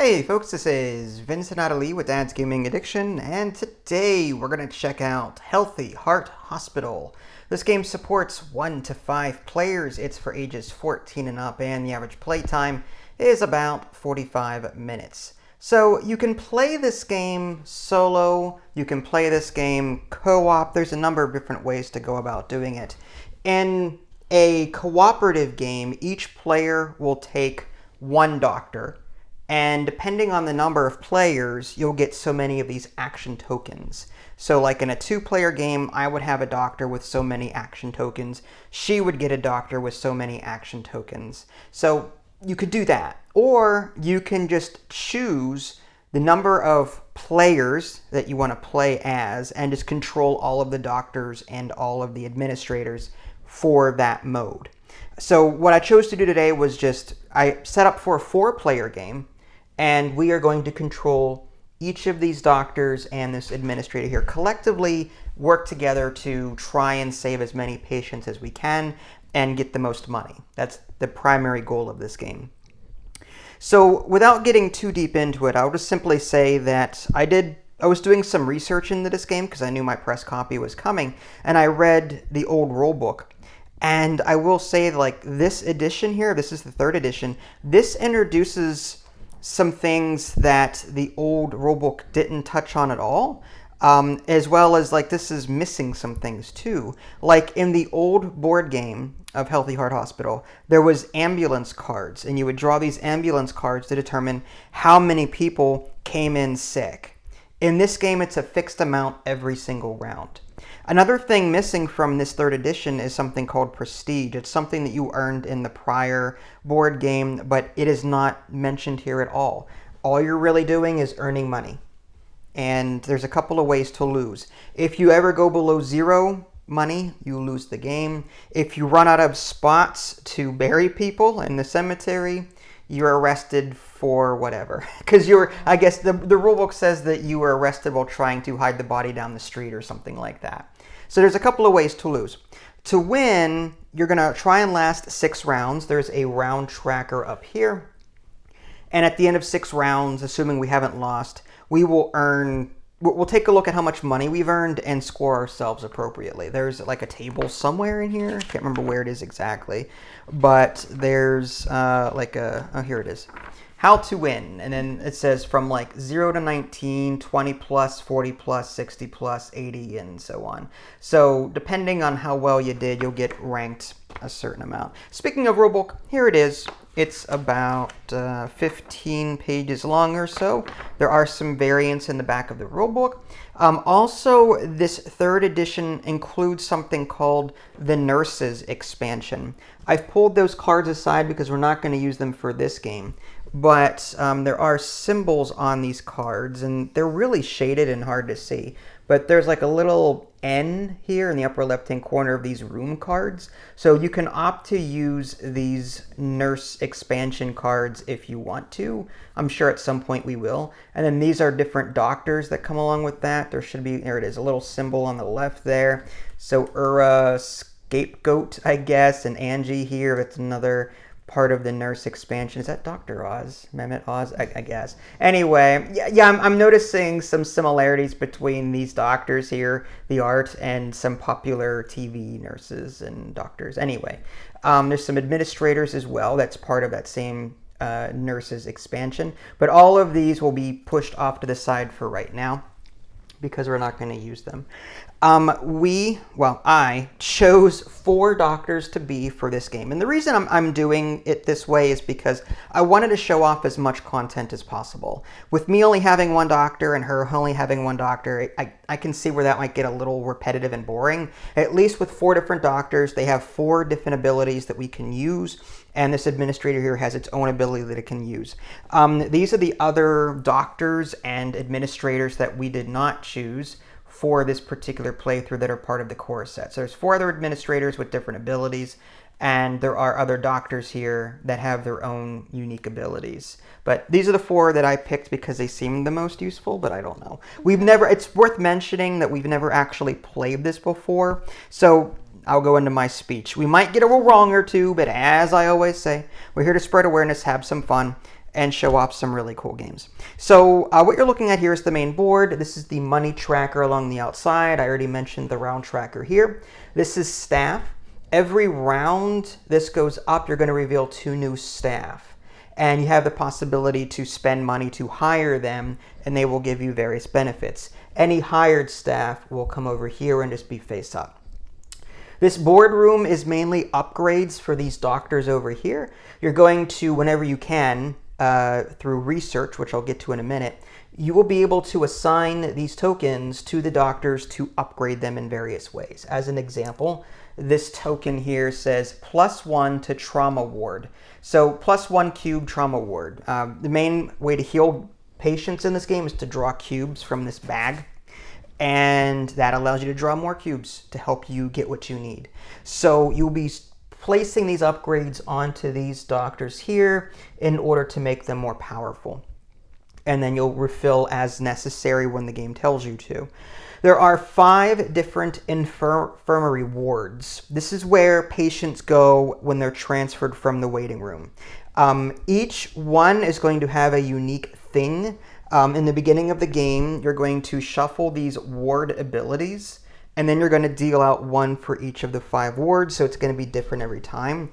Hey folks, this is Vincent Adeli with Dad's Gaming Addiction, and today we're going to check out Healthy Heart Hospital. This game supports 1 to 5 players. It's for ages 14 and up, and the average playtime is about 45 minutes. So you can play this game solo, you can play this game co-op. There's a number of different ways to go about doing it. In a cooperative game, each player will take one doctor. And depending on the number of players, you'll get so many of these action tokens. So like in a 2-player game, I would have a doctor with so many action tokens. She would get a doctor with so many action tokens. So you could do that. Or you can just choose the number of players that you want to play as and just control all of the doctors and all of the administrators for that mode. So what I chose to do today was I set up for a 4-player game. And we are going to control each of these doctors and this administrator here. Collectively work together to try and save as many patients as we can and get the most money. That's the primary goal of this game. So without getting too deep into it, I'll just simply say that I was doing some research into this game because I knew my press copy was coming, and I read the old rule book. And I will say, like, this edition here, this is the 3rd edition, this introduces some things that the old rulebook didn't touch on at all, as well as, like, this is missing some things too. Like in the old board game of Healthy Heart Hospital, there was ambulance cards, and you would draw these ambulance cards to determine how many people came in sick. In this game, it's a fixed amount every single round. Another thing missing from this 3rd edition is something called Prestige. It's something that you earned in the prior board game, but it is not mentioned here at all. All you're really doing is earning money. And there's a couple of ways to lose. If you ever go below 0 money, you lose the game. If you run out of spots to bury people in the cemetery, you're arrested for whatever. Because I guess the rulebook says that you were arrested while trying to hide the body down the street or something like that. So there's a couple of ways to lose. To win, you're going to try and last 6 rounds. There's a round tracker up here. And at the end of 6 rounds, assuming we haven't lost, we'll take a look at how much money we've earned and score ourselves appropriately. There's like a table somewhere in here. I can't remember where it is exactly. But there's here it is. How to win. And then it says from like 0 to 19, 20 plus, 40 plus, 60 plus, 80, and so on. So depending on how well you did, you'll get ranked a certain amount. Speaking of rulebook, here it is. It's about 15 pages long or so. There are some variants in the back of the rulebook. Also, this 3rd edition includes something called the Nurses expansion. I've pulled those cards aside because we're not going to use them for this game. But there are symbols on these cards, and they're really shaded and hard to see. But there's like a little N here in the upper left-hand corner of these room cards. So you can opt to use these nurse expansion cards if you want to. I'm sure at some point we will. And then these are different doctors that come along with that. There it is, a little symbol on the left there. So Ura, Scapegoat, I guess, and Angie here. It's another part of the nurse expansion. Is that Dr. Oz? Mehmet Oz? I guess. Anyway, yeah, I'm noticing some similarities between these doctors here, the art, and some popular TV nurses and doctors. Anyway, there's some administrators as well. That's part of that same nurses expansion. But all of these will be pushed off to the side for right now because we're not going to use them. I chose 4 doctors to be for this game. And the reason I'm doing it this way is because I wanted to show off as much content as possible. With me only having 1 doctor and her only having 1 doctor, I can see where that might get a little repetitive and boring. At least with 4 different doctors, they have 4 different abilities that we can use. And this administrator here has its own ability that it can use. These are the other doctors and administrators that we did not choose for this particular playthrough that are part of the core set. So there's 4 other administrators with different abilities, and there are other doctors here that have their own unique abilities. But these are the 4 that I picked because they seemed the most useful, but I don't know. It's worth mentioning that we've never actually played this before, so I'll go into my speech. We might get a wrong or two, but as I always say, we're here to spread awareness, have some fun, and show off some really cool games. So what you're looking at here is the main board. This is the money tracker along the outside. I already mentioned the round tracker here. This is staff. Every round this goes up, you're going to reveal 2 new staff. And you have the possibility to spend money to hire them, and they will give you various benefits. Any hired staff will come over here and just be face up. This boardroom is mainly upgrades for these doctors over here. You're going to, whenever you can, through research, which I'll get to in a minute, you will be able to assign these tokens to the doctors to upgrade them in various ways. As an example, this token here says +1 to trauma ward. So +1 cube trauma ward. The main way to heal patients in this game is to draw cubes from this bag. And that allows you to draw more cubes to help you get what you need. So you'll be placing these upgrades onto these doctors here in order to make them more powerful. And then you'll refill as necessary when the game tells you to. There are 5 different infirmary wards. This is where patients go when they're transferred from the waiting room. Each one is going to have a unique thing. In the beginning of the game, you're going to shuffle these ward abilities, and then you're going to deal out 1 for each of the 5 wards, so it's going to be different every time.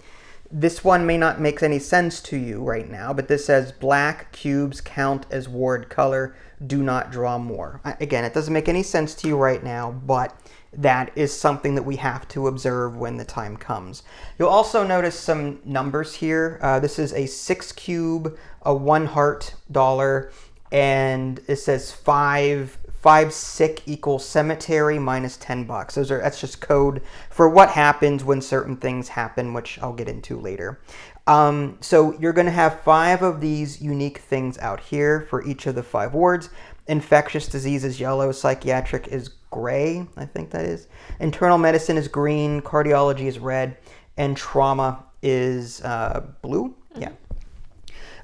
This one may not make any sense to you right now, but this says black cubes count as ward color, do not draw more. Again, it doesn't make any sense to you right now, but that is something that we have to observe when the time comes. You'll also notice some numbers here. This is a 6 cube, a 1 heart dollar, and it says 5 sick equals cemetery minus $10. That's just code for what happens when certain things happen, which I'll get into later. So you're going to have 5 of these unique things out here for each of the 5 wards. Infectious disease is yellow, psychiatric is gray, I think that is. Internal medicine is green, cardiology is red, and trauma is blue. Yeah.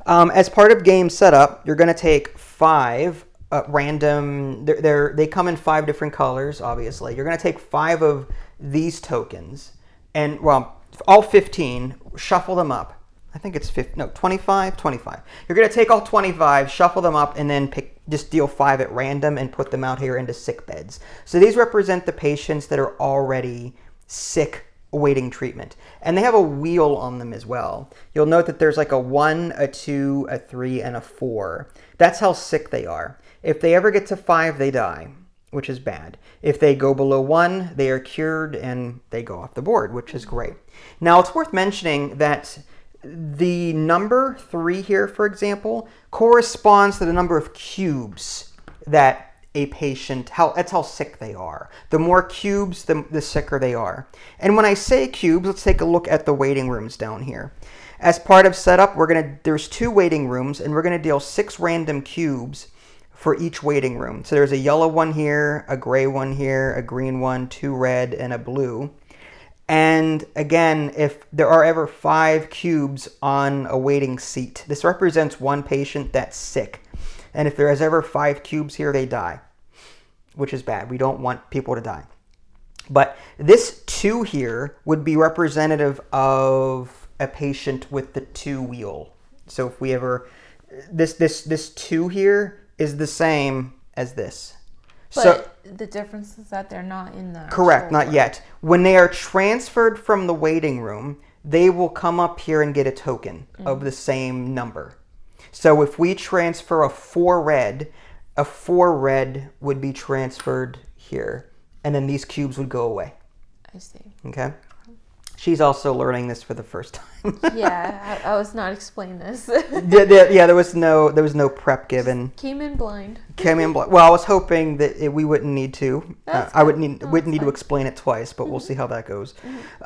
As part of game setup, you're going to take 5 random, they come in 5 different colors, obviously. You're going to take 5 of these tokens, and, well, all 15, shuffle them up. I think it's 25. You're going to take all 25, shuffle them up, and then just deal 5 at random and put them out here into sick beds. So these represent the patients that are already sick, awaiting treatment. And they have a wheel on them as well. You'll note that there's like a 1, a 2, a 3, and a 4. That's how sick they are. If they ever get to 5, they die, which is bad. If they go below 1, they are cured and they go off the board, which is great. Now, it's worth mentioning that the number 3 here, for example, corresponds to the number of cubes that a patient, that's how sick they are. The more cubes, the sicker they are. And when I say cubes, let's take a look at the waiting rooms down here. As part of setup, there's 2 waiting rooms, and we're going to deal 6 random cubes for each waiting room. So there's a yellow one here, a gray one here, a green one, 2 red, and a blue. And again, if there are ever 5 cubes on a waiting seat, this represents 1 patient that's sick. And if there is ever 5 cubes here, they die, which is bad. We don't want people to die. But this 2 here would be representative of a patient with the 2 wheel. So if we ever, this 2 here is the same as this. But so the difference is that they're not in the... Correct, not yet. When they are transferred from the waiting room, they will come up here and get a token of the same number. So if we transfer a 4 red would be transferred here. And then these cubes would go away. I see. Okay? She's also learning this for the first time. Yeah, I was not explained this. Yeah, there was no prep given. Came in blind. Well, I was hoping that we wouldn't need to. I wouldn't need to explain it twice, but we'll see how that goes.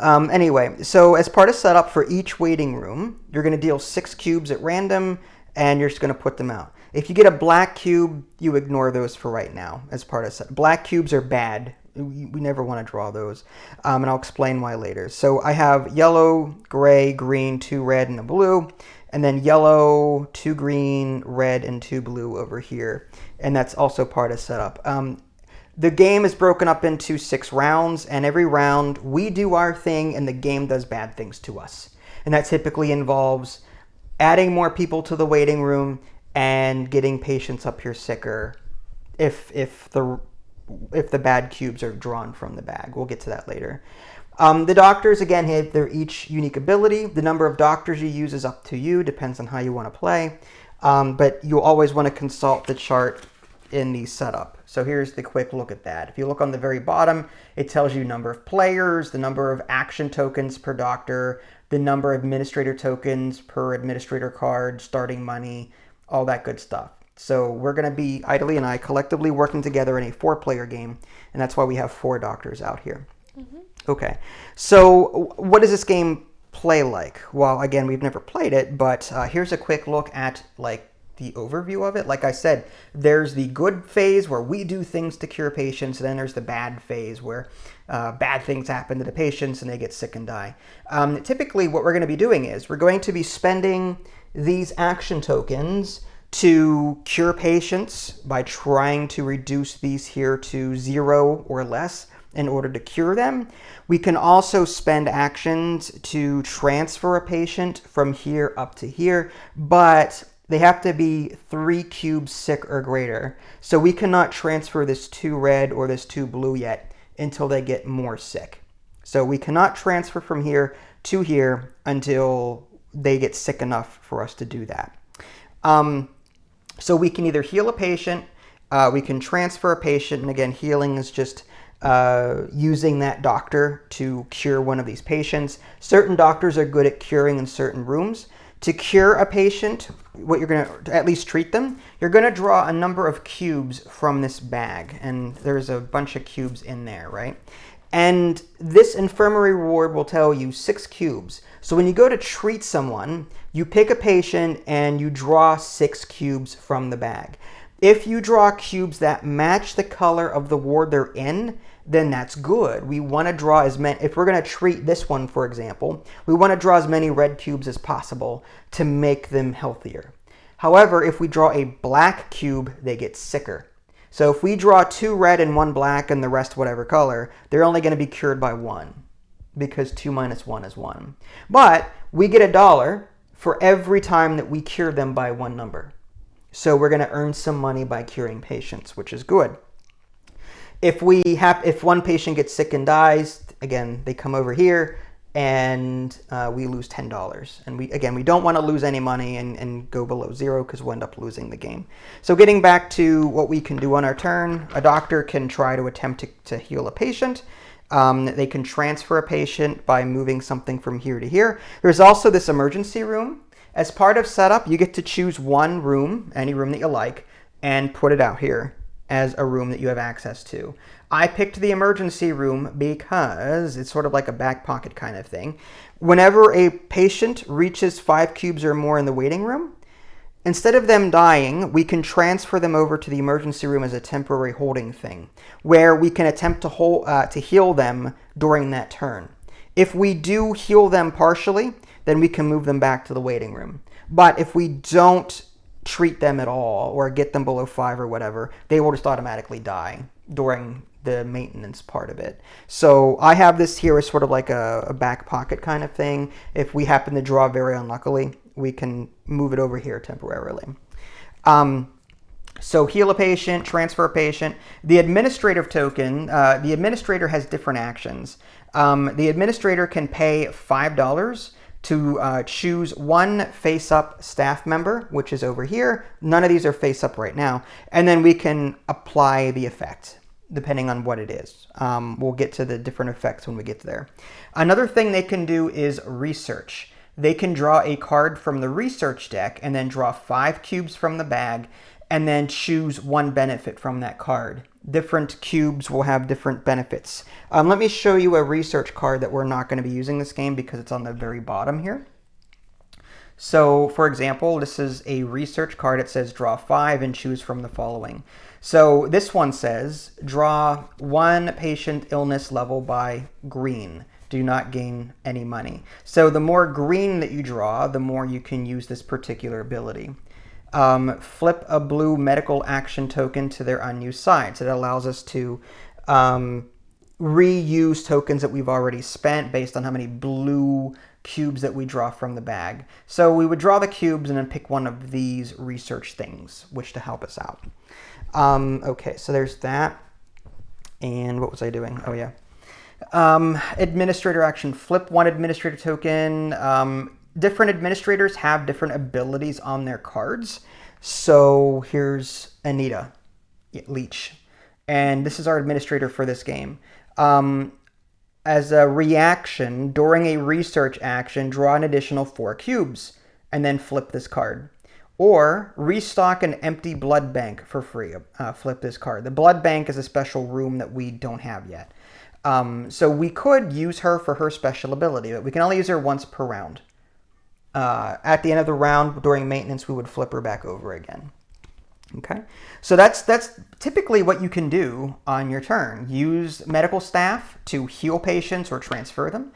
Anyway, so as part of setup for each waiting room, you're going to deal 6 cubes at random, and you're just going to put them out. If you get a black cube, you ignore those for right now as part of setup. Black cubes are bad. We never want to draw those, and I'll explain why later. So I have yellow, gray, green, 2 red, and a blue, and then yellow, 2 green, red, and 2 blue over here, and that's also part of setup. The game is broken up into 6 rounds, and every round we do our thing, and the game does bad things to us, and that typically involves adding more people to the waiting room, and getting patients up here sicker if the bad cubes are drawn from the bag. We'll get to that later. The doctors, again, have their each unique ability. The number of doctors you use is up to you, depends on how you want to play. But you always want to consult the chart in the setup. So here's the quick look at that. If you look on the very bottom, it tells you number of players, the number of action tokens per doctor, the number of administrator tokens per administrator card, starting money, all that good stuff. So we're going to be, Idly and I, collectively working together in a 4-player game, and that's why we have 4 doctors out here. Mm-hmm. Okay, so what does this game play like? Well, again, we've never played it, but here's a quick look at the overview of it. Like I said, there's the good phase where we do things to cure patients, and then there's the bad phase where bad things happen to the patients and they get sick and die. Typically, what we're going to be doing is we're going to be spending these action tokens to cure patients by trying to reduce these here to 0 or less in order to cure them. We can also spend actions to transfer a patient from here up to here, but they have to be 3 cubes sick or greater. So we cannot transfer this 2 red or this 2 blue yet until they get more sick. So we cannot transfer from here to here until they get sick enough for us to do that. So we can either heal a patient, we can transfer a patient, and again, healing is just using that doctor to cure one of these patients. Certain doctors are good at curing in certain rooms. To cure a patient, what you're going to at least treat them, you're going to draw a number of cubes from this bag, and there's a bunch of cubes in there, right? And this infirmary reward will tell you 6 cubes. So when you go to treat someone, you pick a patient and you draw 6 cubes from the bag. If you draw cubes that match the color of the ward they're in, then that's good. We want to draw as many, if we're going to treat this one, for example, we want to draw as many red cubes as possible to make them healthier. However, if we draw a black cube, they get sicker. So if we draw 2 red and 1 black and the rest whatever color, they're only going to be cured by 1 because 2 minus 1 is 1. But we get $1 for every time that we cure them by 1 number. So we're going to earn some money by curing patients, which is good. If one patient gets sick and dies, again, they come over here and we lose $10. And we don't want to lose any money and go below 0 because we'll end up losing the game. So getting back to what we can do on our turn, a doctor can try to attempt to heal a patient. They can transfer a patient by moving something from here to here. There's also this emergency room. As part of setup, you get to choose one room, any room that you like, and put it out here as a room that you have access to. I picked the emergency room because it's sort of like a back pocket kind of thing. Whenever a patient reaches 5 cubes or more in the waiting room, instead of them dying, we can transfer them over to the emergency room as a temporary holding thing, where we can attempt to heal them during that turn. If we do heal them partially, then we can move them back to the waiting room. But if we don't treat them at all or get them below 5 or whatever, they will just automatically die during the maintenance part of it. So I have this here as sort of like a back pocket kind of thing. If we happen to draw very unluckily, we can move it over here temporarily. So heal a patient, transfer a patient. The administrative token, the administrator has different actions. The administrator can pay $5 to choose one face-up staff member, which is over here. None of these are face-up right now. And then we can apply the effect, depending on what it is. We'll get to the different effects when we get there. Another thing they can do is research. They can draw a card from the research deck and then draw 5 cubes from the bag and then choose one benefit from that card. Different cubes will have different benefits. Let me show you a research card that we're not going to be using this game because it's on the very bottom here. So, for example, this is a research card. It says draw 5 and choose from the following. So this one says draw 1 patient illness level by green. Do not gain any money. So the more green that you draw, the more you can use this particular ability. Flip a blue medical action token to their unused side. So that allows us to reuse tokens that we've already spent based on how many blue cubes that we draw from the bag. So we would draw the cubes and then pick one of these research things, which to help us out. Okay, so there's that. And what was I doing? Oh, yeah. Administrator action, flip one administrator token. Different administrators have different abilities on their cards. So here's Anita Leach. And this is our administrator for this game. As a reaction, during a research action, draw an additional 4 cubes and then flip this card. Or restock an empty blood bank for free. Flip this card. The blood bank is a special room that we don't have yet. So we could use her for her special ability, but we can only use her once per round. At the end of the round, during maintenance, we would flip her back over again. Okay, so that's typically what you can do on your turn. Use medical staff to heal patients or transfer them.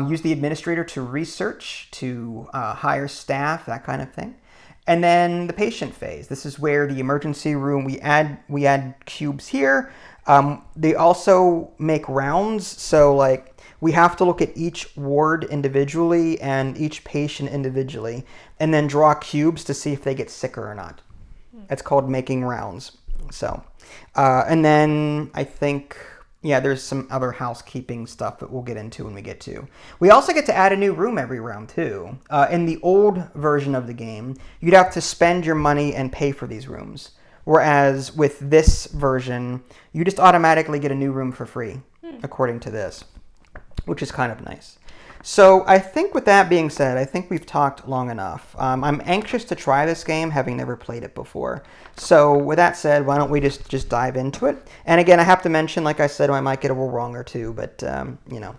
Use the administrator to research, to hire staff, that kind of thing. And then the patient phase. This is where the emergency room, we add cubes here. They also make rounds, so like we have to look at each ward individually and each patient individually, and then draw cubes to see if they get sicker or not. It's called making rounds. So, and then I think, yeah, there's some other housekeeping stuff that we'll get into when we get to. We also get to add a new room every round too. In the old version of the game, you'd have to spend your money and pay for these rooms. Whereas with this version, you just automatically get a new room for free, according to this, which is kind of nice. So I think with that being said, I think we've talked long enough. I'm anxious to try this game, having never played it before. So with that said, why don't we just dive into it? And again, I have to mention, like I said, I might get a little wrong or two, but you know.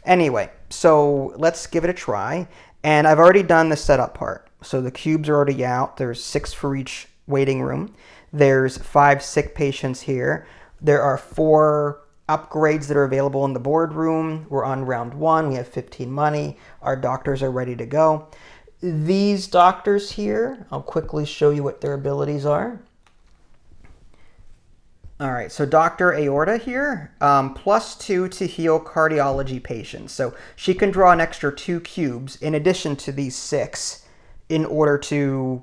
Anyway, so let's give it a try. And I've already done the setup part. So the cubes are already out. There's 6 for each waiting room. There's 5 sick patients here. There are 4 upgrades that are available in the boardroom. We're on round 1. We have 15 money. Our doctors are ready to go. These doctors here, I'll quickly show you what their abilities are. All right, so Dr. Aorta here, +2 to heal cardiology patients. So she can draw an extra 2 cubes in addition to these 6 in order to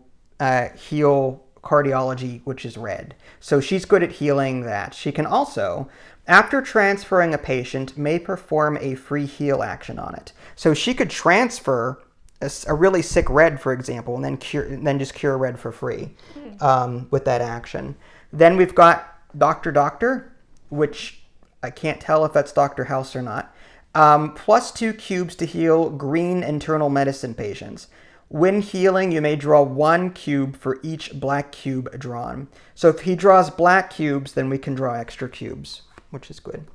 heal cardiology, which is red. So she's good at healing that. She can also, after transferring a patient, may perform a free heal action on it. So she could transfer a really sick red, for example, and then just cure red for free with that action. Then we've got Doctor, which I can't tell if that's Dr. House or not. +2 cubes to heal green internal medicine patients. When healing, you may draw 1 cube for each black cube drawn. So if he draws black cubes, then we can draw extra cubes, which is good.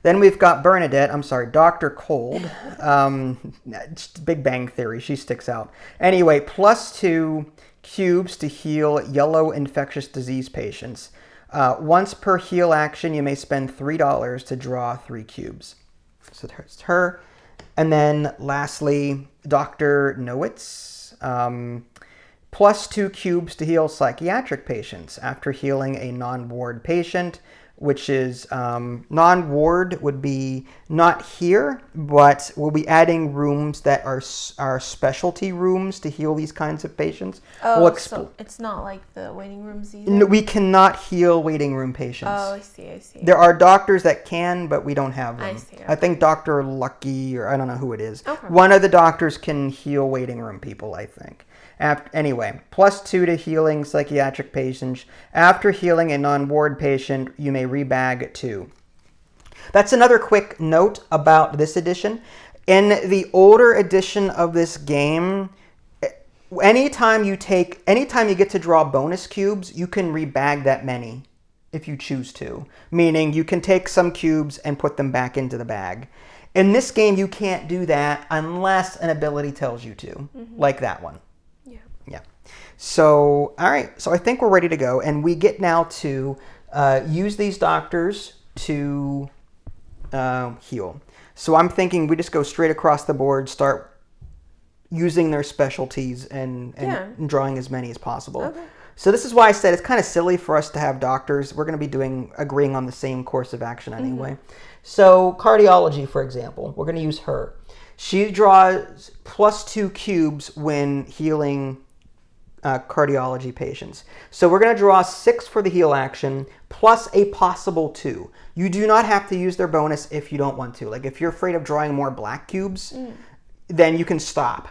Then we've got Dr. Cold. Big Bang Theory, she sticks out. Anyway, +2 cubes to heal yellow infectious disease patients. Once per heal action, you may spend $3 to draw 3 cubes. So there's her. And then lastly, Dr. Nowitz, +2 cubes to heal psychiatric patients after healing a non-ward patient, which is non-ward would be not here, but we'll be adding rooms that are specialty rooms to heal these kinds of patients. Oh, so it's not like the waiting rooms either? No, we cannot heal waiting room patients. Oh, I see. There are doctors that can, but we don't have them. I see. Okay. I think Dr. Lucky, or I don't know who it is. Okay. One of the doctors can heal waiting room people, I think. Anyway, +2 to healing psychiatric patients. After healing a non-ward patient, you may rebag 2. That's another quick note about this edition. In the older edition of this game, anytime you get to draw bonus cubes, you can rebag that many if you choose to. Meaning you can take some cubes and put them back into the bag. In this game, you can't do that unless an ability tells you to, like that one. Yeah. So, all right. So I think we're ready to go. And we get now to use these doctors to heal. So I'm thinking we just go straight across the board, start using their specialties and drawing as many as possible. Okay. So this is why I said it's kind of silly for us to have doctors. We're going to be agreeing on the same course of action anyway. So cardiology, for example, we're going to use her. She draws +2 cubes when healing cardiology patients. So we're going to draw 6 for the heal action plus a possible 2. You do not have to use their bonus if you don't want to. Like if you're afraid of drawing more black cubes, then you can stop.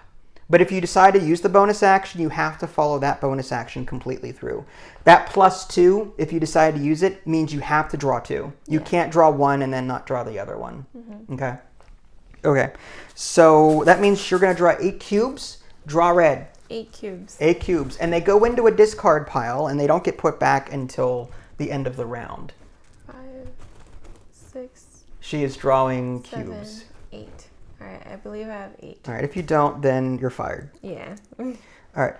But if you decide to use the bonus action, you have to follow that bonus action completely through. That +2, if you decide to use it, means you have to draw 2. You can't draw 1 and then not draw the other one. Okay. Okay. So that means you're going to draw 8 cubes. Draw red. 8 cubes. 8 cubes. And they go into a discard pile, and they don't get put back until the end of the round. 5, 6. She is drawing 7, cubes. 8. All right, I believe I have 8. All right, if you don't, then you're fired. Yeah. All right.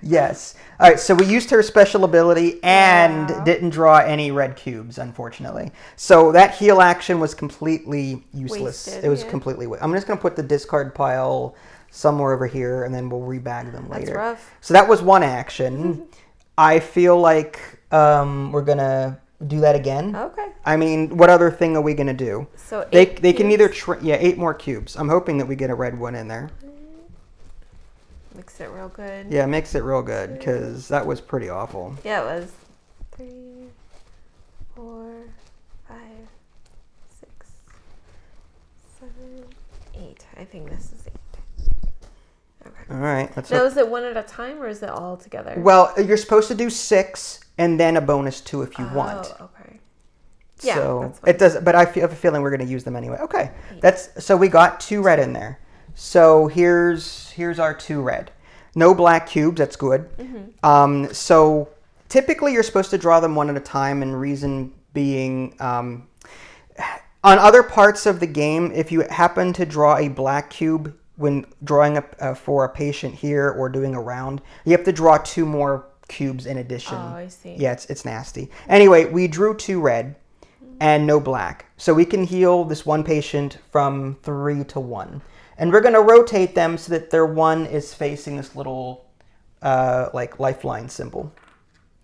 Yes. All right, so we used her special ability and didn't draw any red cubes, unfortunately. So that heal action was completely useless. Wasted, it was completely I'm just going to put the discard pile somewhere over here, and then we'll rebag them later. That's rough. So that was one action. I feel like we're going to do that again. Okay. I mean, what other thing are we going to do? So they can either 8 more cubes. I'm hoping that we get a red one in there. Mix it real good. Yeah, mix it real good because that was pretty awful. Yeah, it was. 3, 4, 5, 6, 7, 8. I think this is 8. Okay. All right. Now, is it one at a time or is it all together? Well, you're supposed to do 6 and then a bonus 2 if you want. Oh, okay. Yeah, so that's fine. it does, but I have a feeling we're going to use them anyway. Okay, so we got 2 red in there. So here's our 2 red. No black cubes. That's good. So typically you're supposed to draw them one at a time, and reason being, on other parts of the game, if you happen to draw a black cube when drawing for a patient here or doing a round, you have to draw 2 more cubes in addition. Oh, I see. Yeah, it's nasty. Anyway, we drew 2 red and no black. So we can heal this one patient from 3 to 1. And we're going to rotate them so that their 1 is facing this little like lifeline symbol.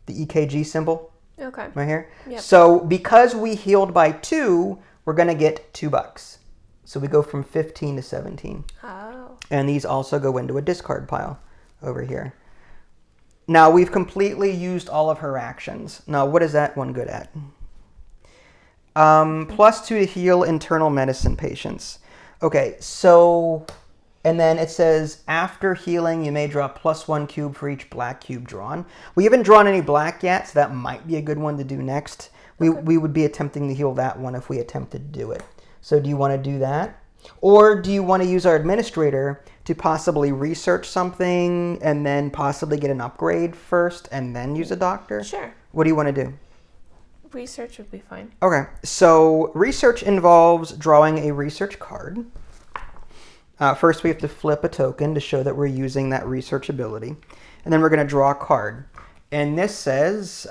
The EKG symbol. Okay. Right here. Yep. So because we healed by 2, we're going to get $2. So we go from 15 to 17. Oh. And these also go into a discard pile over here. Now we've completely used all of her actions. Now what is that one good at? +2 to heal internal medicine patients. Okay, so, and then it says, after healing, you may draw +1 cube for each black cube drawn. We haven't drawn any black yet, so that might be a good one to do next. We would be attempting to heal that one if we attempted to do it. So do you want to do that? Or do you want to use our administrator to possibly research something and then possibly get an upgrade first and then use a doctor? Sure. What do you want to do? Research would be fine. Okay, so research involves drawing a research card. First, we have to flip a token to show that we're using that research ability. And then we're going to draw a card. And this says,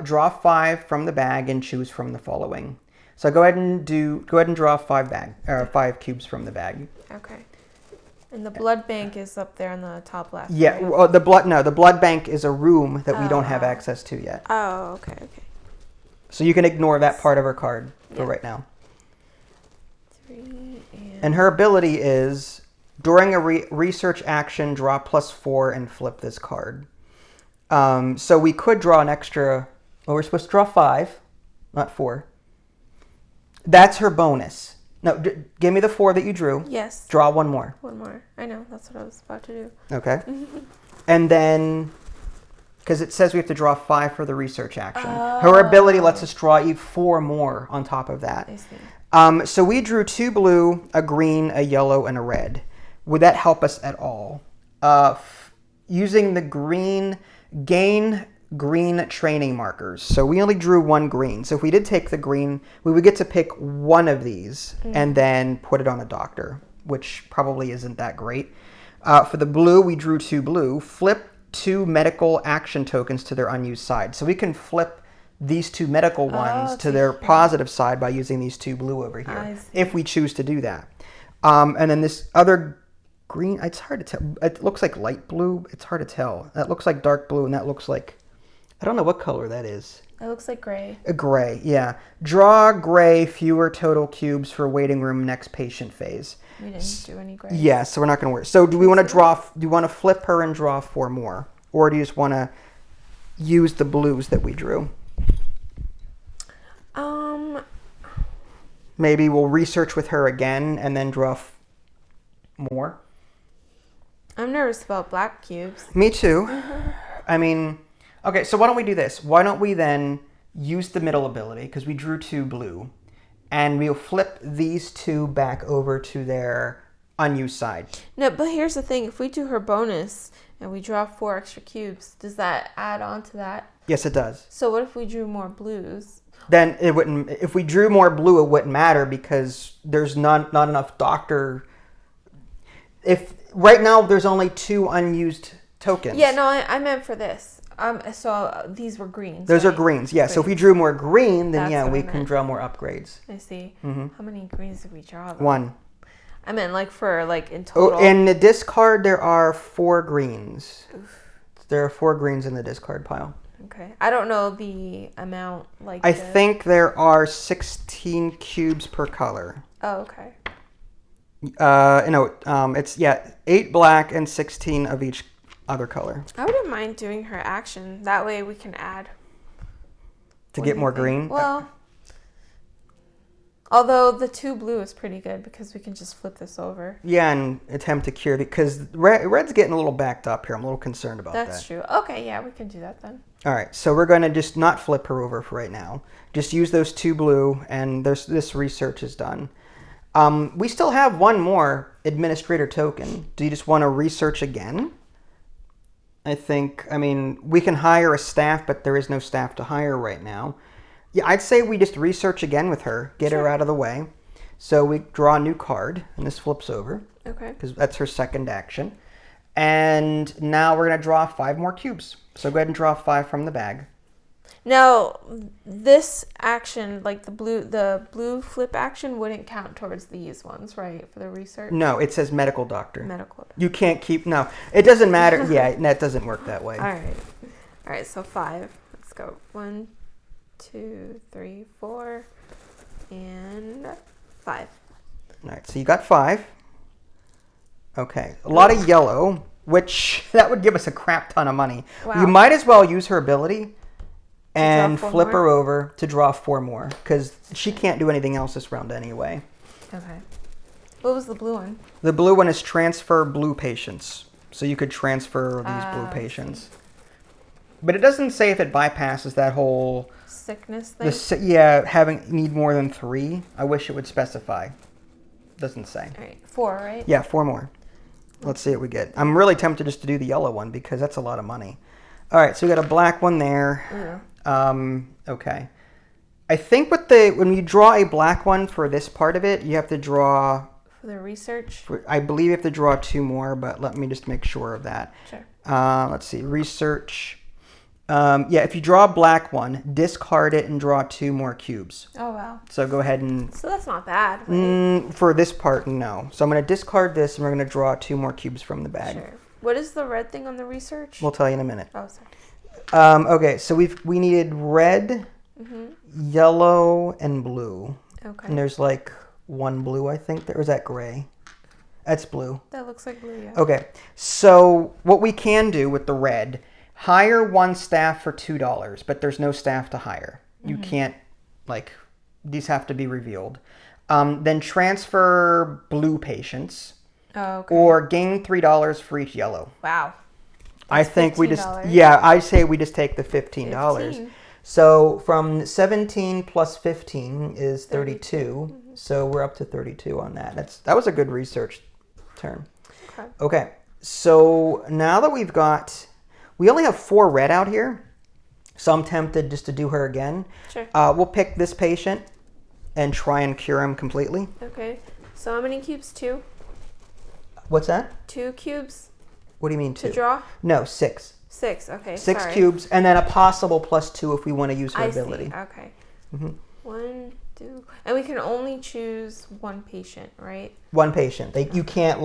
draw 5 from the bag and choose from the following. So go ahead and draw 5 cubes from the bag. Okay. And the blood bank is up there on the top left. Yeah, right? well, the blood bank is a room that we don't have access to yet. Oh, okay. So you can ignore that part of her card for right now. 3 and her ability is, during a research action, draw +4 and flip this card. So we could draw an extra, well, we're supposed to draw 5, not 4. That's her bonus. No, give me the 4 that you drew. Yes. Draw 1 more. 1 more. I know. That's what I was about to do. Okay. And then, because it says we have to draw 5 for the research action. Her ability lets us draw 4 more on top of that. I see. So we drew 2 blue, a green, a yellow, and a red. Would that help us at all? Using the gain green training markers. So we only drew 1 green. So if we did take the green, we would get to pick 1 of these and then put it on a doctor, which probably isn't that great. For the blue, we drew 2 blue. Flip 2 medical action tokens to their unused side. So we can flip these 2 medical ones to their positive side by using these 2 blue over here, if we choose to do that. And then this other green, it's hard to tell. It looks like light blue. It's hard to tell. That looks like dark blue, and that looks like, I don't know what color that is. It looks like gray. A gray, yeah. Draw gray, fewer total cubes for waiting room next patient phase. We didn't do any gray. Yeah, so we're not going to worry. So do we want to do you want to flip her and draw 4 more? Or do you just want to use the blues that we drew? Maybe we'll research with her again and then draw more. I'm nervous about black cubes. Me too. I mean, okay, so why don't we do this? Why don't we then use the middle ability, because we drew 2 blue, and we'll flip these 2 back over to their unused side. No, but here's the thing. If we do her bonus and we draw 4 extra cubes, does that add on to that? Yes, it does. So what if we drew more blues? Then it wouldn't. If we drew more blue, it wouldn't matter because there's not enough doctor. If right now there's only 2 unused tokens. Yeah, no, I meant for this. So these were greens. Those right? are greens. Yeah. So if we drew more green, then That's what we I can meant. draw more upgrades. I see. Mm-hmm. How many greens did we draw? Though? 1. I meant like for like in total. Oh, in the discard there are 4 greens. Oof. There are 4 greens in the discard pile. Okay. I don't know the amount. Like I think there are 16 cubes per color. Oh, okay. It's 8 black and 16 of each other color. I wouldn't mind doing her action. That way we can add. To get more green? Well, although the 2 blue is pretty good because we can just flip this over. Yeah, and attempt to cure it because red's getting a little backed up here. I'm a little concerned about that. That's true. Okay, yeah, we can do that then. All right, so we're going to just not flip her over for right now. Just use those 2 blue, and this research is done. We still have 1 more administrator token. Do you just want to research again? I mean, we can hire a staff, but there is no staff to hire right now. Yeah, I'd say we just research again with her, get her out of the way. So we draw a new card, and this flips over. Okay. Because that's her second action. And now we're going to draw 5 more cubes. So go ahead and draw 5 from the bag. Now, this action, like the blue flip action, wouldn't count towards these ones, right? For the research? No, it says medical doctor. Medical doctor. You can't keep, no. It doesn't matter. Yeah, that doesn't work that way. All right, so 5. Let's go. 1, 2, 3, 4, and 5. All right, so you got 5. Okay, a lot of yellow, which that would give us a crap ton of money. Wow. You might as well use her ability and flip more? her over to draw 4 more because she can't do anything else this round anyway. Okay. What was the blue one? The blue one is transfer blue patients. So you could transfer these blue patients. But it doesn't say if it bypasses that whole sickness thing. Need more than 3. I wish it would specify. Doesn't say. All right, 4, right? Yeah, 4 more. Let's see what we get. I'm really tempted just to do the yellow one because that's a lot of money. All right, so we got a black one there. Yeah. Okay. I think when you draw a black one for this part of it, you have to draw. For the research? I believe you have to draw 2 more, but let me just make sure of that. Sure. Let's see. Research. If you draw a black one, discard it and draw 2 more cubes. Oh, wow. So go ahead and... So that's not bad, right? For this part, no. So I'm going to discard this and we're going to draw 2 more cubes from the bag. Sure. What is the red thing on the research? We'll tell you in a minute. Oh, sorry. Okay, so we needed red, yellow, and blue. Okay. And there's like 1 blue, I think. Or is that gray? That's blue. That looks like blue, yeah. Okay, so what we can do with the red, hire 1 staff for $2, but there's no staff to hire. You can't, these have to be revealed. Then transfer blue patients. Oh, okay. Or gain $3 for each yellow. Wow. I think we just, $15. I say we just take the $15. So from 17 plus 15 is 32. So we're up to 32 on that. That was a good research turn. Okay. So now that we only have 4 red out here. So I'm tempted just to do her again. Sure. We'll pick this patient and try and cure him completely. Okay. So how many cubes? 2? What's that? 2 cubes? What do you mean 2? To draw? No, 6. 6, okay. 6 sorry. cubes, and then a possible +2 if we want to use her I ability. see. Okay. 1, 2, and we can only choose 1 patient, right? 1 patient. You can't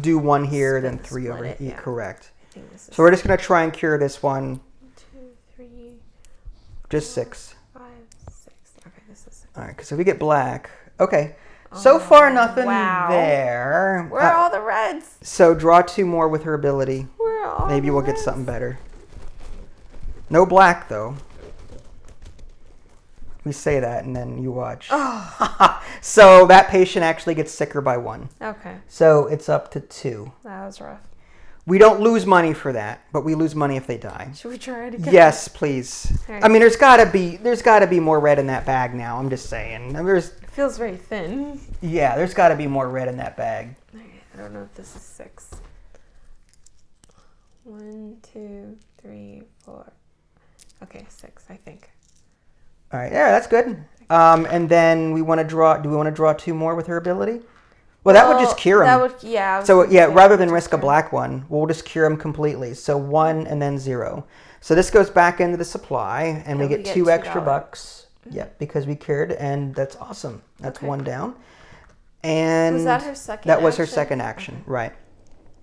do 1 here, then 3 over here. Yeah. Correct. I think this is So we're just gonna try and cure this one. 2, 3, Just 6. 5, 6. Okay, this is 6. All right, because if we get black, okay. So far, nothing wow. there. Where are all the reds? So draw 2 more with her ability. Where are all Maybe the we'll reds? get something better. No black, though. We say that, and then you watch. Oh. So that patient actually gets sicker by 1. Okay. So it's up to 2. That was rough. We don't lose money for that, but we lose money if they die. Should we try it again? Yes, please. Right. I mean, there's gotta be more red in that bag now. I'm just saying. It feels very thin. Yeah, there's gotta be more red in that bag. Okay, I don't know if this is 6. 1, 2, 3, 4. Okay, 6, I think. All right, yeah, that's good. And then we want to draw. Do we want to draw 2 more with her ability? Well, that would just cure him. That would, yeah. So yeah, rather than risk a black one, we'll just cure him completely. So 1 and then 0. So this goes back into the supply, and we get 2 extra bucks. Yeah, because we cured, and that's awesome. That's 1 down. And was that her second? That was her action? second action, right?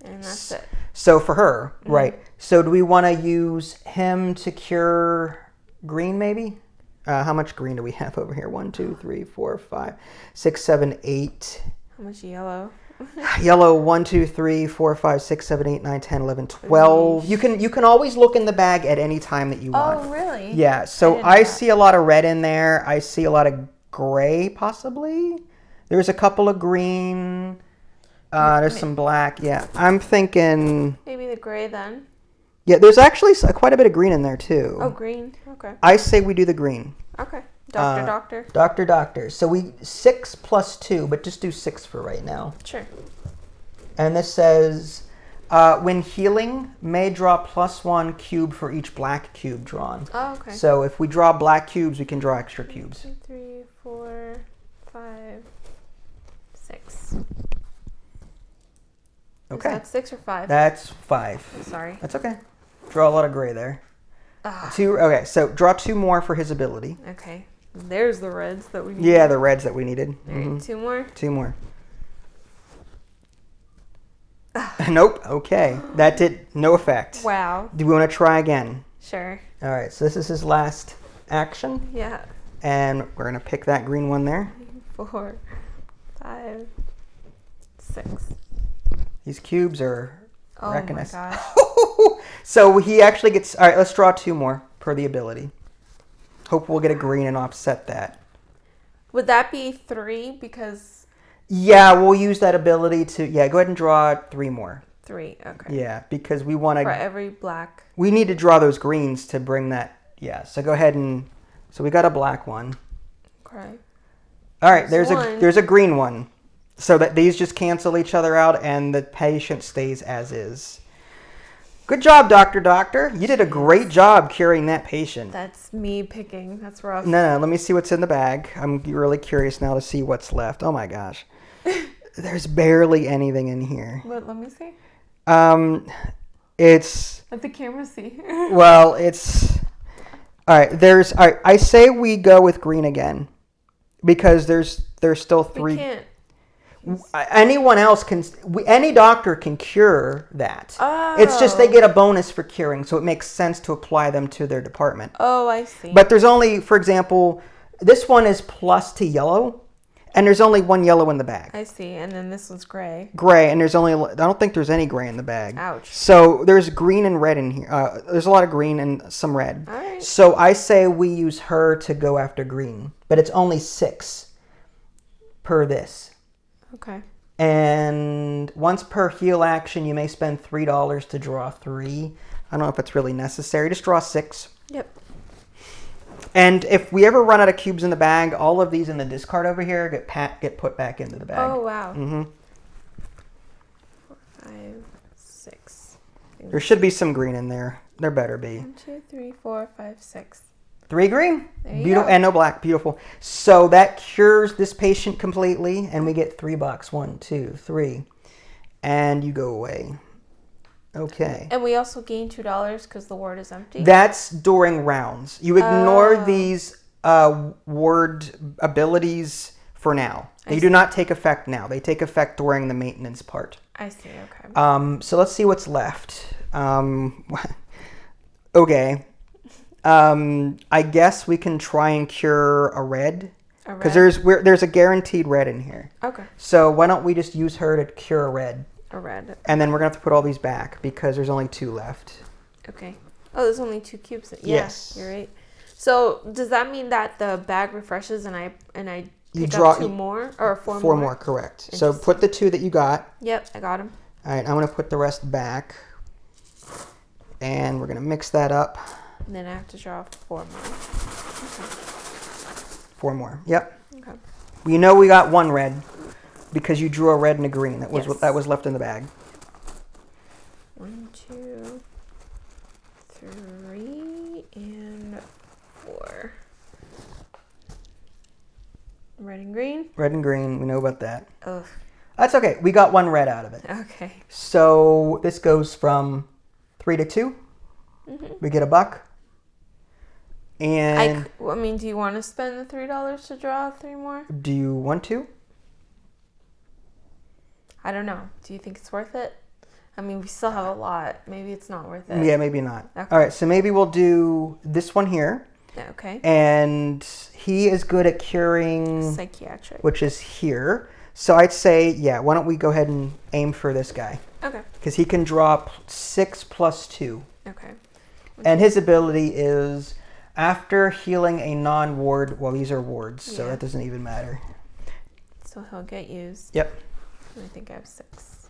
And that's it. So for her, right? So do we want to use him to cure green, maybe? How much green do we have over here? 1, 2, 3, 4, 5, 6, 7, 8. How much yellow? Yellow 1, 2, 3, 4, 5, 6, 7, 8, 9, 10, 11, 12. You can always look in the bag at any time that you want. Oh, really? Yeah. So I see a lot of red in there. I see a lot of gray, possibly. There's a couple of green. There's some black. Yeah. I'm thinking. Maybe the gray then. Yeah. There's actually quite a bit of green in there too. Oh, green. Okay. I say we do the green. Okay. Doctor. Doctor. So 6 plus 2, but just do 6 for right now. Sure. And this says, when healing, may draw +1 cube for each black cube drawn. Oh, okay. So if we draw black cubes, we can draw extra cubes. 2, 3, 4, 5, 6. Okay. Is that 6 or 5? That's 5. I'm sorry. That's okay. Draw a lot of gray there. 2. Okay, so draw 2 more for his ability. Okay. There's the reds that we need. Yeah, the reds that we needed. All right, 2 more. 2 more. Nope. Okay. That did no effect. Wow. Do we want to try again? Sure. All right, so this is his last action. Yeah. And we're going to pick that green one there. 4, 5, 6. These cubes are wrecking us. gosh. So he actually gets... All right, let's draw 2 more per the ability. Hope we'll get a green and offset that. Would that be 3? Because... Yeah, we'll use that ability to... Yeah, go ahead and draw 3 more. 3, okay. Yeah, because we want For to... every black. We need to draw those greens to bring that... Yeah, so go ahead and... So we got a black one. Okay. All right, there's one. there's a green one. So that these just cancel each other out and the patient stays as is. Good job, Doctor. You did a great job curing that patient. That's me picking. That's rough. No, let me see what's in the bag. I'm really curious now to see what's left. Oh my gosh. There's barely anything in here. But let me see. It's... Let the camera see. Well, it's... All right, all right, I say we go with green again. Because there's still 3... We can't. Anyone else can... Any doctor can cure that. Oh. It's just they get a bonus for curing, so it makes sense to apply them to their department. Oh, I see. But there's only, for example, this one is plus to yellow, and there's only 1 yellow in the bag. I see, and then this one's gray. Gray, and I don't think there's any gray in the bag. Ouch. So there's green and red in here. There's a lot of green and some red. All right. So I say we use her to go after green, but it's only 6 per this. Okay. And once per heal action, you may spend $3 to draw 3. I don't know if it's really necessary. Just draw 6. Yep. And if we ever run out of cubes in the bag, all of these in the discard over here get put back into the bag. Oh, wow. Mm-hmm. 4, 5, 6. There should be some green in there. There better be. 1, 2, 3, 4, 5, 6. 3 green. There you Beautiful. go. And no black. Beautiful. So that cures this patient completely, and we get $3. 1, 2, 3. And you go away. Okay. And we also gain $2 because the ward is empty. That's during rounds. You ignore these word abilities for now. They do not take effect now. They take effect during the maintenance part. I see. Okay. So let's see what's left. Okay. I guess we can try and cure a red. A Because red? there's a guaranteed red in here. Okay. So why don't we just use her to cure a red? A red. And then we're going to have to put all these back because there's only 2 left. Okay. Oh, there's only 2 cubes. Yeah, Yes. you're right. So does that mean that the bag refreshes and I You pick draw up 2 more or 4 more? 4 more, correct. So put the 2 that you got. Yep, I got them. All right, I'm going to put the rest back. And we're going to mix that up. And then I have to draw 4 more. 4 more. Yep. Okay. We know we got 1 red because you drew a red and a green. That was Yes. that was left in the bag. 1, 2, 3, and 4. Red and green. Red and green. We know about that. Ugh. That's okay. We got 1 red out of it. Okay. So this goes from 3 to 2. We get $1. And I mean, do you want to spend the $3 to draw 3 more? do you want to? I don't know. Do you think it's worth it? I mean, we still have a lot. Maybe it's not worth it. Yeah, maybe not. Okay. All right, so maybe we'll do this one here. Yeah, okay. And he is good at curing, Psychiatric. which is here. So I'd say, yeah, why don't we go ahead and aim for this guy? Okay. Because he can draw 6 plus 2. Okay. And his ability is after healing a non-ward, well, these are wards, so Yeah. that doesn't even matter. So he'll get used. Yep. And I think I have 6.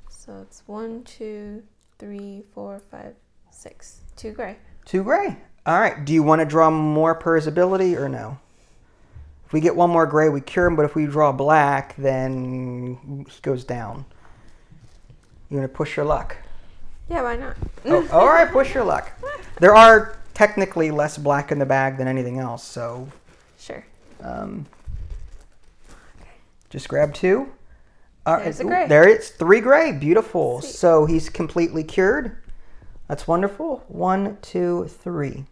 So it's 1, 2, 3, 4, 5, 6. 2 gray. 2 gray. All right. Do you want to draw more per his ability or no? If we get 1 more gray, we cure him, but if we draw black, then he goes down. You want to push your luck? Yeah, why not? Oh, all right, push your luck. There are technically less black in the bag than anything else, so Sure. just grab 2. There's a gray. There it's 3 gray. Beautiful. Sweet. So he's completely cured. That's wonderful. 1, 2, 3.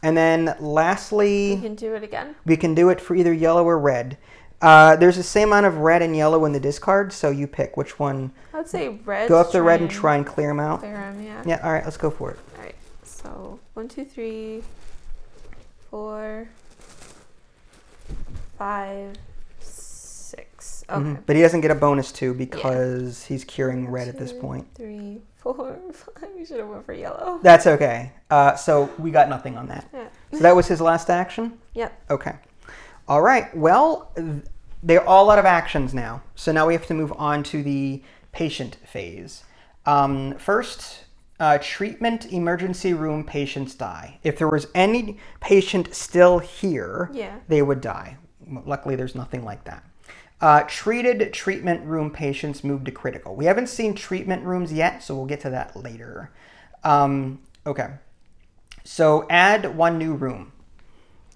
And then lastly, You can do it again. we can do it for either yellow or red. There's the same amount of red and yellow in the discard, so you pick which one. I would say red. Go up to red and try and clear them out. Clear 'em, yeah. Yeah, all right, let's go for it. All right. So 1, 2, 3, 4, 5, 6. Okay. Mhm. But he doesn't get a bonus 2 because he's curing red at this 2, point. 3, 4, 5. We should have went for yellow. That's okay. So we got nothing on that. Yeah. So that was his last action? Yep. Okay. All right. Well, they're all out of actions now. So now we have to move on to the patient phase. First, treatment emergency room patients die. If there was any patient still here, Yeah. they would die. Luckily, there's nothing like that. Treated treatment room patients move to critical. We haven't seen treatment rooms yet, so we'll get to that later. Okay. So add 1 new room.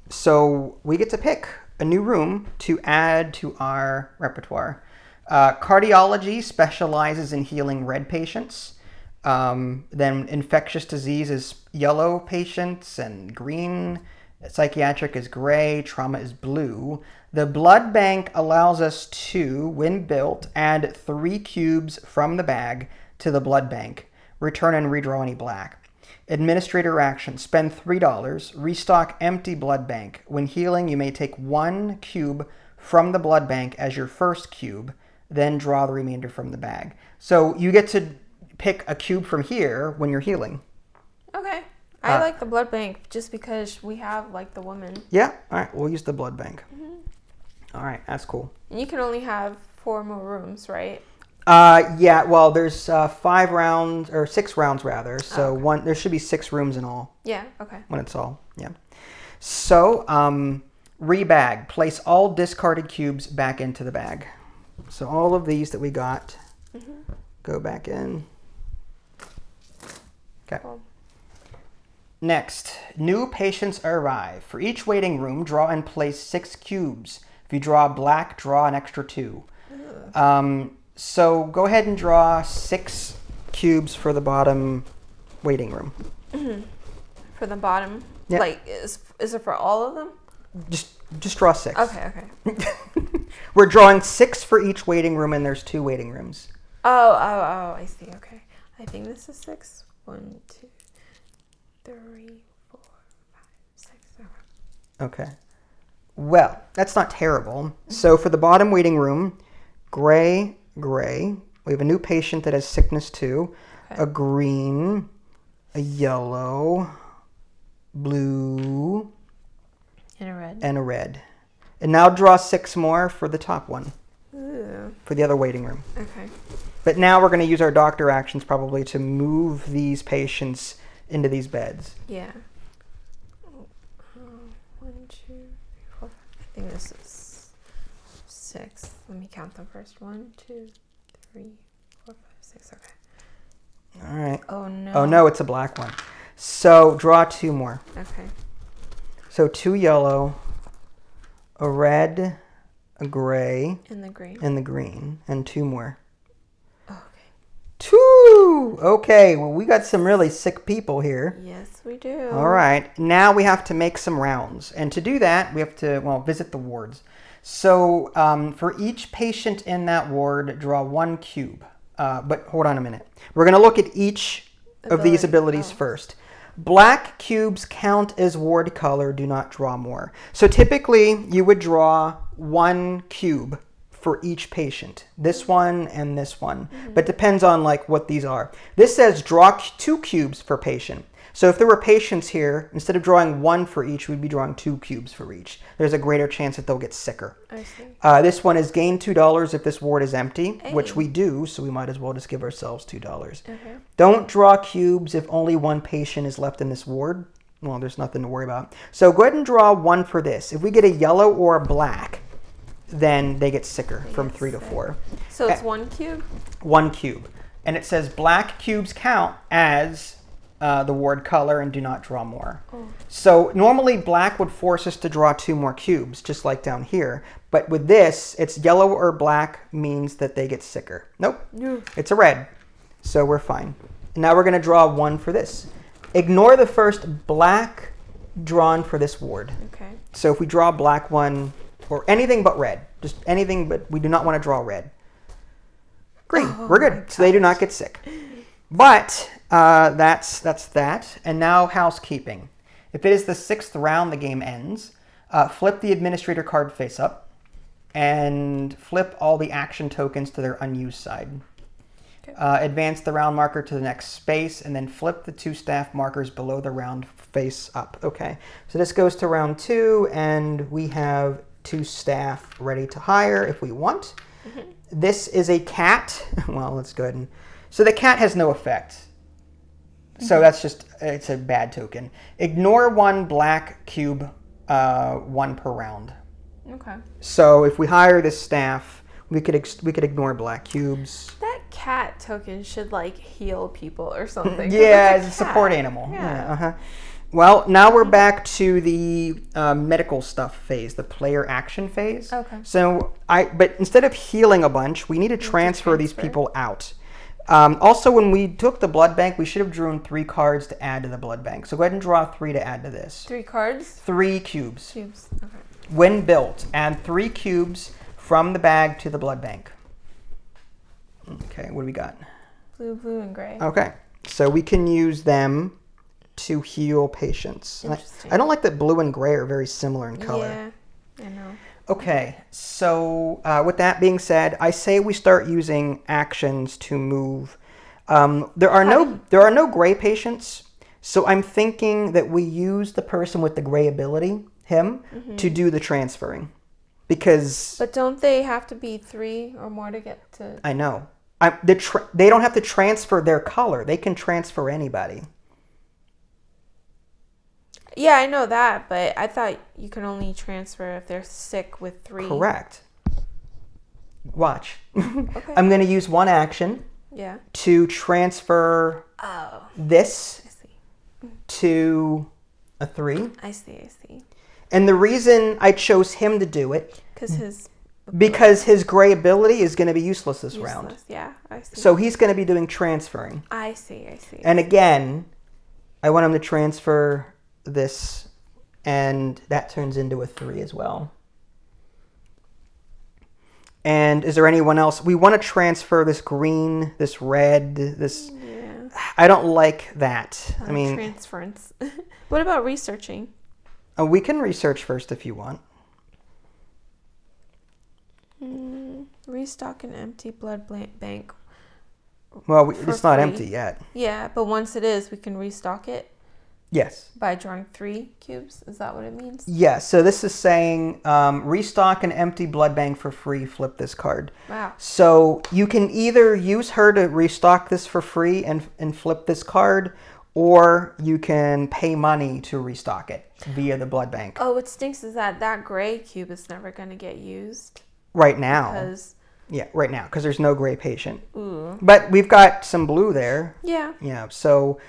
So we get to pick a new room to add to our repertoire. Cardiology specializes in healing red patients. Then infectious disease is yellow patients and green. Psychiatric is gray. Trauma is blue. The blood bank allows us to, when built, add 3 cubes from the bag to the blood bank. Return and redraw any black. Administrator action. Spend $3. Restock empty blood bank. When healing, you may take 1 cube from the blood bank as your first cube, then draw the remainder from the bag. So you get to pick a cube from here when you're healing. Okay. I like the blood bank just because we have like the woman. Yeah. All right. We'll use the blood bank. All right. That's cool. And you can only have 4 more rooms, right? Yeah. Well, there's 5 rounds or 6 rounds rather. So okay. there should be 6 rooms in all Yeah. Okay. when it's all. Yeah. So rebag. Place all discarded cubes back into the bag. So all of these that we got go back in. Okay. Cool. Next, new patients arrive. For each waiting room, draw and place 6 cubes. If you draw black, draw an extra 2. So go ahead and draw 6 cubes for the bottom waiting room. For the bottom. Yeah. Like, is it for all of them? Just draw 6. Okay. We're drawing 6 for each waiting room, and there's 2 waiting rooms. Oh, I see. Okay. I think this is 6. 1, 2, 3, 4, 5, 6, 7. Okay. Well, that's not terrible. So for the bottom waiting room, gray. We have a new patient that has sickness 2. Okay. A green, a yellow, blue, And a red. and a red. And now draw 6 more for the top one, Ooh. for the other waiting room. Okay. But now we're going to use our doctor actions probably to move these patients into these beds. Yeah. 1, 2, 3, 4. I think this is 6. Let me count them first. 1, 2, 3, 4, 5, 6. Okay. All right. Oh no. Oh no, it's a black one. So draw 2 more. Okay. So 2 yellow, a red, a gray, And the green. and the green, and 2 more. Okay. 2! Okay, well, we got some really sick people here. Yes, we do. All right, now we have to make some rounds. And to do that, we have to, visit the wards. So for each patient in that ward, draw 1 cube. But hold on a minute. We're going to look at each of these abilities first. Black cubes count as ward color, do not draw more. So typically you would draw 1 cube for each patient. This one and this one. But depends on like what these are. This says draw 2 cubes per patient. So if there were patients here, instead of drawing 1 for each, we'd be drawing 2 cubes for each. There's a greater chance that they'll get sicker. I see. This one is gain $2 if this ward is empty, Hey. which we do, so we might as well just give ourselves $2. Okay. Don't draw cubes if only 1 patient is left in this ward. Well, there's nothing to worry about. So go ahead and draw 1 for this. If we get a yellow or a black, then they get sicker from 3 to 4. So it's 1 cube? 1 cube. And it says black cubes count as the ward color and do not draw more. Oh. So normally black would force us to draw 2 more cubes, just like down here. But with this, it's yellow or black means that they get sicker. Nope, No. it's a red. So we're fine. Now we're going to draw 1 for this. Ignore the first black drawn for this ward. Okay. So if we draw a black one, or anything but red, just anything, but we do not want to draw red. Green, we're good. So they do not get sick. But that's that. And now housekeeping. If it is the 6th round, the game ends. Flip the administrator card face up and flip all the action tokens to their unused side. Okay. Advance the round marker to the next space and then flip the 2 staff markers below the round face up. Okay, so this goes to round 2 and we have 2 staff ready to hire if we want. Mm-hmm. This is a cat. Well, that's good. So the cat has no effect. So that's just, it's a bad token. Ignore 1 black cube, 1 per round. Okay. So if we hire this staff, we could ignore black cubes. That cat token should like heal people or something. 'cause Yeah, it's as a support animal. Yeah. Well, now we're back to the medical stuff phase, the player action phase. Okay. So but instead of healing a bunch, we need to transfer these transfer. people out. Also, when we took the blood bank, we should have drawn 3 cards to add to the blood bank. So go ahead and draw 3 to add to this. 3 cards? 3 cubes. Cubes. Okay. When built, add 3 cubes from the bag to the blood bank. Okay, what do we got? Blue, and gray. Okay, so we can use them to heal patients. And Interesting. I don't like that blue and gray are very similar in color. Yeah, I know. Okay, so with that being said, I say we start using actions to move. There are no gray patients, so I'm thinking that we use the person with the gray ability, him, to do the transferring, because But don't they have to be 3 or more to get to? I know they don't have to transfer their color; they can transfer anybody. Yeah, I know that, but I thought you can only transfer if they're sick with 3. Correct. Watch. Okay. I'm going to use 1 action Yeah. to transfer Oh, this I see. to a 3. I see. And the reason I chose him to do it, Because his gray ability is going to be useless this round. Yeah, I see. So he's going to be doing transferring. I see. And again, I want him to transfer this, and that turns into a 3 as well. And is there anyone else? We want to transfer this green, this red, this... Yeah. I don't like that. I mean, transference. What about researching? We can research first if you want. Restock an empty blood bank. Well, it's not free. empty yet. Yeah, but once it is, we can restock it Yes. by drawing 3 cubes. Is that what it means? Yeah, so this is saying restock an empty blood bank for free, flip this card. Wow. So you can either use her to restock this for free and flip this card, or you can pay money to restock it via the blood bank. Oh, what stinks is that gray cube is never going to get used. Right now. Because... Yeah, right now, because there's no gray patient. Ooh. But we've got some blue there. Yeah. Yeah, so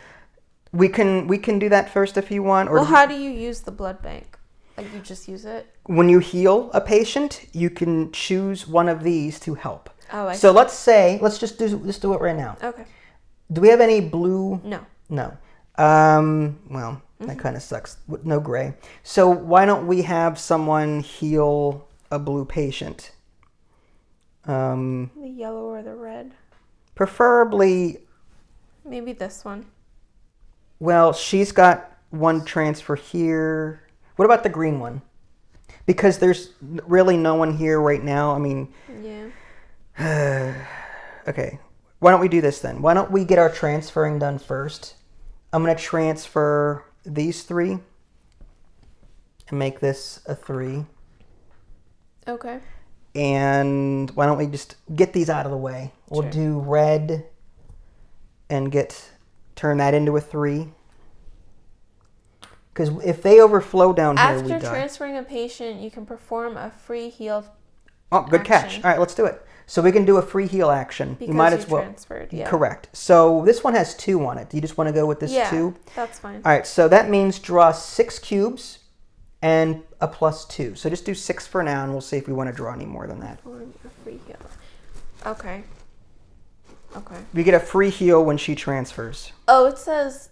we can do that first if you want. Or well, how do you use the blood bank? Like, you just use it? When you heal a patient, you can choose one of these to help. Oh, I see. So let's just do it right now. Okay. Do we have any blue? No. No. Well, that kind of sucks. No gray. So why don't we have someone heal a blue patient? The yellow or the red? Preferably. Maybe this one. Well, she's got one transfer here. What about the green one? Because there's really no one here right now. I mean. Yeah. Okay. Why don't we do this then? Why don't we get our transferring done first? I'm going to transfer these 3 and make this a 3. Okay. And why don't we just get these out of the way? We'll Sure. do red and turn that into a 3. Because if they overflow down here, we die. After transferring a patient, you can perform a free heal. Oh, good catch. action. All right, let's do it. So we can do a free heal action. Because you might as well. Transferred, yeah. Correct. So this one has 2 on it. Do you just want to go with this 2? Yeah, that's fine. All right, so that means draw 6 cubes and a +2. So just do 6 for now, and we'll see if we want to draw any more than that. Perform a free heal. Okay. Okay. We get a free heal when she transfers. Oh, it says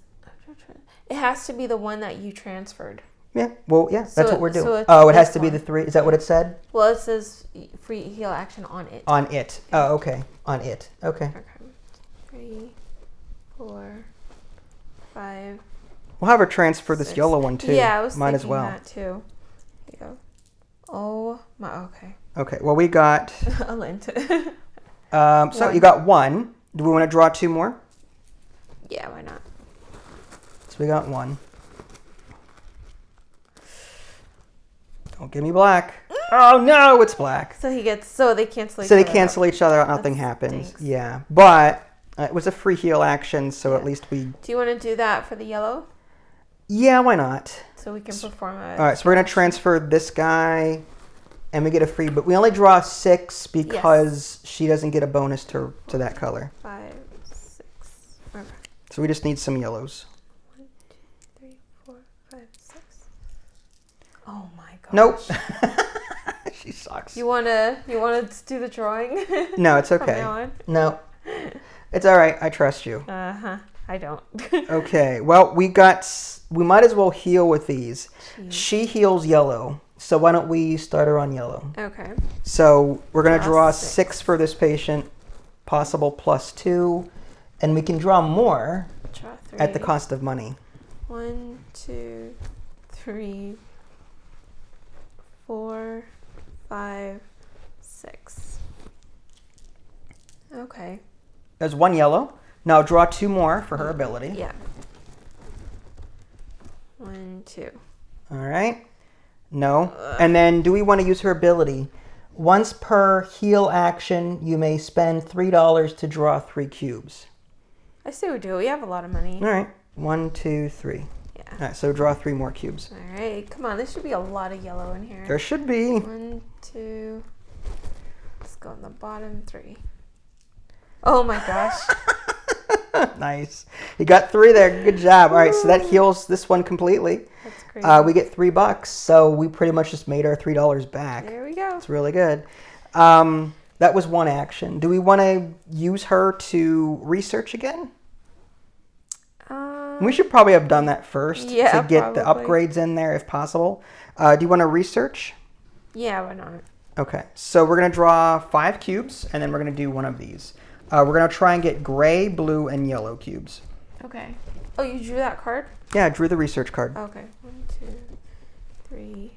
it has to be the one that you transferred. Yeah, well, yeah, that's what we're doing. So Oh, it has to be the 3. Is that what it said? Well, it says free heal action on it. On it. Oh, okay. On it. Okay. Okay. 3, 4, 5. We'll have her transfer this 6. yellow one too. Yeah, I was Might thinking as well. that too. Here you go. Oh my. Okay. Okay. Well, we got. A lint. So you got 1. Do we want to draw 2 more? Yeah, why not? So we got 1. Don't give me black. Oh no, it's black. So he gets. So they cancel. So they cancel each other out. Nothing happens. Stinks. Yeah, but it was a free heal action, so at least we. Do you want to do that for the yellow? Yeah, why not? So we can perform a. All right, so we're gonna transfer this guy, and we get a free, but we only draw 6 because she doesn't get a bonus to that color. 5, 6. Okay. So we just need some yellows. 1, 2, 3, 4, 5, 6. Oh my gosh. Nope. She sucks. You wanna do the drawing? No, it's From okay. now on? No, it's all right. I trust you. I don't. Okay. Well, we might as well heal with these. Jeez. She heals yellow, so why don't we start her on yellow? Okay. So we're gonna draw Draw 6 for this patient, possible +2, and we can draw more Draw 3. at the cost of money. 1, 2, 3, 4, 5, 6. Okay. There's 1 yellow. Now draw 2 more for her ability. Yeah. 1, 2. All right. No. And then do we want to use her ability? Once per heal action, you may spend $3 to draw 3 cubes. I say we do. We have a lot of money. All right. 1, 2, 3. Yeah. All right. So draw 3 more cubes. All right. Come on. There should be a lot of yellow in here. There should be. 1, 2. Let's go on the bottom 3. Oh my gosh. Nice. You got 3 there. Good job. All right. So that heals this one completely. That's crazy. We get $3. So we pretty much just made our $3 back. There we go. It's really good. That was 1 action. Do we want to use her to research again? We should probably have done that first Yeah, to get the probably. upgrades in there if possible. Do you want to research? Yeah, why not? Okay, so we're going to draw 5 cubes, and then we're going to do one of these. We're going to try and get gray, blue, and yellow cubes. Okay. Oh, you drew that card? Yeah, I drew the research card. Okay. 1, 2, 3,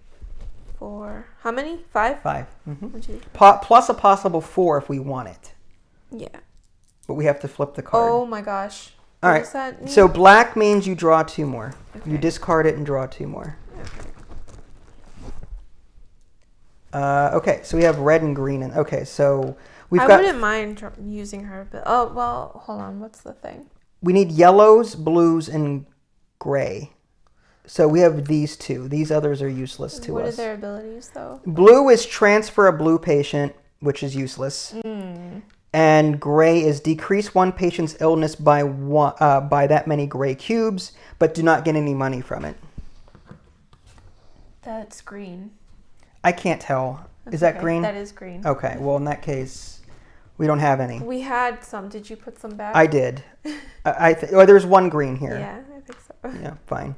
4. How many? 5? 5. Mm-hmm. 1, 2. Plus a possible 4 if we want it. Yeah. But we have to flip the card. Oh my gosh. All What right. does that mean? So black means you draw 2 more. Okay. You discard it and draw 2 more. Okay, so we have red and green. And okay, so we've I got. wouldn't mind using her, but oh well. Hold on. What's the thing? We need yellows, blues, and gray. So we have these 2. These others are useless to us. What are their abilities though? Blue is transfer a blue patient, which is useless. And gray is decrease one patient's illness by that many gray cubes, but do not get any money from it. That's green. I can't tell. That's Is that okay. green? That is green. Okay, well in that case, we don't have any. We had some. Did you put some back? I did. There's 1 green here. Yeah, I think so. Yeah, fine.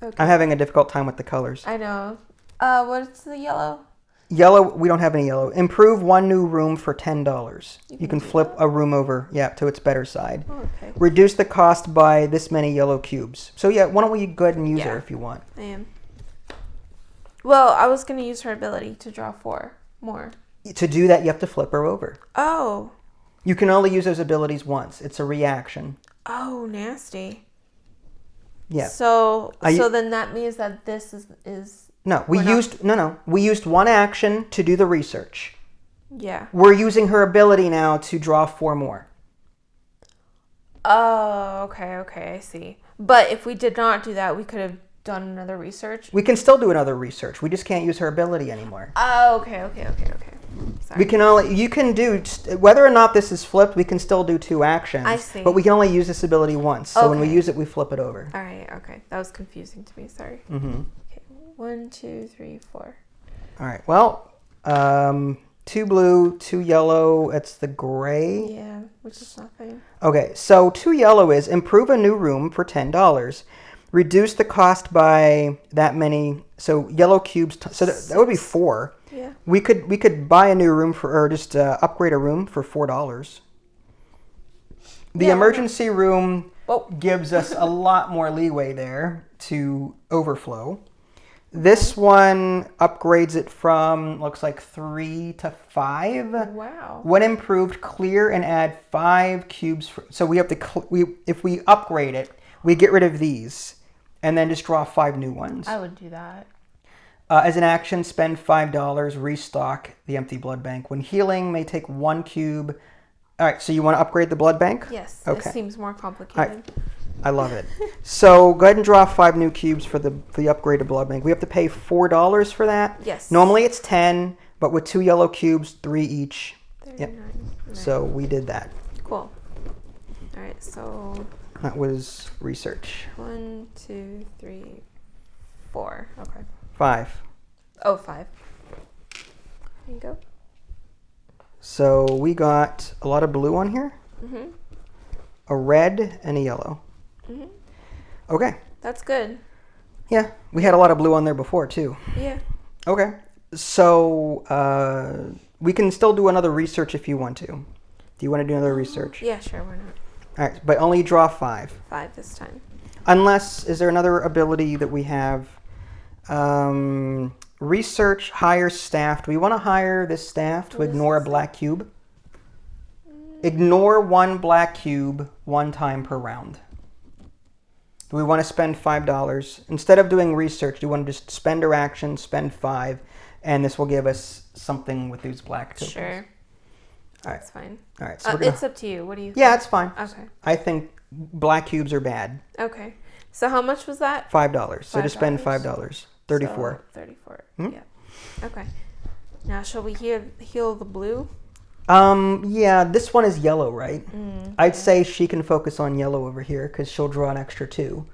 Okay. I'm having a difficult time with the colors. I know. What's the yellow? Yellow, we don't have any yellow. Improve 1 new room for $10. You can do flip that? a room over, to its better side. Oh, okay. Reduce the cost by this many yellow cubes. So yeah, why don't we go ahead and use Yeah. her if you want. I am. Well, I was gonna use her ability to draw 4 more. To do that, you have to flip her over. Oh. You can only use those abilities once. It's a reaction. Oh, nasty. Yeah. So then that means that this is No, we used 1 action to do the research. yeah. We're using her ability now to draw 4 more. Oh, okay, I see. But if we did not do that, we could have done another research. We can still do another research. We just can't use her ability anymore. Oh, okay. Sorry. You can do, whether or not this is flipped, we can still do 2 actions. I see. But we can only use this ability once. So when we Okay. use it, we flip it over. All right, okay. That was confusing to me. Sorry. Mm-hmm. Okay, 1, 2, 3, 4. All right. Well, 2 blue, 2 yellow. It's the gray. Yeah, which is nothing. Okay. So 2 yellow is improve a new room for $10. Reduce the cost by that many. So yellow cubes. So that would be 4. Yeah. We could buy a new room or just upgrade a room for $4. The Yeah, emergency room Oh. gives us a lot more leeway there to overflow. This one upgrades it from, looks like 3 to 5. Wow. When improved, clear and add 5 cubes. So we have to, if we upgrade it, we get rid of these and then just draw 5 new ones. I would do that. As an action, spend $5, restock the empty blood bank. When healing, may take 1 cube. All right, so you want to upgrade the blood bank? Yes. Okay. This seems more complicated. All right. I love it. So go ahead and draw 5 new cubes for the upgraded blood bank. We have to pay $4 for that. Yes. Normally it's 10, but with 2 yellow cubes, 3 each. 39. Yep. Right. So we did that. Cool. All right, so That was research. 1, 2, 3, 4. Okay. 5. Oh, 5. There you go. So we got a lot of blue on here, Mhm. a red, and a yellow. Mhm. Okay. That's good. Yeah, we had a lot of blue on there before too. Yeah. Okay. So we can still do another research if you want to. Do you want to do another research? Yeah, sure. Why not? All right, but only draw 5. 5 this time. Unless, is there another ability that we have? Research, hire staff. Do we want to hire this staff to What is ignore a this? black cube? Ignore 1 black cube 1 time per round. Do we want to spend $5? Instead of doing research, do you want to just spend our action, spend 5, and this will give us something with these black tokens? Sure. All right. That's fine. All right. So we're gonna, It's up to you. What do you think? yeah, it's fine. Okay. I think black cubes are bad. Okay. So how much was that? $5. So just spend $5. $5. 34. So 34. Hmm? Yeah. Okay. Now, shall we heal the blue? Yeah, this one is yellow, right? I'd yeah. say she can focus on yellow over here because she'll draw an extra 2.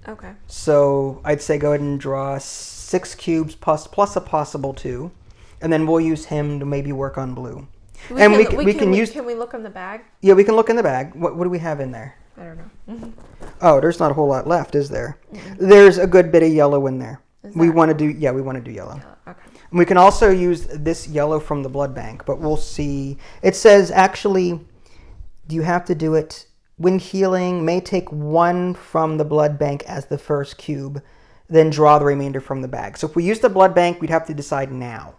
Okay. So I'd say go ahead and draw 6 cubes plus a possible 2, and then we'll use him to maybe work on blue. Can we look in the bag? Yeah, we can look in the bag. What do we have in there? I don't know. Oh, there's not a whole lot left, is there? Mhm. There's a good bit of yellow in there. Is We there? want to do yellow. Okay. And we can also use this yellow from the blood bank, but we'll see. It says actually, you have to do it when healing. May take one from the blood bank as the first cube, then draw the remainder from the bag. So if we use the blood bank, we'd have to decide now.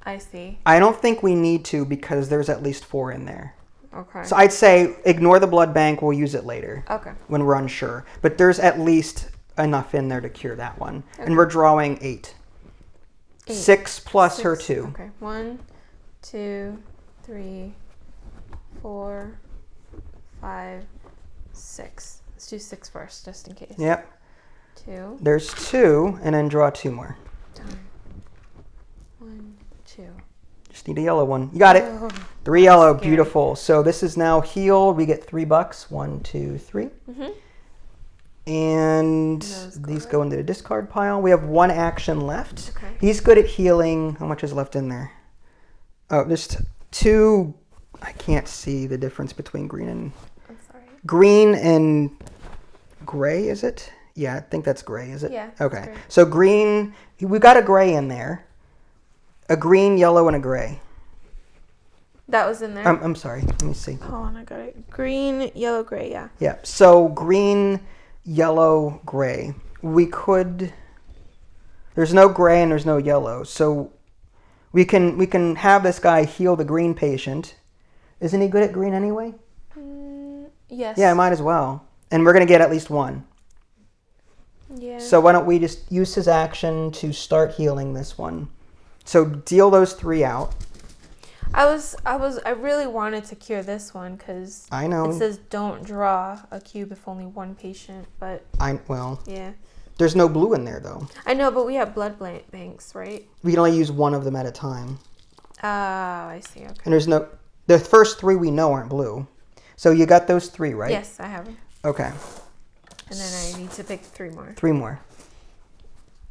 I see. I don't think we need to because there's at least 4 in there. Okay. So I'd say ignore the blood bank. We'll use it later. Okay. When we're unsure. But there's at least enough in there to cure that one. Okay. And we're drawing 8. 6 plus 6. her 2. Okay. 1, 2, 3, 4, 5, 6. Let's do 6 first, just in case. Yep. 2. There's 2, and then draw 2 more. Done. 1, 2. Just need a yellow one. You got it. Oh, 3 yellow. scary. Beautiful. So this is now healed. We get $3. 1, 2, 3. Mm-hmm. And Those these go go into the discard pile. We have 1 action left. Okay. He's good at healing. How much is left in there? Oh, there's 2. I can't see the difference between green and gray, is it? Yeah, I think that's gray, is it? Yeah. Okay. Gray. So green, we got a gray in there. A green, yellow, and a gray. That was in there. I'm sorry. Let me see. Hold on, I got it. Green, yellow, gray, yeah. Yeah. So green, yellow, gray. We could. There's no gray and there's no yellow, so we can have this guy heal the green patient. Isn't he good at green anyway? Yes. Yeah, might as well. And we're gonna get at least 1. Yeah. So why don't we just use his action to start healing this one? So deal those 3 out. I really wanted to cure this one because I know. it says don't draw a cube if only 1 patient, but yeah. yeah. There's no blue in there though. I know, but we have blood banks, right? We can only use 1 of them at a time. Oh, I see. Okay. And the first 3 we know aren't blue. So you got those 3, right? Yes, I have them. Okay. And then I need to pick 3 more. 3 more.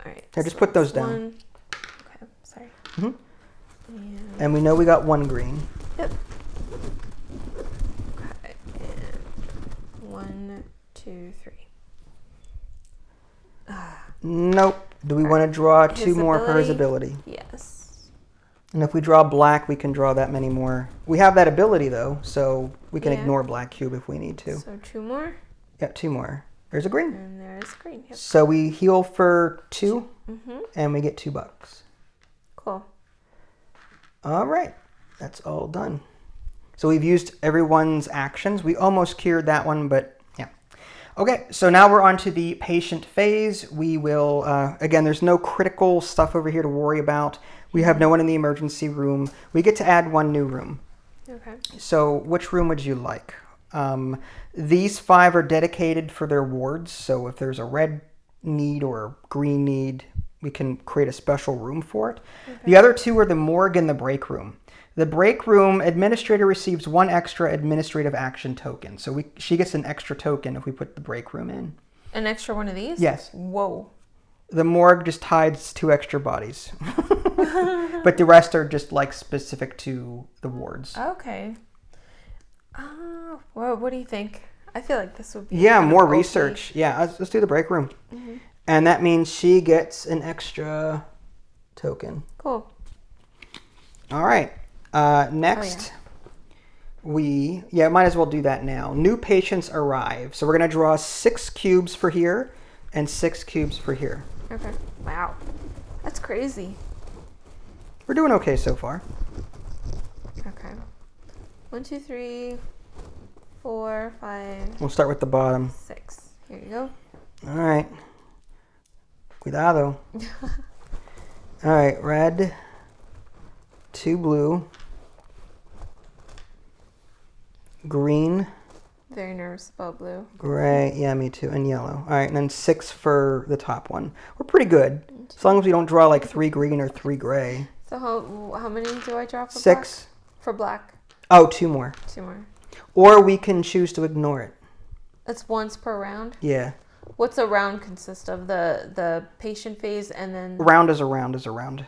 All right. Here, just put those down. 1. Okay, sorry. Mhm. And, And we know we got 1 green. yep. Okay. And 1, 2, 3. Nope. Do we want to draw His 2 more for his ability? ability? Yes. And if we draw black, we can draw that many more. We have that ability though, so we can Yeah. ignore black cube if we need to. So 2 more. Yeah, 2 more. There's a green. And there's green. Yep. So we heal for 2, Mm-hmm. and we get $2. Cool. All right, that's all done. So we've used everyone's actions. We almost cured that one, but yeah. Okay, so now we're on to the patient phase. We will, again, there's no critical stuff over here to worry about. We have no one in the emergency room. We get to add 1 new room. Okay. So which room would you like? These 5 are dedicated for their wards. So if there's a red need or a green need, we can create a special room for it. Okay. The other 2 are the morgue and the break room. The break room administrator receives 1 extra administrative action token. So she gets an extra token if we put the break room in. An extra one of these? Yes. Whoa. The morgue just hides 2 extra bodies. But the rest are just like specific to the wards. Okay. Well, what do you think? I feel like this would be more OP. research. Yeah, let's do the break room. Mm-hmm. And that means she gets an extra token. Cool. All right. Next, we might as well do that now. New patients arrive. So we're going to draw 6 cubes for here and 6 cubes for here. Okay. Wow. That's crazy. We're doing okay so far. Okay. 1, 2, 3, 4, 5. We'll start with the bottom. 6. Here you go. All right. Cuidado. All right, red, 2 blue, green, Very nervous about blue. gray, yeah, me too, and yellow. All right, and then 6 for the top one. We're pretty good. As long as we don't draw like 3 green or 3 gray. So how many do I draw for 6. black? For black. Oh, 2 more. 2 more. Or we can choose to ignore it. That's once per round? Yeah. What's a round consist of? The patient phase and then... A round is a round is a round.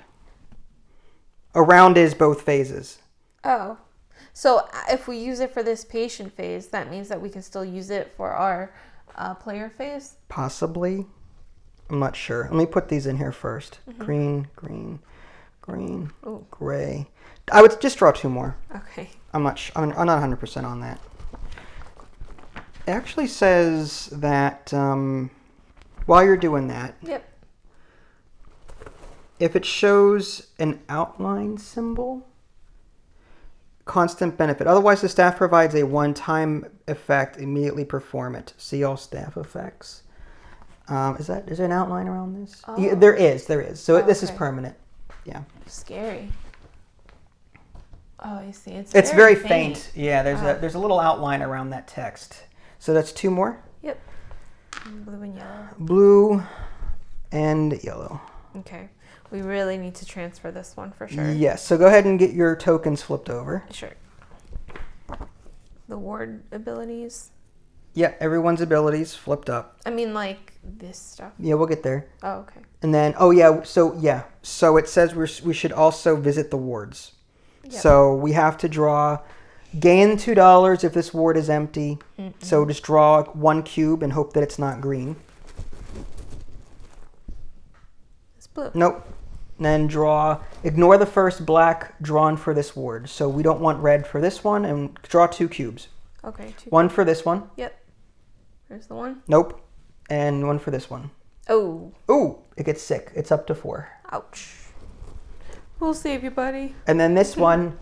A round is both phases. Oh. So if we use it for this patient phase, that means that we can still use it for our player phase? Possibly. I'm not sure. Let me put these in here first. Mm-hmm. Green, green. green, Ooh. gray. I would just draw 2 more. Okay. I'm not 100% on that. It actually says that while you're doing that, Yep. if it shows an outline symbol, constant benefit. Otherwise, the staff provides a one-time effect. Immediately perform it. See all staff effects. Is there an outline around this? Oh. Yeah, there is. So this is okay. permanent. Yeah. Scary. Oh, I see. It's very faint. Yeah, there's a little outline around that text. So that's 2 more. Yep. Blue and yellow. Blue and yellow. Okay. We really need to transfer this one for sure. Yes. So go ahead and get your tokens flipped over. Sure. The ward abilities. Yeah, everyone's abilities flipped up. I mean, like this stuff. Yeah, we'll get there. Oh, okay. And then, so it says we should also visit the wards. Yep. So we have to draw, gain $2 if this ward is empty. Mm-mm. So just draw 1 cube and hope that it's not green. It's blue. Nope. And then ignore the first black drawn for this ward. So we don't want red for this one, and draw 2 cubes. Okay. 2. 1 for this one. Yep. There's the one. Nope. And 1 for this one. Oh. Ooh, it gets sick. It's up to 4. Ouch. We'll save you, buddy. And then this one,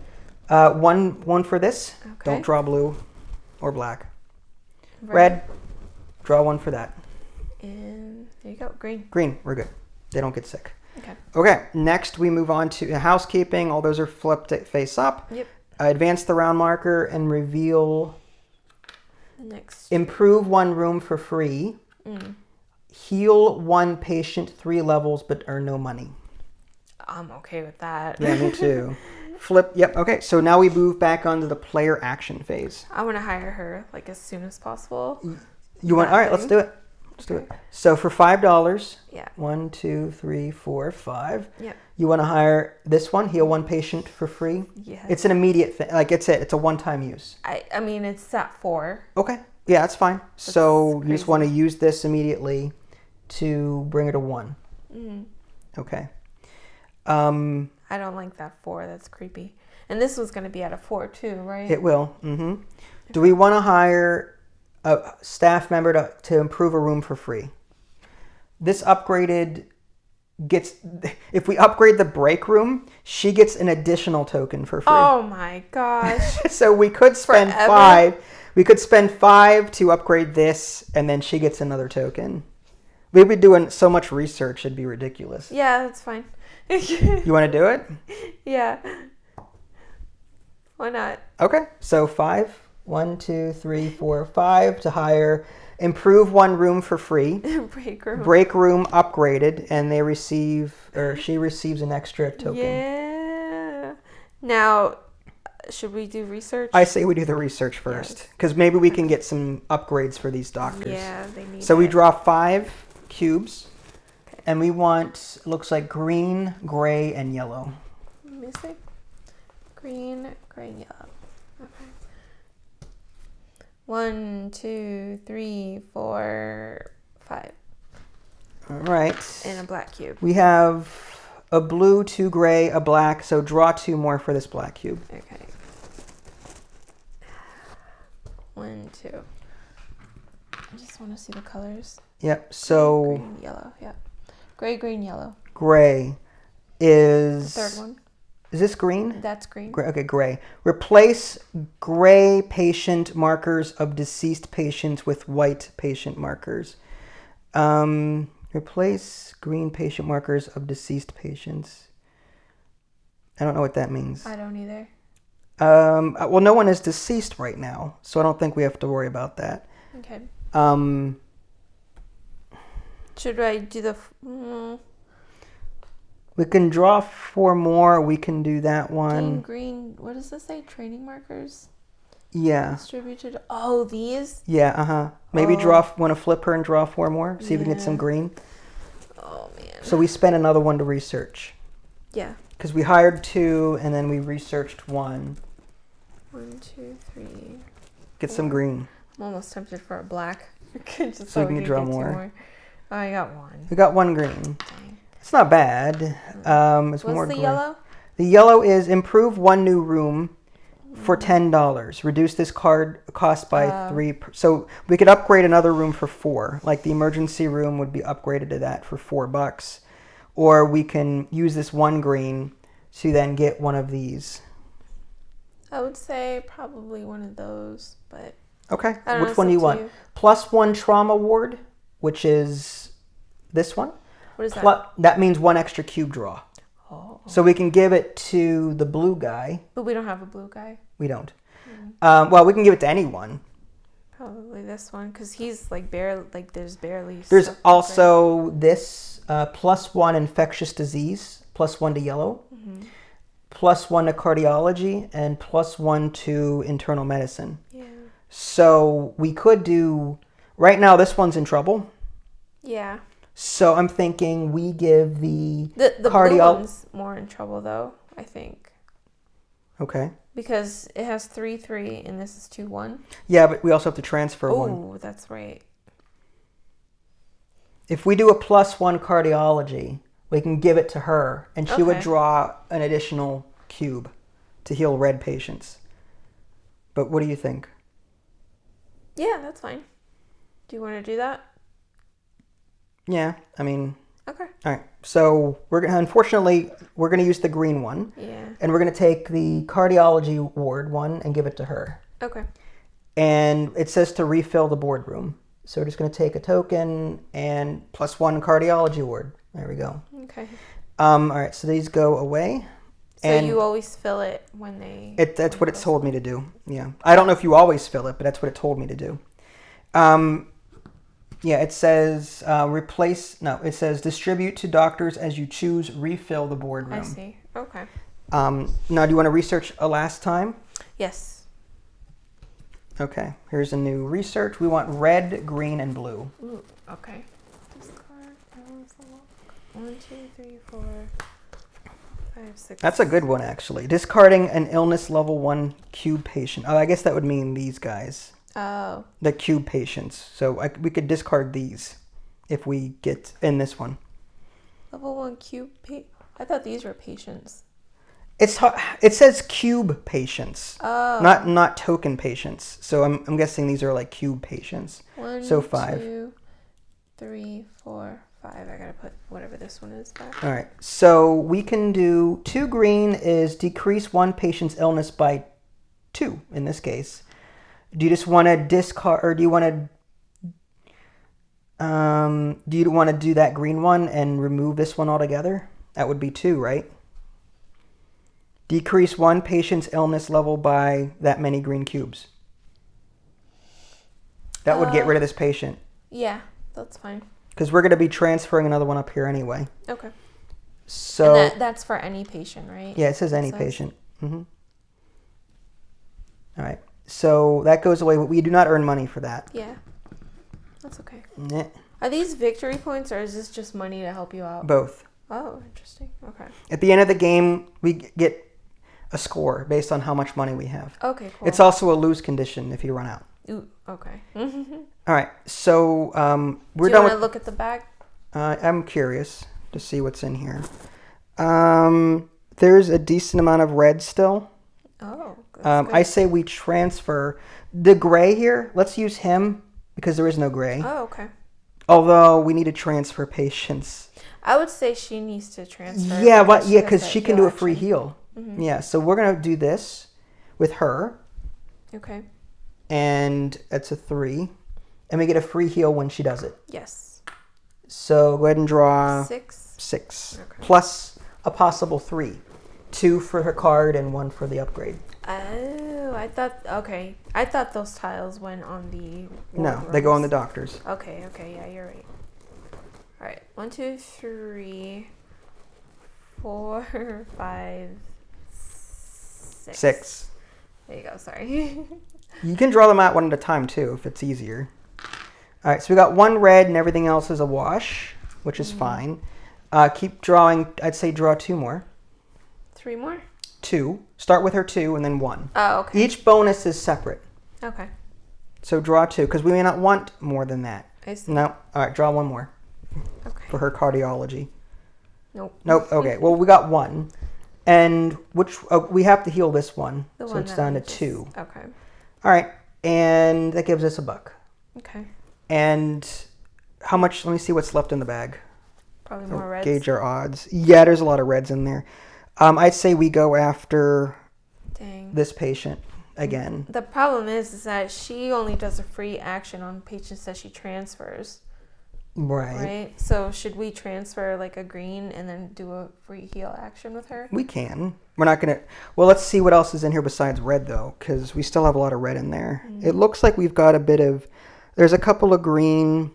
one for this. Okay. Don't draw blue or black. Red. Draw 1 for that. And there you go. Green. Green. We're good. They don't get sick. Okay. Okay. Next, we move on to housekeeping. All those are flipped face up. Yep. Advance the round marker and reveal. The next. Improve 1 room for free. Heal 1 patient 3 levels but earn no money. I'm okay with that. Yeah, me too. Flip. Yep. Okay. So now we move back onto the player action phase. I want to hire her like as soon as possible. You want? All right. Let's do it. Let's do it. So for $5. Yeah. 1, 2, 3, 4, 5. Yep. You want to hire this one? Heal 1 patient for free. Yeah. It's an immediate thing. Like it's a one-time use. I mean it's at 4. Okay. Yeah, that's fine. So you just crazy. want to use this immediately to bring it to 1. Okay. I don't like that 4. That's creepy. And this was going to be at a 4 too, right? It will. Do we want to hire a staff member to improve a room for free? This upgraded gets, if we upgrade the break room, she gets an additional token for free. Oh my gosh. So we could spend Forever? 5. We could spend 5 to upgrade this, and then she gets another token. We'd be doing so much research, it'd be ridiculous. Yeah, that's fine. You want to do it? Yeah. Why not? Okay, so 5. 1, 2, 3, 4, 5 to hire. Improve 1 room for free. Break room. Break room upgraded, and she receives an extra token. Yeah. Now, should we do research? I say we do the research first, because maybe we can get some upgrades for these doctors. Yeah, they need So we it. draw 5 cubes, Okay. and we want, it looks like green, gray, and yellow. Let me see. Green, gray, and yellow. Okay. 1, 2, 3, 4, 5. All right. And a black cube. We have a blue, 2 gray, a black, so draw 2 more for this black cube. Okay. 1, 2. I just want to see the colors. Yep, so Green, yellow, yeah. Gray, green, yellow. gray is... The third one. Is this green? That's green. Gray, okay, gray. Replace gray patient markers of deceased patients with white patient markers. Replace green patient markers of deceased patients. I don't know what that means. I don't either. Well, no one is deceased right now, so I don't think we have to worry about that. Okay. Um, Should I do the... we can draw 4 more. We can do that one. green, what does this say? Training markers? Yeah. Distributed. Oh, these? Yeah, Maybe want to flip her and draw 4 more? See if we can get some Yeah. green. Oh, man. So we spent another one to research. Yeah. Because we hired 2 and then we researched 1. 1, 2, 3. Get some green. I'm almost tempted for a black. Just So we can get draw 2 more. Oh, I got 1. We got 1 green. Dang. It's not bad. It's What's more the gray. yellow? The yellow is improve one new room for $10. Reduce this card cost by 3. So we could upgrade another room for 4. Like the emergency room would be upgraded to that for $4. Or we can use this one green to then get one of these. I would say probably one of those, but Okay. I don't know, Which it's one do up you to want? you. +1 trauma ward, which is this one. What is that? That means 1 extra cube draw. Oh. So we can give it to the blue guy. But we don't have a blue guy. We don't. Well, we can give it to anyone. Probably this one, because he's like there's barely. There's stuff also this +1 infectious disease, +1 to yellow, +1 to cardiology, and +1 to internal medicine. Yeah. So we could do, right now this one's in trouble. Yeah. So I'm thinking we give the blue one's more in trouble though, I think. Okay. Because it has 3/3 and this is 2/1. Yeah, but we also have to transfer one. Oh, that's right. If we do a +1 cardiology, we can give it to her, and she would Okay. draw an additional cube to heal red patients. But what do you think? Yeah, that's fine. Do you want to do that? Yeah, I mean, Okay. all right. So unfortunately we're gonna use the green one, Yeah. and we're gonna take the cardiology ward one and give it to her. Okay. And it says to refill the boardroom, so we're just gonna take a token and +1 cardiology ward. There we go. Okay. All right. So these go away. So And you always fill it when they. that's what it told me to do. Yeah. I don't know if you always fill it, but that's what it told me to do. Yeah, it says it says distribute to doctors as you choose, refill the boardroom. I see. Okay. Now, do you want to research a last time? Yes. Okay, here's a new research. We want red, green, and blue. Ooh, okay. Discard. 1, 2, 3, 4, 5, 6. That's a good one, actually. Discarding an illness level 1 cube patient. Oh, I guess that would mean these guys. Oh. The cube patients. So we could discard these if we get in this one. Level 1 cube. I thought these were patients. It says cube patients, Oh. not token patients. So I'm guessing these are like cube patients. 1, So 5. 2, 3, 4, 5. I gotta put whatever this one is back. All right. So we can do 2 green is decrease one patient's illness by 2 in this case. Do you just want to discard, or do you want to do that green one and remove this one altogether? That would be 2, right? Decrease one patient's illness level by that many green cubes. That would get rid of this patient. Yeah, that's fine. Because we're going to be transferring another one up here anyway. Okay. So And that's for any patient, right? yeah, it says any patient. All right. So that goes away. We do not earn money for that. Yeah. That's okay. Nah, Are these victory points or is this just money to help you out? both. Oh, interesting. Okay. At the end of the game, we get a score based on how much money we have. Okay, cool. It's also a lose condition if you run out. Ooh, okay. All right. So we're Do you done want to with. look at the back? I'm curious to see what's in here. There's a decent amount of red still. Oh, that's good. I say we transfer the gray here. Let's use him because there is no gray. Oh, okay. Although we need to transfer patients. I would say she needs to transfer. Yeah, because because has she that can do a free action. heal. Yeah, so we're gonna do this with her, Okay. and it's a 3, and we get a free heal when she does it. Yes. So go ahead and draw 6. 6 Okay. plus a possible 3, 2 for her card and 1 for the upgrade. Oh, I thought those tiles went on the. No, they go on the wardrobes. doctors. Okay, yeah, you're right. All right, 1, 2, 3, 4, 5, 6. 6. There you go. Sorry. You can draw them out one at a time too if it's easier. All right, so we got 1 red and everything else is a wash, which is fine. Keep drawing. I'd say draw 2 more. 3 more. 2. Start with her 2 and then 1. Oh, okay. Each bonus is separate. Okay. So draw 2 because we may not want more than that. I see. No. All right, draw 1 more Okay. for her cardiology. Nope. Nope. Okay. Well, we got one. And we have to heal this one. The so one it's that down we to 2. Okay. All right. And that gives us $1. Okay. And how much? Let me see what's left in the bag. Probably more reds. Gauge our odds. Yeah, there's a lot of reds in there. I'd say we go after this patient again. The problem is that she only does a free action on patients that she transfers. Right. So should we transfer like a green and then do a free heal action with her? We can. We're not going to. Well, let's see what else is in here besides red, though, because we still have a lot of red in there. It looks like we've got a bit of. There's a couple of green.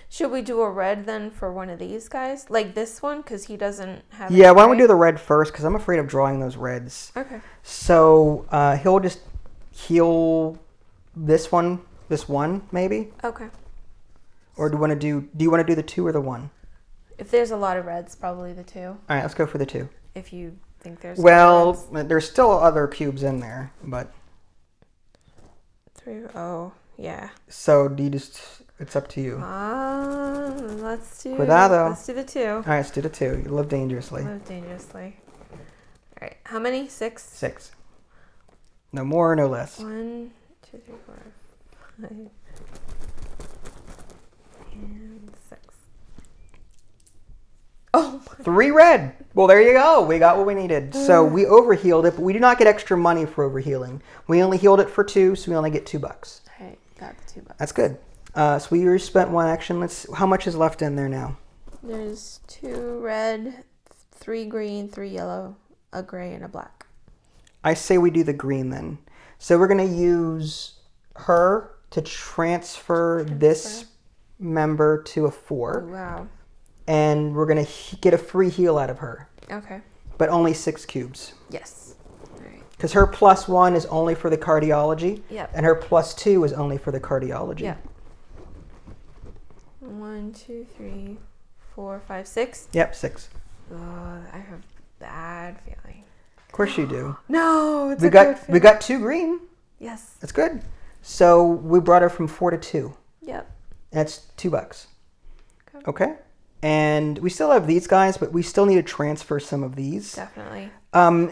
Should we do a red then for one of these guys? Like this one, because he doesn't have. Yeah, why don't we do the red first? Because I'm afraid of drawing those reds. Okay. So he'll just heal this one, maybe. Okay. Or do you want to do the 2 or the 1? If there's a lot of reds, probably the 2. All right, let's go for the 2. If you think there's. Well, there's still other cubes in there, but. 3. Oh, yeah. So do you just? It's up to you. Let's do. Cuidado. Let's do the 2. All right, let's do the 2. You live dangerously. Live dangerously. All right. How many? 6. 6. No more, no less. 1, 2, 3, 4, 5. And 6. Oh my. 3 red. Well, there you go. We got what we needed. So we overhealed it, but we do not get extra money for overhealing. We only healed it for 2, so we only get $2. All right, got the $2. That's good. So we already spent 1 action. How much is left in there now? There's 2 red, 3 green, 3 yellow, a gray, and a black. I say we do the green then. So we're going to use her to transfer this member to a 4. Oh, wow. And we're going to get a free heal out of her. Okay. But only 6 cubes. Yes. All right. Because her +1 is only for the cardiology. Yep. And her +2 is only for the cardiology. Yep. 1, 2, 3, 4, 5, 6. Yep, 6. Oh, I have a bad feeling. Of course you do. No, it's we got 2 green. Yes. That's good. So we brought her from 4 to 2. Yep. That's $2. Okay. And we still have these guys, but we still need to transfer some of these. Definitely.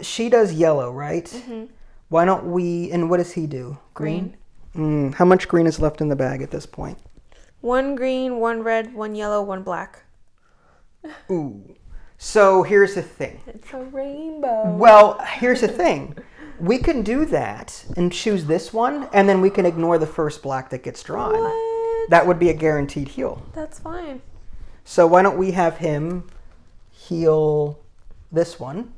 She does yellow, right? Mm-hmm. Why don't we? And what does he do? Green. How much green is left in the bag at this point? 1 green, 1 red, 1 yellow, 1 black. Ooh. So here's the thing. It's a rainbow. Well, here's the thing. We can do that and choose this one, and then we can ignore the first black that gets drawn. What? That would be a guaranteed heal. That's fine. So why don't we have him heal this one?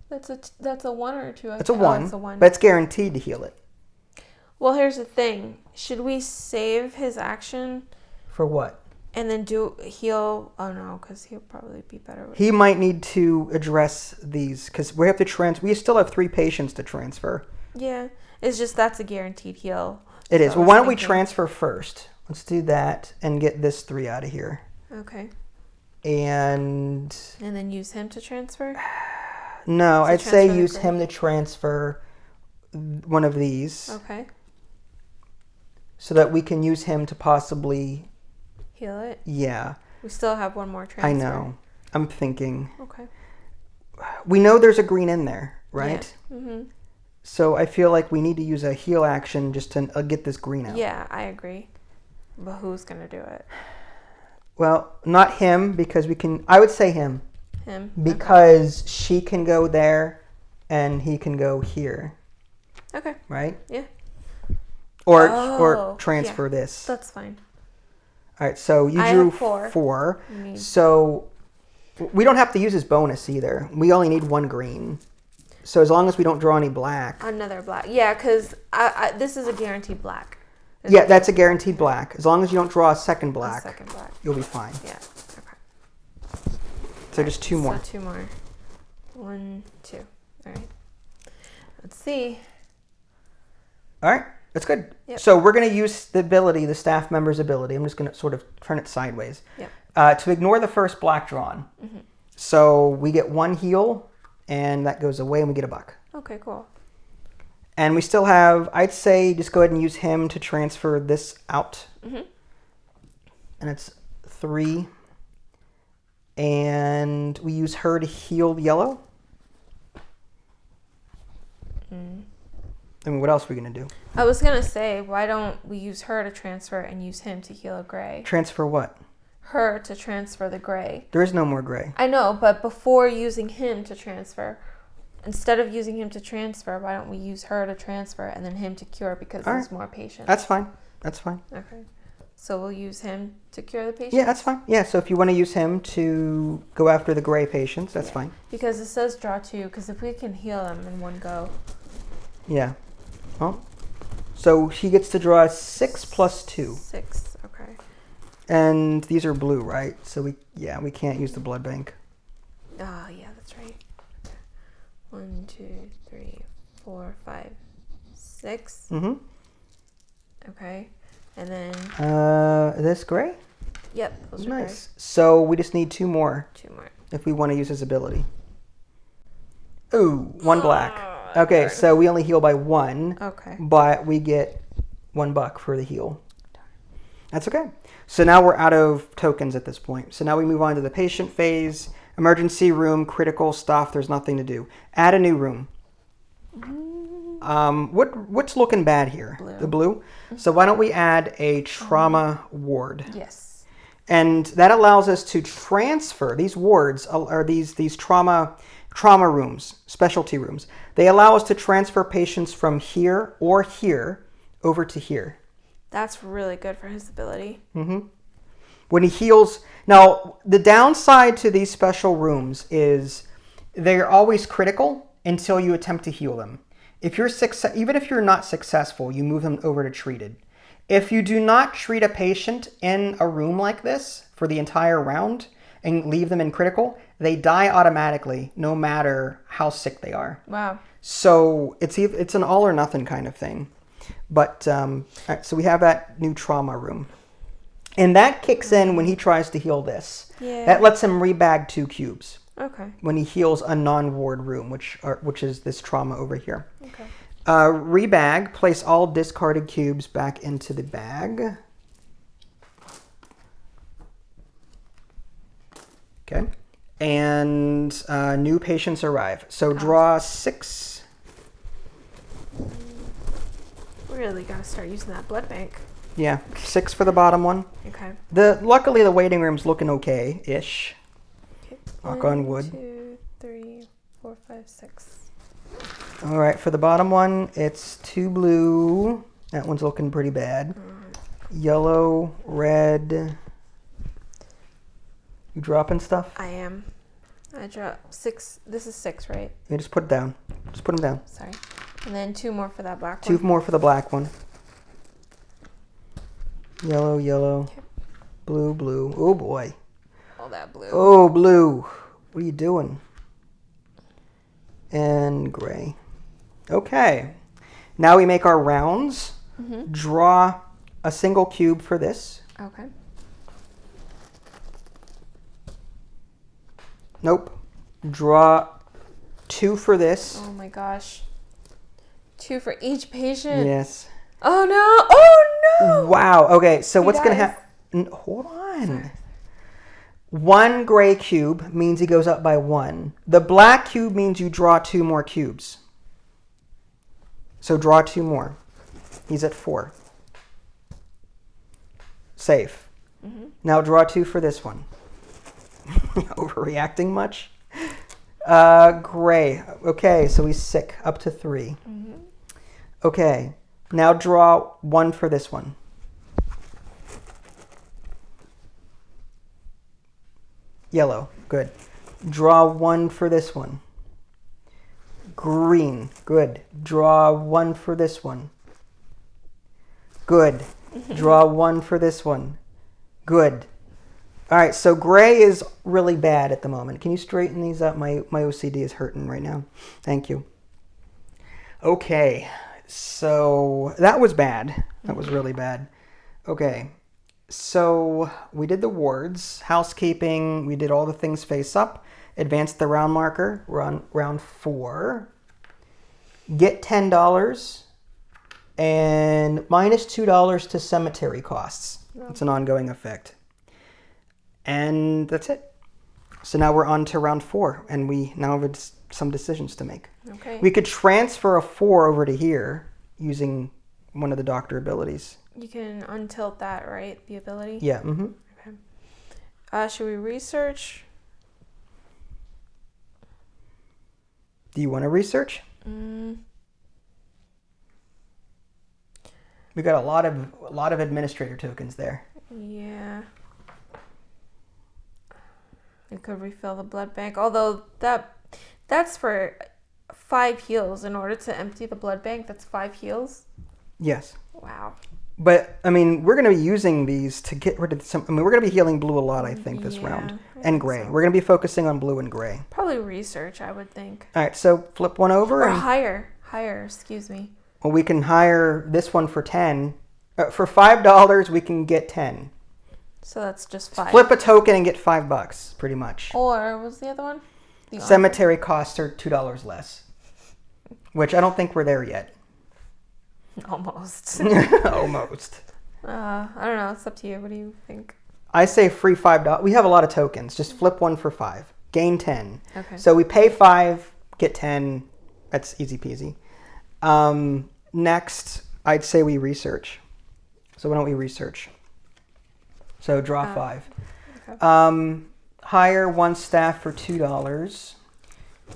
That's a 1 or a 2. It's a 1. It's a 1. But it's guaranteed to heal it. Well, here's the thing. Should we save his action For what? and then do heal? Oh no, because he'll probably be better with He might need to address these because we have to we still have 3 patients to transfer. Yeah, it's just that's a guaranteed heal. It is. So Well, why don't we thinking- transfer first? Let's do that and get this 3 out of here. Okay. And then use him to transfer? no, To I'd say transfer the use green. him to transfer one of these Okay. so that we can use him to possibly, Heal it. yeah, We still have 1 more transfer. I know. I'm thinking. Okay. We know there's a green in there, right? Yeah. Mm-hmm. So I feel like we need to use a heal action just to get this green out. Yeah, I agree. But who's going to do it? Well, not him because I would say him Him? because she can go there and he can go here, Okay. right? Yeah. Or transfer yeah. this. That's fine. All right, so you I drew have 4. 4. You need- So we don't have to use his bonus either. We only need 1 green. So as long as we don't draw any black. Another black. Yeah, because this is a guaranteed black. Yeah, that's a guaranteed black. As long as you don't draw a second black, A second black. you'll be fine. Yeah. Okay. So just 2 more. So 2 more. 1, 2. All right. Let's see. All right, that's good. Yep. So we're going to use the staff member's ability. I'm just going to sort of turn it sideways. Yep. To ignore the first black drawn. Mm-hmm. So we get 1 heal, and that goes away, and we get $1. Okay, cool. And we still have, I'd say, just go ahead and use him to transfer this out. Mm-hmm. And it's 3 And we use her to heal yellow. I mean, what else are we going to do? I was going to say, why don't we use her to transfer and use him to heal a gray? Transfer what? Her to transfer the gray. There is no more gray. I know, but before using him to transfer, instead of using him to transfer, why don't we use her to transfer and then him to cure because there's more patients? That's fine. That's fine. Okay. So we'll use him to cure the patients? Yeah, that's fine. Yeah, so if you want to use him to go after the gray patients, that's fine. Because it says draw 2, because if we can heal them in one go. Yeah. Well, so he gets to draw 6 plus 2. 6, okay. And these are blue, right? So we can't use the blood bank. Oh, yeah, that's right. 1, 2, 3, 4, 5, 6. Mm-hmm. Okay. And then... this gray? Yep, those are nice. Gray. So we just need 2 more. 2 more. If we want to use his ability. Ooh, 1 black. Okay, so we only heal by 1. Okay. But we get $1 for the heal. That's okay. So now we're out of tokens at this point. So now we move on to the patient phase. Emergency room, critical stuff. There's nothing to do. Add a new room. What's looking bad here? Blue. The blue? So why don't we add a trauma ward? Yes. And that allows us to transfer these wards, or these trauma rooms, specialty rooms. They allow us to transfer patients from here or here over to here. That's really good for his ability. Mm-hmm. When he heals... Now, the downside to these special rooms is they're always critical until you attempt to heal them. Even if you're not successful, you move them over to treated. If you do not treat a patient in a room like this for the entire round and leave them in critical, they die automatically no matter how sick they are. Wow. So it's an all or nothing kind of thing. But all right, so we have that new trauma room. And that kicks in when he tries to heal this. Yeah. That lets him rebag 2 cubes. Okay. When he heals a non-ward room, which is this trauma over here. Okay. Rebag, place all discarded cubes back into the bag. Okay. And new patients arrive. So draw 6. We really got to start using that blood bank. Yeah, 6 for the bottom one. Okay. Luckily the waiting room's looking okay-ish. Okay. Knock on wood. 1, 2, 3, 4, 5, 6. All right, for the bottom one, it's 2 blue. That one's looking pretty bad. Yellow, red. You dropping stuff? I am. I dropped 6. This is 6, right? Yeah, just put it down. Just put them down. Sorry. And then 2 more for that black one. 2 more for the black one. Yellow, yellow. Okay. Blue, blue. Oh, boy. All that blue. Oh, blue. What are you doing? And gray. Okay. Now we make our rounds. Mm-hmm. Draw a single cube for this. Okay. Nope. Draw 2 for this. Oh my gosh. 2 for each patient. Yes. Oh no! Oh no! Wow. Okay, so what's going to dies. happen? Hold on. 1 gray cube means he goes up by 1. The black cube means you draw 2 more cubes. So draw 2 more. He's at 4. Safe. Mm-hmm. Now draw 2 for this one. Overreacting much? Gray. Okay, so he's sick. Up to 3. Mm-hmm. Okay. Now draw 1 for this one. Yellow. Good. Draw 1 for this one. Green. Good. Draw 1 for this one. Good. Draw 1 for this one. Good. All right, so gray is really bad at the moment. Can you straighten these up? My OCD is hurting right now. Thank you. Okay, so that was bad. That was really bad. Okay, so we did the wards, housekeeping. We did all the things face up. Advanced the round marker, round 4. Get $10 and minus $2 to cemetery costs. It's an ongoing effect. And that's it. So now we're on to round 4, and we now have some decisions to make. Okay. We could transfer a 4 over to here using one of the doctor abilities. You can untilt that, right? The ability? Yeah. Mm-hmm. Okay. Should we research? Do you want to research? We got a lot of administrator tokens there. Yeah. We could refill the blood bank, although that's for 5 heals. In order to empty the blood bank, that's 5 heals. Yes. Wow. But I mean, we're going to be using these to get rid of some. I mean, we're going to be healing blue a lot, I think, this round, and gray. So. We're going to be focusing on blue and gray. Probably research, I would think. All right, so flip one over. Or higher. Excuse me. Well, we can hire this one for 10. For $5, we can get 10. So that's just 5. Flip a token and get $5, pretty much. Or what's the other one? The cemetery costs are $2 less, which I don't think we're there yet. Almost. Almost. I don't know. It's up to you. What do you think? I say free $5. We have a lot of tokens. Just flip one for 5. Gain 10. Okay. So we pay 5, get 10. That's easy peasy. Next, I'd say we research. So why don't we research? So draw 5. Okay. Hire 1 staff for $2.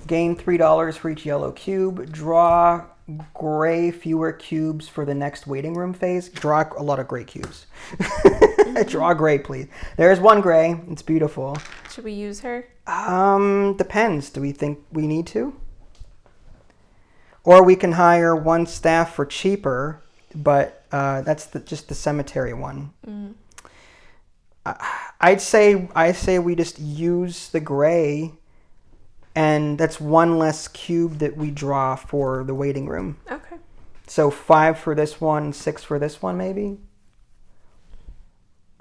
Gain $3 for each yellow cube. Draw gray fewer cubes for the next waiting room phase. Draw a lot of gray cubes. Draw gray, please. There's 1 gray. It's beautiful. Should we use her? Depends. Do we think we need to? Or we can hire 1 staff for cheaper, but that's just the cemetery one. I say we just use the gray, and that's 1 less cube that we draw for the waiting room. Okay. So 5 for this one, 6 for this one, maybe.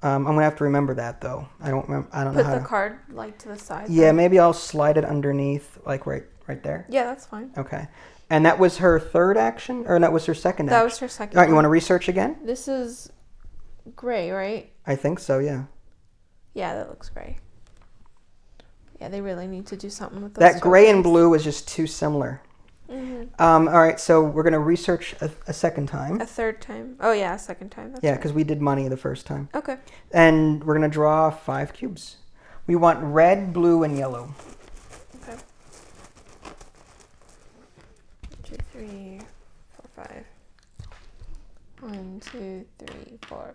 I'm gonna have to remember that though. I don't know how. Put the card like to the side. Yeah, then. Maybe I'll slide it underneath, like right there. Yeah, that's fine. Okay. And that was her 3rd action, or that was her 2nd action? That was her 2nd. All right, you want to research again? This is gray, right? I think so, yeah. Yeah, that looks gray. Yeah, they really need to do something with those. That gray and blue is just too similar. All right, so we're going to research a second time. A 3rd time. Oh, yeah, a 2nd time. That's yeah, because we did money the first time. Okay. And we're going to draw 5 cubes. We want red, blue, and yellow. Okay. 2, 3, 4, 5. 1, 2, 3, 4,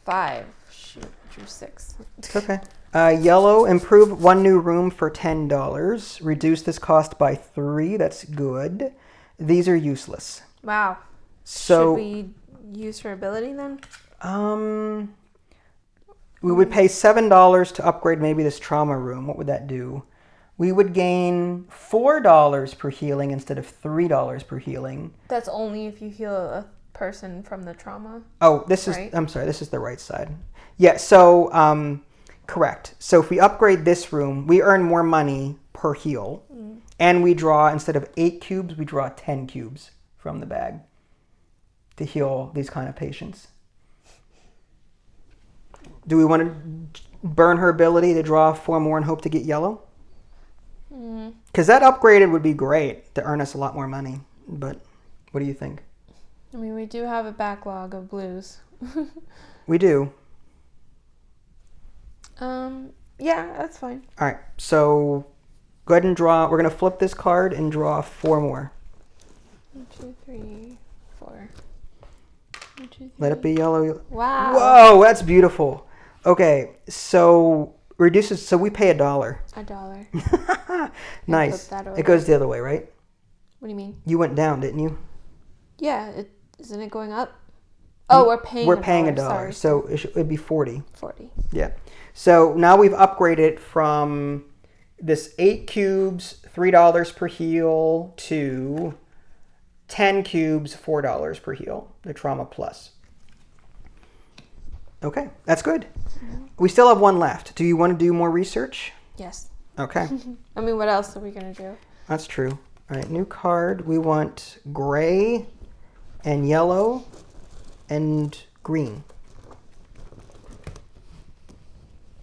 5. Shoot, I drew 6. It's okay. Yellow, improve 1 new room for $10. Reduce this cost by 3. That's good. These are useless. Wow. So should we use her ability then? We would pay $7 to upgrade maybe this trauma room. What would that do? We would gain $4 per healing instead of $3 per healing. That's only if you heal a person from the trauma. Oh, this is, right? I'm sorry, this is the right side. Yeah, so correct. So if we upgrade this room, we earn more money per heal. And we draw, instead of 8 cubes, we draw 10 cubes from the bag to heal these kind of patients. Do we want to burn her ability to draw 4 more and hope to get yellow? Because that upgraded would be great to earn us a lot more money. But what do you think? I mean, we do have a backlog of blues. We do. Yeah, that's fine. All right, so go ahead and draw. We're going to flip this card and draw 4 more. 1, 2, 3, 4. 1, 2, 3. Let it be yellow. Wow. Whoa, that's beautiful. Okay, so reduces. So we pay $1. $1. Nice. It goes the other way, right? What do you mean? You went down, didn't you? Yeah. Isn't it going up? Oh, we're paying. We're paying $1. Sorry. So it'd be 40. 40. Yeah. So now we've upgraded from this 8 cubes, $3 per heal, to 10 cubes, $4 per heal. The trauma plus. Okay, that's good. We still have 1 left. Do you want to do more research? Yes. Okay. I mean, what else are we going to do? That's true. All right, new card. We want gray and yellow and green.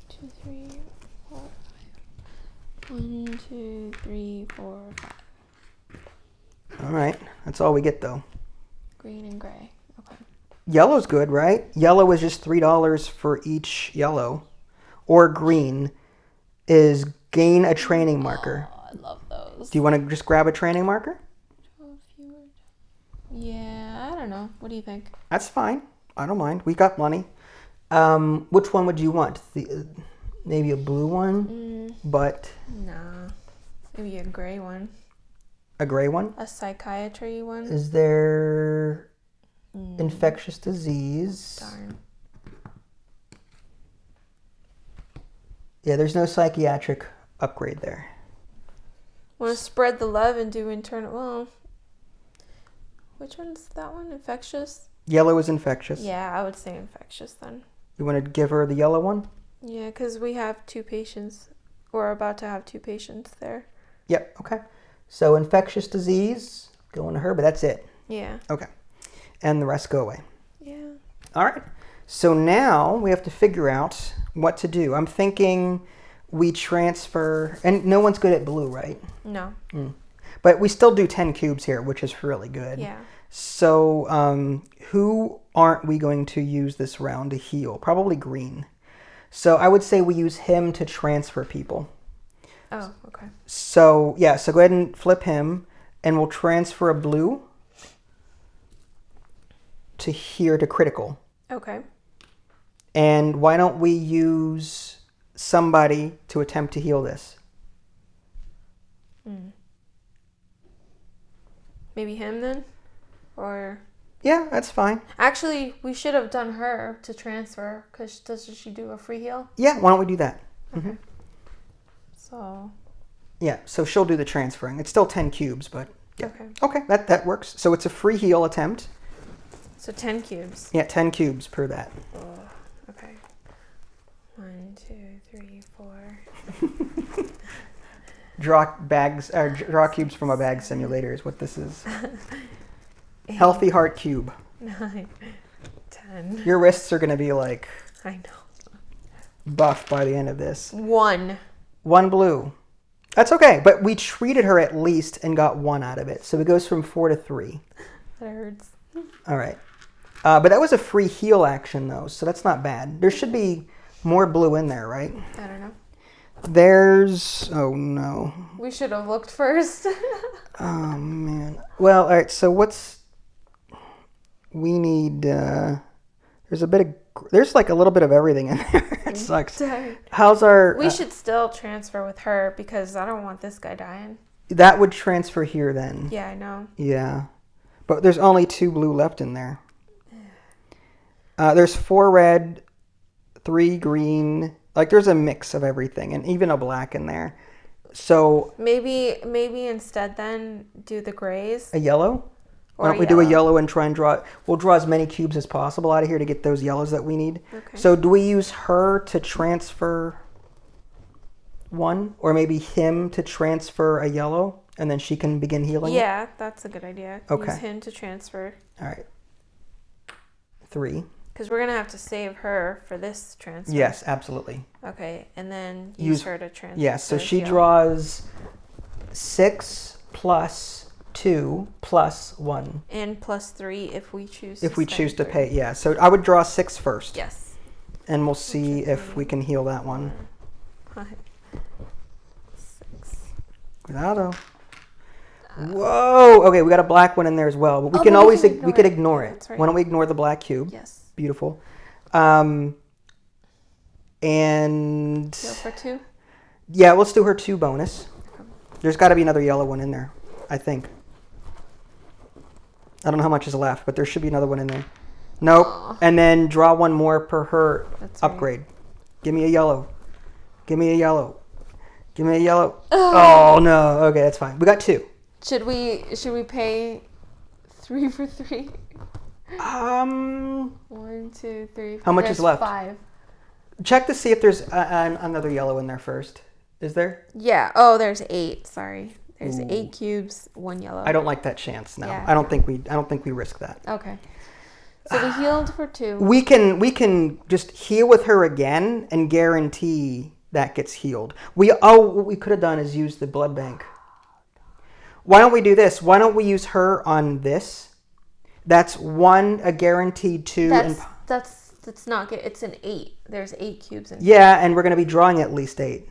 2, 3, 4, 5. 1, 2, 3, 4, 5. All right. That's all we get, though. Green and gray. Okay. Yellow's good, right? Yellow is just $3 for each yellow. Or green is gain a training marker. Oh, I love those. Do you want to just grab a training marker? Yeah, I don't know. What do you think? That's fine. I don't mind. We got money. Which one would you want? Maybe a blue one? But... Nah. Maybe a gray one. A gray one? A psychiatry one? Is there infectious disease? Darn. Yeah, there's no psychiatric upgrade there. Want to spread the love and do internal... Well, which one's that one? Infectious? Yellow is infectious. Yeah, I would say infectious then. You want to give her the yellow one? Yeah, because we have 2 patients. We're about to have 2 patients there. Yep, okay. So infectious disease, going to her, but that's it. Yeah. Okay. And the rest go away. Yeah. All right. So now we have to figure out what to do. I'm thinking we transfer, and no one's good at blue, right? No. But we still do 10 cubes here, which is really good. Yeah. So who aren't we going to use this round to heal? Probably green. So I would say we use him to transfer people. Oh, okay. So, yeah, so go ahead and flip him, and we'll transfer a blue to here to critical. Okay. And why don't we use somebody to attempt to heal this? Maybe him then? Or... Yeah, that's fine. Actually, we should have done her to transfer, because doesn't she do a free heal? Yeah, why don't we do that? Okay. So... Yeah, so she'll do the transferring. It's still 10 cubes, but... Yeah. Okay. Okay, that works. So it's a free heal attempt. So 10 cubes. Yeah, 10 cubes per that. Oh, okay. 1, 2, 3, 4. Draw cubes from a bag simulator is what this is. Healthy heart cube. 9, 10. Your wrists are going to be like... I know. Buff by the end of this. 1. 1 blue. That's okay, but we treated her at least and got 1 out of it. So it goes from 4 to 3. That hurts. All right. But that was a free heal action, though, so that's not bad. There should be more blue in there, right? I don't know. There's... Oh, no. We should have looked first. Oh, man. Well, all right, so what's... We need... There's a bit of... There's like a little bit of everything in there. It sucks. How's our... We should still transfer with her because I don't want this guy dying. That would transfer here then. Yeah, I know. Yeah. But there's only 2 blue left in there. There's 4 red, 3 green. Like there's a mix of everything and even a black in there. So... Maybe instead then do the grays. A yellow? Why don't we do a yellow and try and draw... We'll draw as many cubes as possible out of here to get those yellows that we need. Okay. So do we use her to transfer 1? Or maybe him to transfer a yellow? And then she can begin healing? Yeah, that's a good idea. Okay. Use him to transfer. All right. 3. Because we're going to have to save her for this transfer. Yes, absolutely. Okay, and then use her to transfer. Yes, so she draws 6 plus 2 plus 1. And plus 3 if we choose If we choose to pay, yeah. So I would draw 6 first. Yes. And we'll see if we can heal that one. 5, 6. Cuidado. Whoa! Okay, we got a black one in there as well. But we can always... We could ignore it. That's right. Why don't we ignore the black cube? Yes. Beautiful. And... Heal for 2? Yeah, let's do her 2 bonus. There's got to be another yellow one in there, I think. I don't know how much is left, but there should be another one in there. Nope. Aww. And then draw 1 more per her upgrade. Right. Give me a yellow. Give me a yellow. Give me a yellow. Oh, no. Okay, that's fine. We got 2. Should we pay 3 for 3? 1, 2, 3. How much is left? 5. Check to see if there's another yellow in there first. Is there? Yeah. Oh, there's 8. Sorry. There's 8 cubes, 1 yellow. I don't like that chance. No, yeah. I don't think we risk that. Okay. So we healed for 2. We can just heal with her again and guarantee that gets healed. What we could have done is use the blood bank. Why don't we do this? Why don't we use her on this? That's 1, a guaranteed 2. That's not good. It's an 8. There's 8 cubes in. Yeah, and we're going to be drawing at least 8.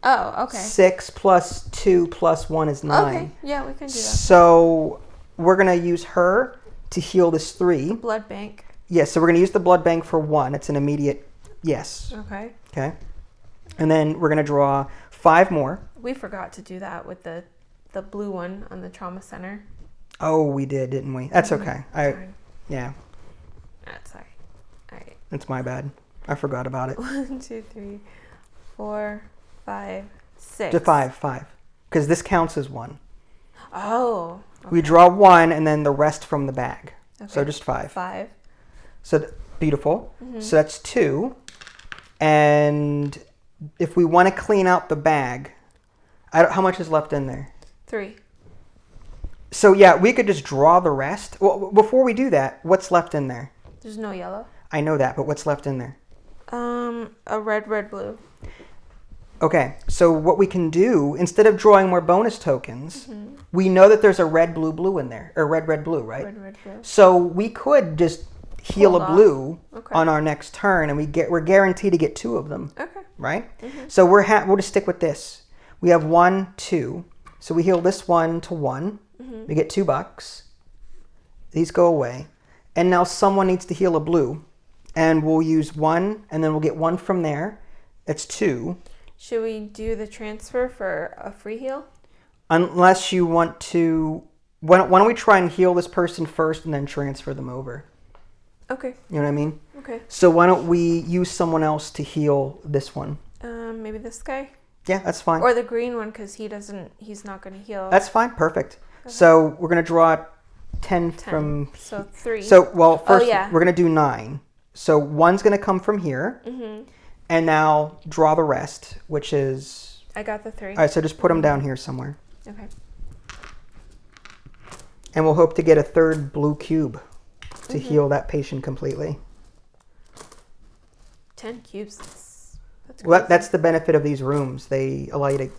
Oh, okay. 6 plus 2 plus 1 is 9. Okay, yeah, we can do that. So we're going to use her to heal this 3. Blood bank. Yes, so we're going to use the blood bank for 1. It's an immediate yes. Okay. Okay. And then we're going to draw 5 more. We forgot to do that with the blue one on the trauma center. Oh, we did, didn't we? That's okay. Yeah. That's sorry. All right. It's my bad. I forgot about it. 1, 2, 3, 4, 5, 6. To 5. Because this counts as 1. Oh. Okay. We draw 1 and then the rest from the bag. Okay. So just 5. 5. So beautiful. Mm-hmm. So that's 2. And if we want to clean out the bag, how much is left in there? 3. So yeah, we could just draw the rest. Well, before we do that, what's left in there? There's no yellow. I know that, but what's left in there? A red, blue. Okay, so what we can do, instead of drawing more bonus tokens, we know that there's a red, blue in there. Or red, blue, right? Red, blue. So we could just heal a blue on our next turn, and we're guaranteed to get 2 of them. Okay. Right? Mm-hmm. So we'll just stick with this. We have 1, 2. So we heal this 1 to 1. Mm-hmm. We get $2. These go away. And now someone needs to heal a blue. And we'll use 1, and then we'll get 1 from there. That's 2. Should we do the transfer for a free heal? Unless you want to... Why don't we try and heal this person first and then transfer them over? Okay. You know what I mean? Okay. So why don't we use someone else to heal this one? Maybe this guy? Yeah, that's fine. Or the green one, because he's not going to heal. That's fine. Perfect. Okay. So we're going to draw 10 from... So 3. So, well, first we're going to do 9. So 1's going to come from here. Mm-hmm. And now draw the rest, which is... I got the 3. All right, so just put them down here somewhere. Okay. And we'll hope to get a 3rd blue cube to heal that patient completely. 10 cubes. That's well, that's the benefit of these rooms. They allow you to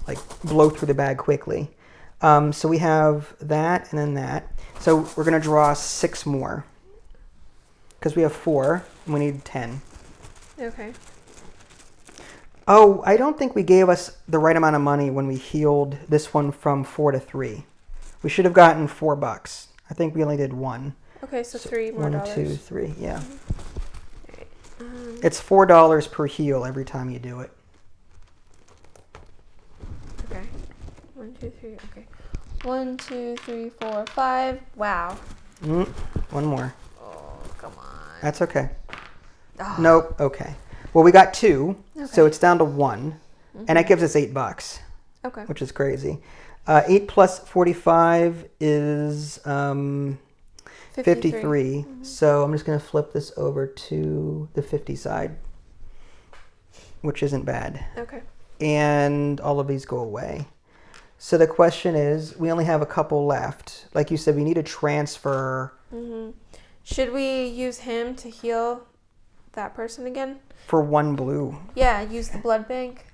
blow through the bag quickly. So we have that and then that. So we're going to draw 6 more. Because we have 4 and we need 10. Okay. Oh, I don't think we gave us the right amount of money when we healed this one from 4 to 3. We should have gotten $4. I think we only did 1. Okay, so 3 more dollars. 1, 2, 3, yeah. Mm-hmm. All right. It's $4 per heal every time you do it. Okay. 1, 2, 3. Okay. 1, 2, 3, 4, 5. Wow. 1 more. Oh, come on. That's okay. Oh. Nope. Okay. Well, we got 2, so it's down to 1, and that gives us $8. Okay. Which is crazy. 8 plus 45 is 53. So I'm just going to flip this over to the 50 side, which isn't bad. Okay. And all of these go away. So the question is, we only have a couple left. Like you said, we need a transfer. Mm-hmm. Should we use him to heal that person again? For 1 blue. Yeah, use the blood bank.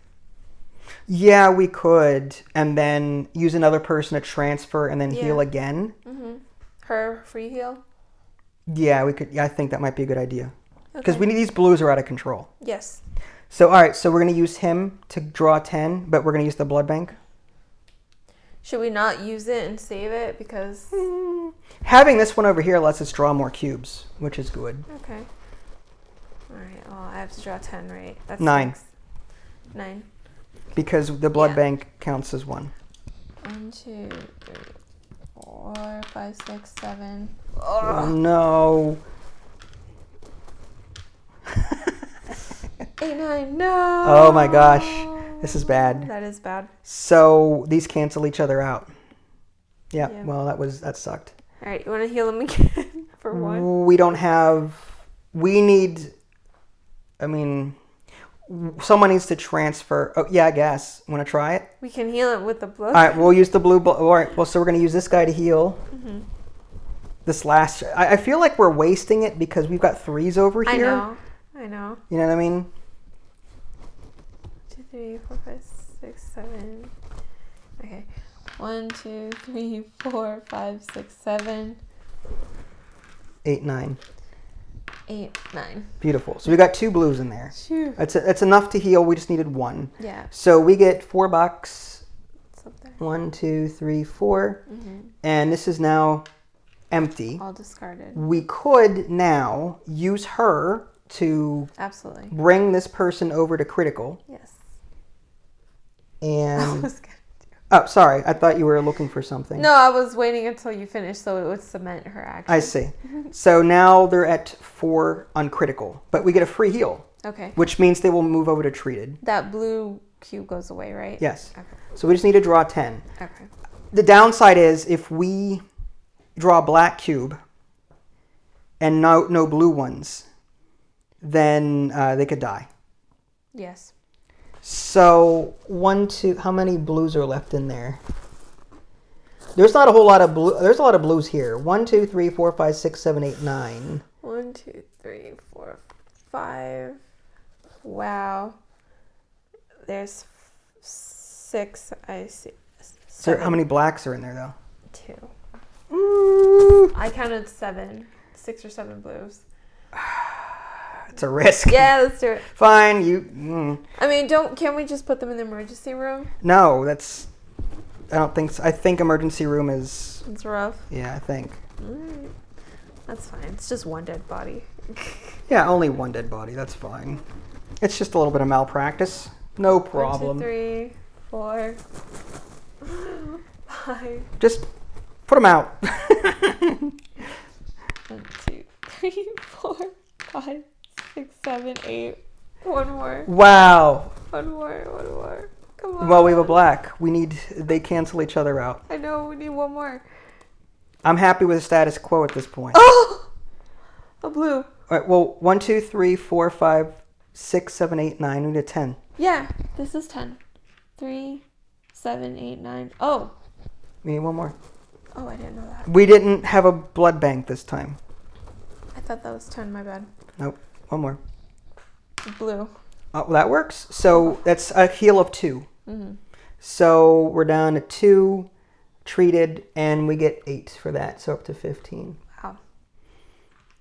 Yeah, we could. And then use another person to transfer and then heal again. Mm-hmm. Her free heal? Yeah, we could. Yeah, I think that might be a good idea. Because these blues are out of control. Yes. So, all right. So we're going to use him to draw 10, but we're going to use the blood bank. Should we not use it and save it? Because... Having this one over here lets us draw more cubes, which is good. Okay. All right. Well, I have to draw 10, right? That's 9. 9. Because the blood bank counts as 1. 1, 2, 3, 4, 5, 6, 7. Oh, no. 8, 9. No. Oh my gosh. This is bad. That is bad. So these cancel each other out. Yeah. Well, that sucked. All right. You want to heal him again for 1? We don't have... We need... I mean... Someone needs to transfer. Oh, yeah, I guess. Want to try it? We can heal it with the blood. All right, we'll use the blue. All right, well, so we're going to use this guy to heal. Mm-hmm. This last... I feel like we're wasting it because we've got 3s over here. I know. You know what I mean? 2, 3, 4, 5, 6, 7. Okay. 1, 2, 3, 4, 5, 6, 7. 8, 9. 8, 9. Beautiful. So we got 2 blues in there. Phew. That's enough to heal. We just needed 1. Yeah. So we get $4. It's up there. 1, 2, 3, 4. Mm-hmm. And this is now empty. All discarded. We could now use her to Absolutely. bring this person over to critical. Yes. And oh, sorry. I thought you were looking for something. No, I was waiting until you finished so it would cement her action. I see. So now they're at 4 on critical, but we get a free heal. Okay. Which means they will move over to treated. That blue cube goes away, right? Yes. Okay. So we just need to draw 10. Okay. The downside is if we draw a black cube and no blue ones, then they could die. Yes. So 1, 2. How many blues are left in there? There's not a whole lot of blue. There's a lot of blues here. 1, 2, 3, 4, 5, 6, 7, 8, 9. 1, 2, 3, 4, 5. Wow. There's 6. I see. So how many blacks are in there though? 2. Ooh. I counted 7. 6 or 7 blues. It's a risk. Yeah, let's do it. Fine. You. I mean, can't we just put them in the emergency room? No, that's. I don't think so. I think emergency room is. It's rough. Yeah, I think. Alright. That's fine. It's just one dead body. Yeah, only 1 dead body. That's fine. It's just a little bit of malpractice. No problem. 1, 2, 3, 4, 5. Just put them out. 1, 2, 3, 4, 5, 6, 7, 8. One more. Wow. One more. Come on. Well, we have a black. They cancel each other out. I know, we need one more. I'm happy with the status quo at this point. Oh! A blue. All right, well, 1, 2, 3, 4, 5, 6, 7, 8, 9. We need a 10. Yeah, this is 10. 3, 7, 8, 9. Oh. We need one more. Oh, I didn't know that. We didn't have a blood bank this time. I thought that was 10, my bad. Nope. One more. Blue. Oh, well, that works. So that's a heal of 2. Mm-hmm. So we're down to 2 treated, and we get 8 for that, so up to 15. Wow.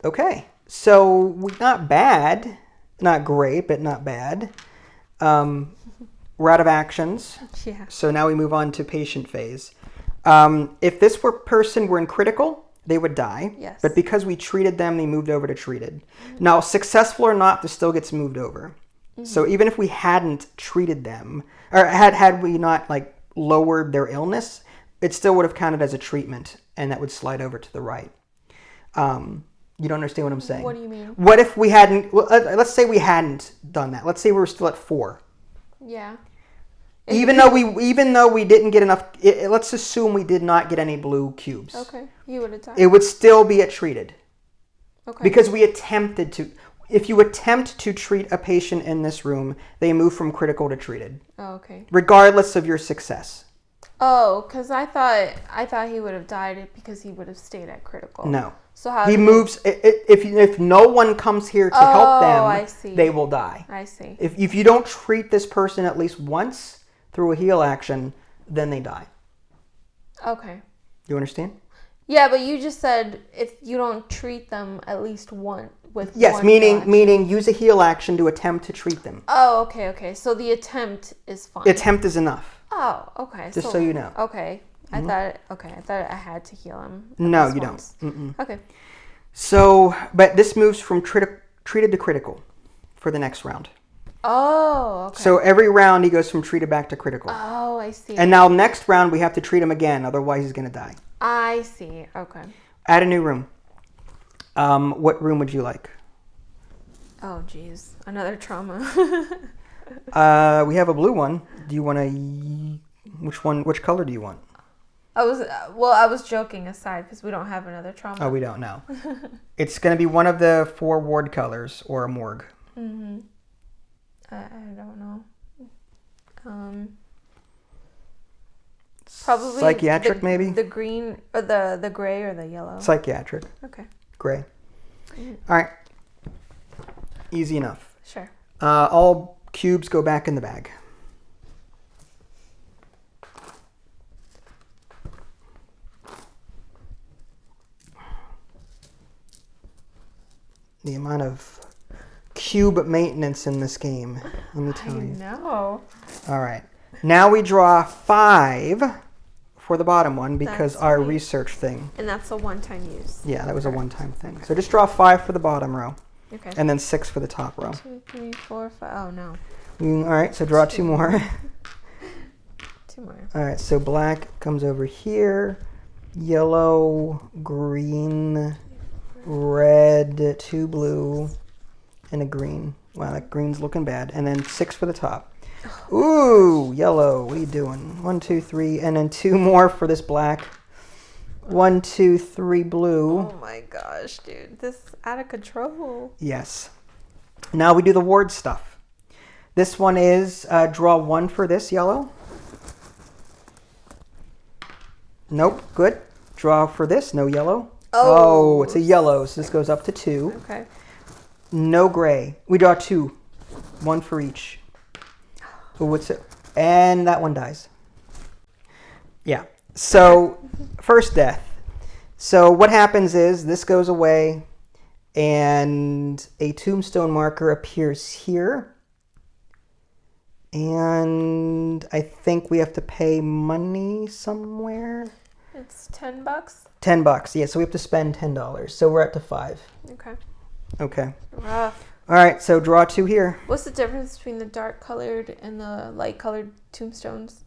Okay. So not bad. Not great, but not bad. We're out of actions. Yeah. So now we move on to patient phase. If this person were in critical, they would die. Yes. But because we treated them, they moved over to treated. Mm-hmm. Now, successful or not, this still gets moved over. Mm-hmm. So even if we hadn't treated them, or had we not lowered their illness, it still would have counted as a treatment, and that would slide over to the right. You don't understand what I'm saying? What do you mean? What if we hadn't? Well, let's say we hadn't done that. Let's say we were still at 4. Yeah. Even though we didn't get enough, let's assume we did not get any blue cubes. Okay, he would have died. It would still be at treated. Okay. Because we attempted to. If you attempt to treat a patient in this room, they move from critical to treated. Oh, okay. Regardless of your success. Oh, because I thought he would have died because he would have stayed at critical. No. So how he moves. If no one comes here to help them, I see. They will die. I see. If you don't treat this person at least once through a heal action, then they die. Okay. You understand? Yeah, but you just said if you don't treat them at least once with yes, one meaning use a heal action to attempt to treat them. Oh, okay. So the attempt is fine. Attempt is enough. Oh, okay. Just so you know. Okay. I thought I had to heal him. No, you don't. Mm-mm. Okay. So, but this moves from treated to critical for the next round. Oh, okay. So every round he goes from treated back to critical. Oh, I see. And now next round we have to treat him again, otherwise he's going to die. I see. Okay. Add a new room. What room would you like? Oh, geez. Another trauma. We have a blue one. Do you want which color do you want? I was joking aside because we don't have another trauma. Oh, we don't know. It's going to be one of the 4 ward colors or a morgue. Mm-hmm. I don't know. Probably psychiatric, maybe? The green or the gray or the yellow. Psychiatric. Okay. Gray. Mm-hmm. All right. Easy enough. Sure. All cubes go back in the bag. The amount of cube maintenance in this game, let me tell you. I know. All right. Now we draw 5 for the bottom one because That's our right. research thing. And that's a one-time use. Yeah, that was a one-time thing. So just draw 5 for the bottom row. Okay. And then 6 for the top row. 2, 3, 4, 5. Oh, no. All right, so draw 2 more. 2 more. All right, so black comes over here. Yellow, green, red, 2 blue, and a green. Wow, that green's looking bad. And then 6 for the top. Ooh, yellow. What are you doing? 1, 2, 3, and then 2 more for this black. 1, 2, 3 blue. Oh my gosh, dude. This is out of control. Yes. Now we do the ward stuff. This one is draw 1 for this yellow. Nope, good. Draw for this, no yellow. Oh, it's a yellow, so this goes up to 2. Okay. No gray. We draw 2. 1 for each. Oh, what's it? And that one dies. Yeah. So, first death. So what happens is this goes away and a tombstone marker appears here. And I think we have to pay money somewhere. It's $10. $10. Yeah, so we have to spend $10. So we're up to 5. Okay. Okay. Rough. All right, so draw 2 here. What's the difference between the dark colored and the light colored tombstones?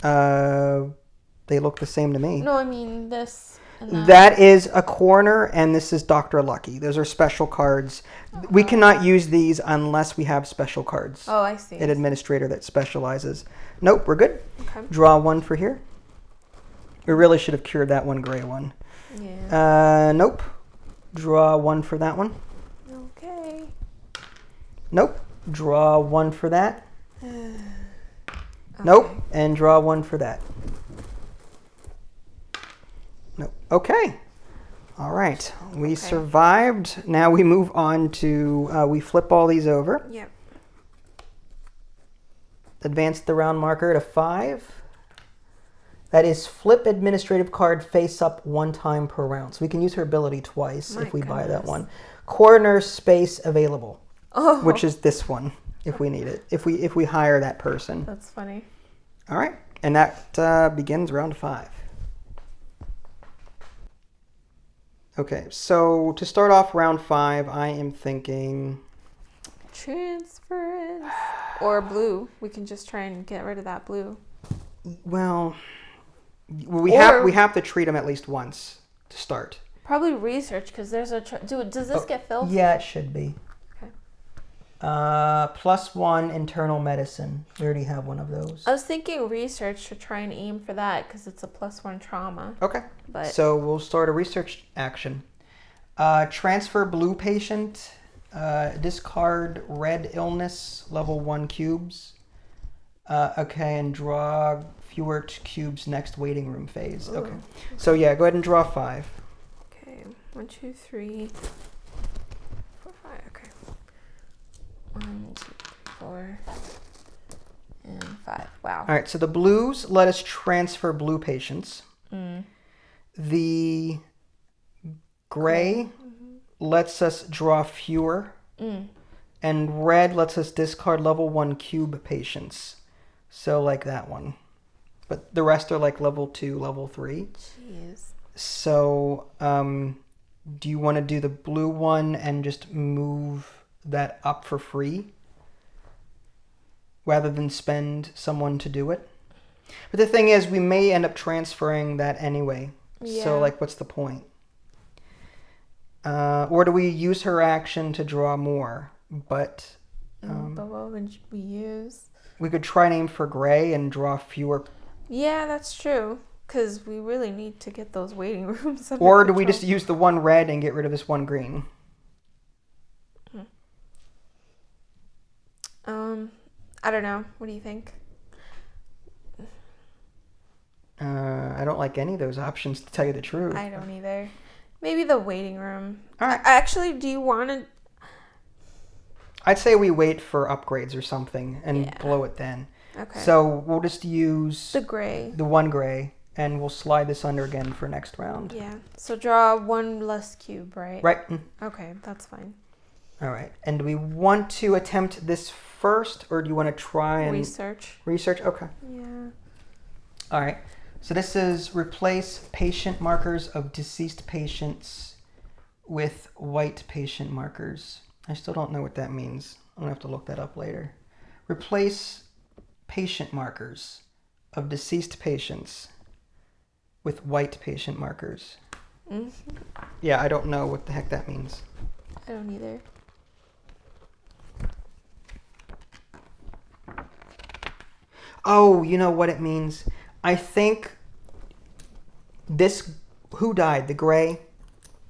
They look the same to me. No, I mean this and that. That is a corner, and this is Dr. Lucky. Those are special cards. We cannot use these unless we have special cards. Oh, I see. An administrator that specializes. Nope, we're good. Okay. Draw 1 for here. We really should have cured that one gray one. Yeah. Nope. Draw 1 for that one. Okay. Nope. Draw 1 for that. Okay. Nope. And draw 1 for that. Nope. Okay. All right. We survived. Now we move on to, we flip all these over. Yep. Advance the round marker to 5. That is flip administrative card face up 1 time per round. So we can use her ability twice if we buy that one. Corner space available, which is this one if we need it. If we hire that person. That's funny. All right, and that begins round 5. Okay, so to start off round 5, I am thinking Transference or blue. We can just try and get rid of that blue. Well, we have to treat them at least once to start. Probably research because there's a. Does this get filled? Yeah, it should be. Okay. +1 internal medicine. We already have one of those. I was thinking research to try and aim for that because it's a +1 trauma. Okay. But So we'll start a research action. Transfer blue patient. Discard red illness level 1 cubes. Okay, and draw fewer cubes next waiting room phase. Ooh. Okay. So yeah, go ahead and draw 5. Okay, 1, 2, 3, 4, 5. Okay. 1, 2, 3, 4, and 5. Wow. All right. So the blues let us transfer blue patients. Mm. The gray lets us draw fewer. Mm. And red lets us discard level 1 cube patients. So like that one. But the rest are like level 2, level 3. Jeez. So do you want to do the blue one and just move that up for free? Rather than spend someone to do it? But the thing is, we may end up transferring that anyway. Yeah. So like, what's the point? Or do we use her action to draw more? But But what would we use? we could try and aim for gray and draw fewer. Yeah, that's true. Because we really need to get those waiting rooms under Or do we control. just use the 1 red and get rid of this 1 green? I don't know. What do you think? I don't like any of those options, to tell you the truth. I don't either. Maybe the waiting room. All right. Actually, do you want to... I'd say we wait for upgrades or something and Yeah. blow it then. Okay. So we'll just use the gray. the 1 gray And we'll slide this under again for next round. Yeah. So draw one less cube, right? Right. Okay, that's fine. All right. And do we want to attempt this first, or do you want to try and... Research. Research? Okay. Yeah. All right. So this is replace patient markers of deceased patients with white patient markers. I still don't know what that means. I'm going to have to look that up later. Replace patient markers of deceased patients with white patient markers. Mm-hmm. Yeah, I don't know what the heck that means. I don't either. Oh, you know what it means? I think this... Who died? The gray?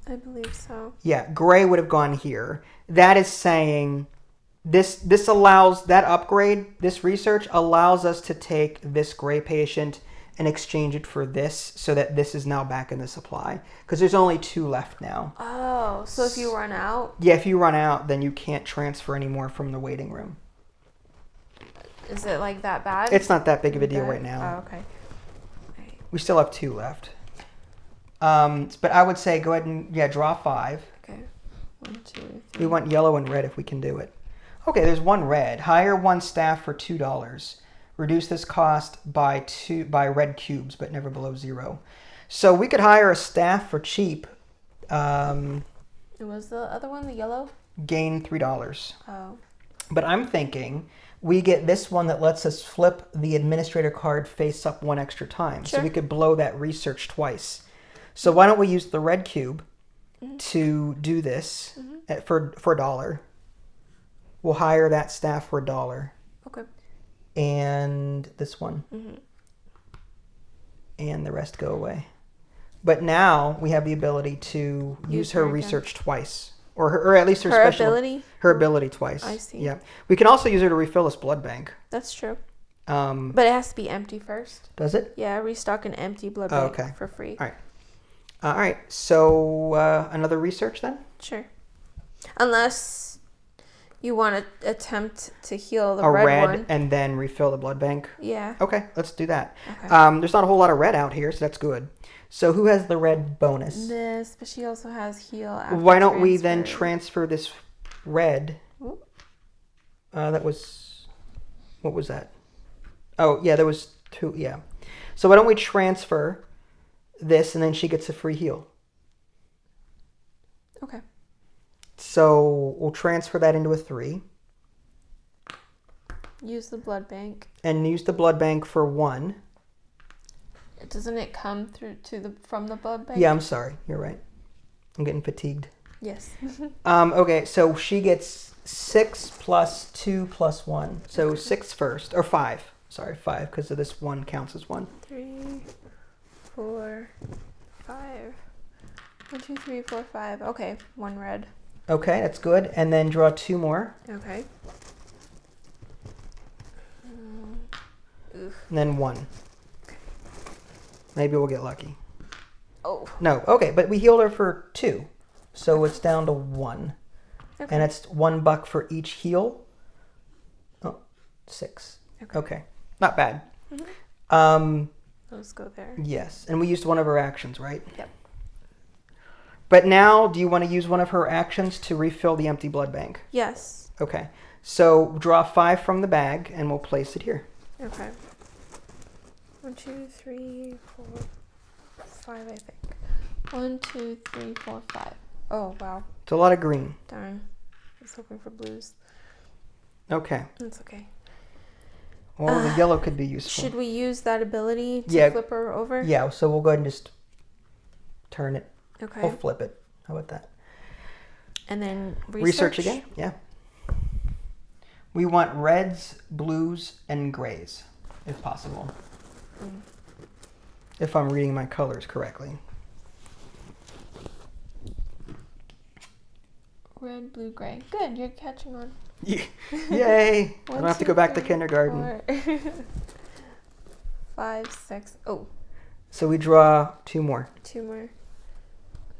I believe so. Yeah, gray would have gone here. That is saying this allows... That upgrade, this research, allows us to take this gray patient and exchange it for this so that this is now back in the supply. Because there's only 2 left now. Oh, so if you run out? Yeah, if you run out, then you can't transfer anymore from the waiting room. Is it like that bad? It's not that big of a deal right now. Oh, okay. Right. We still have 2 left. But I would say go ahead and, draw 5. Okay. 1, 2, 3. We want yellow and red if we can do it. Okay, there's 1 red. Hire 1 staff for $2. Reduce this cost by red cubes, but never below 0. So we could hire a staff for cheap. Was the other one the yellow? Gain $3. Oh. But I'm thinking we get this one that lets us flip the administrator card face up 1 extra time. Sure. So we could blow that research twice. So why don't we use the red cube to do this for $1. We'll hire that staff for $1. Okay. And this one. And the rest go away. But now we have the ability to use her research twice. Or at least her special ability? Her ability twice. I see. Yeah. We can also use her to refill this blood bank. That's true. But it has to be empty first. Does it? Yeah, restock an empty blood bank for free. All right. All right. So another research then? Sure. Unless you want to attempt to heal the a red red one. And then refill the blood bank? Yeah. Okay, let's do that. Okay. There's not a whole lot of red out here, so that's good. So who has the red bonus? This, but she also has heal after Why don't we then transfer this red? Ooh. That was... What was that? Oh, yeah, there was 2. Yeah. So why don't we transfer this and then she gets a free heal? Okay. So we'll transfer that into a 3. Use the blood bank. And use the blood bank for 1. Doesn't it come through from the blood bank? Yeah, I'm sorry. You're right. I'm getting fatigued. Yes. Okay, so she gets 6 plus 2 plus 1. So 6 first. Or 5. Sorry, 5, because of this 1 counts as 1. 3, 4, 5. 1, 2, 3, 4, 5. Okay, 1 red. Okay, that's good. And then draw 2 more. Okay. And then 1. Maybe we'll get lucky. Oh. No, okay, but we healed her for 2. So it's down to 1. Okay. And it's $1 for each heal. Oh, 6. Okay. Not bad. Let's go there. Yes, and we used one of her actions, right? Yep. But now, do you want to use one of her actions to refill the empty blood bank? Yes. Okay. So draw 5 from the bag, and we'll place it here. Okay. 1, 2, 3, 4, 5, I think. 1, 2, 3, 4, 5. Oh, wow. It's a lot of green. Darn. I was hoping for blues. Okay. That's okay. Well, the yellow could be useful. Should we use that ability to flip her over? Yeah, so we'll go ahead and just turn it. Okay. We'll flip it. How about that? And then Research again? Yeah. We want reds, blues, and grays, if possible. If I'm reading my colors correctly. Red, blue, gray. Good, you're catching on. Yay! I don't have to go back to kindergarten. 5, 6. Oh. So we draw 2 more. 2 more.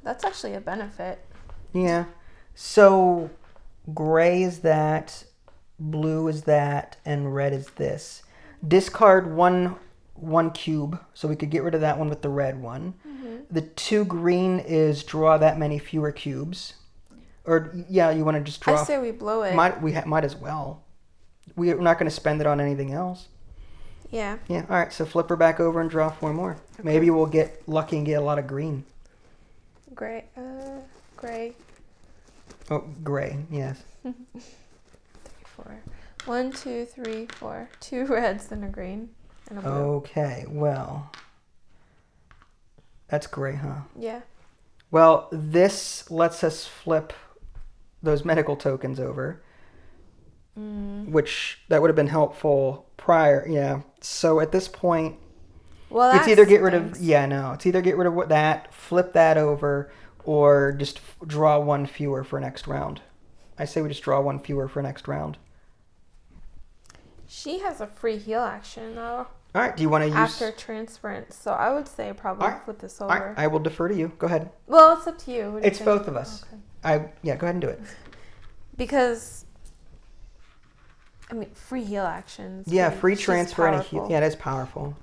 That's actually a benefit. Yeah. So gray is that, blue is that, and red is this. Discard 1 1 cube, so we could get rid of that one with the red one. The 2 green is draw that many fewer cubes. Or, yeah, you want to just draw... I say we blow it. Might as well. We're not going to spend it on anything else. Yeah. Yeah, all right, so flip her back over and draw 4 more. Okay. Maybe we'll get lucky and get a lot of green. Gray. Gray. Oh, gray, yes. 3, 4. 1, 2, 3, 4. 2 reds and a green and a blue. Okay, well... That's gray, huh? Yeah. Well, this lets us flip those medical tokens over, which that would have been helpful prior. Yeah. So at this point, well, it's either get rid of it's either get rid of that, flip that over, or just draw 1 fewer for next round. I say we just draw 1 fewer for next round. She has a free heal action though. All right. Do you want to use after transference? So I would say probably flip this over. All right. I will defer to you. Go ahead. Well, it's up to you. It's both of us. Okay. Go ahead and do it. Because I mean, free heal actions. Yeah, free transfer and a heal. Yeah, that's powerful.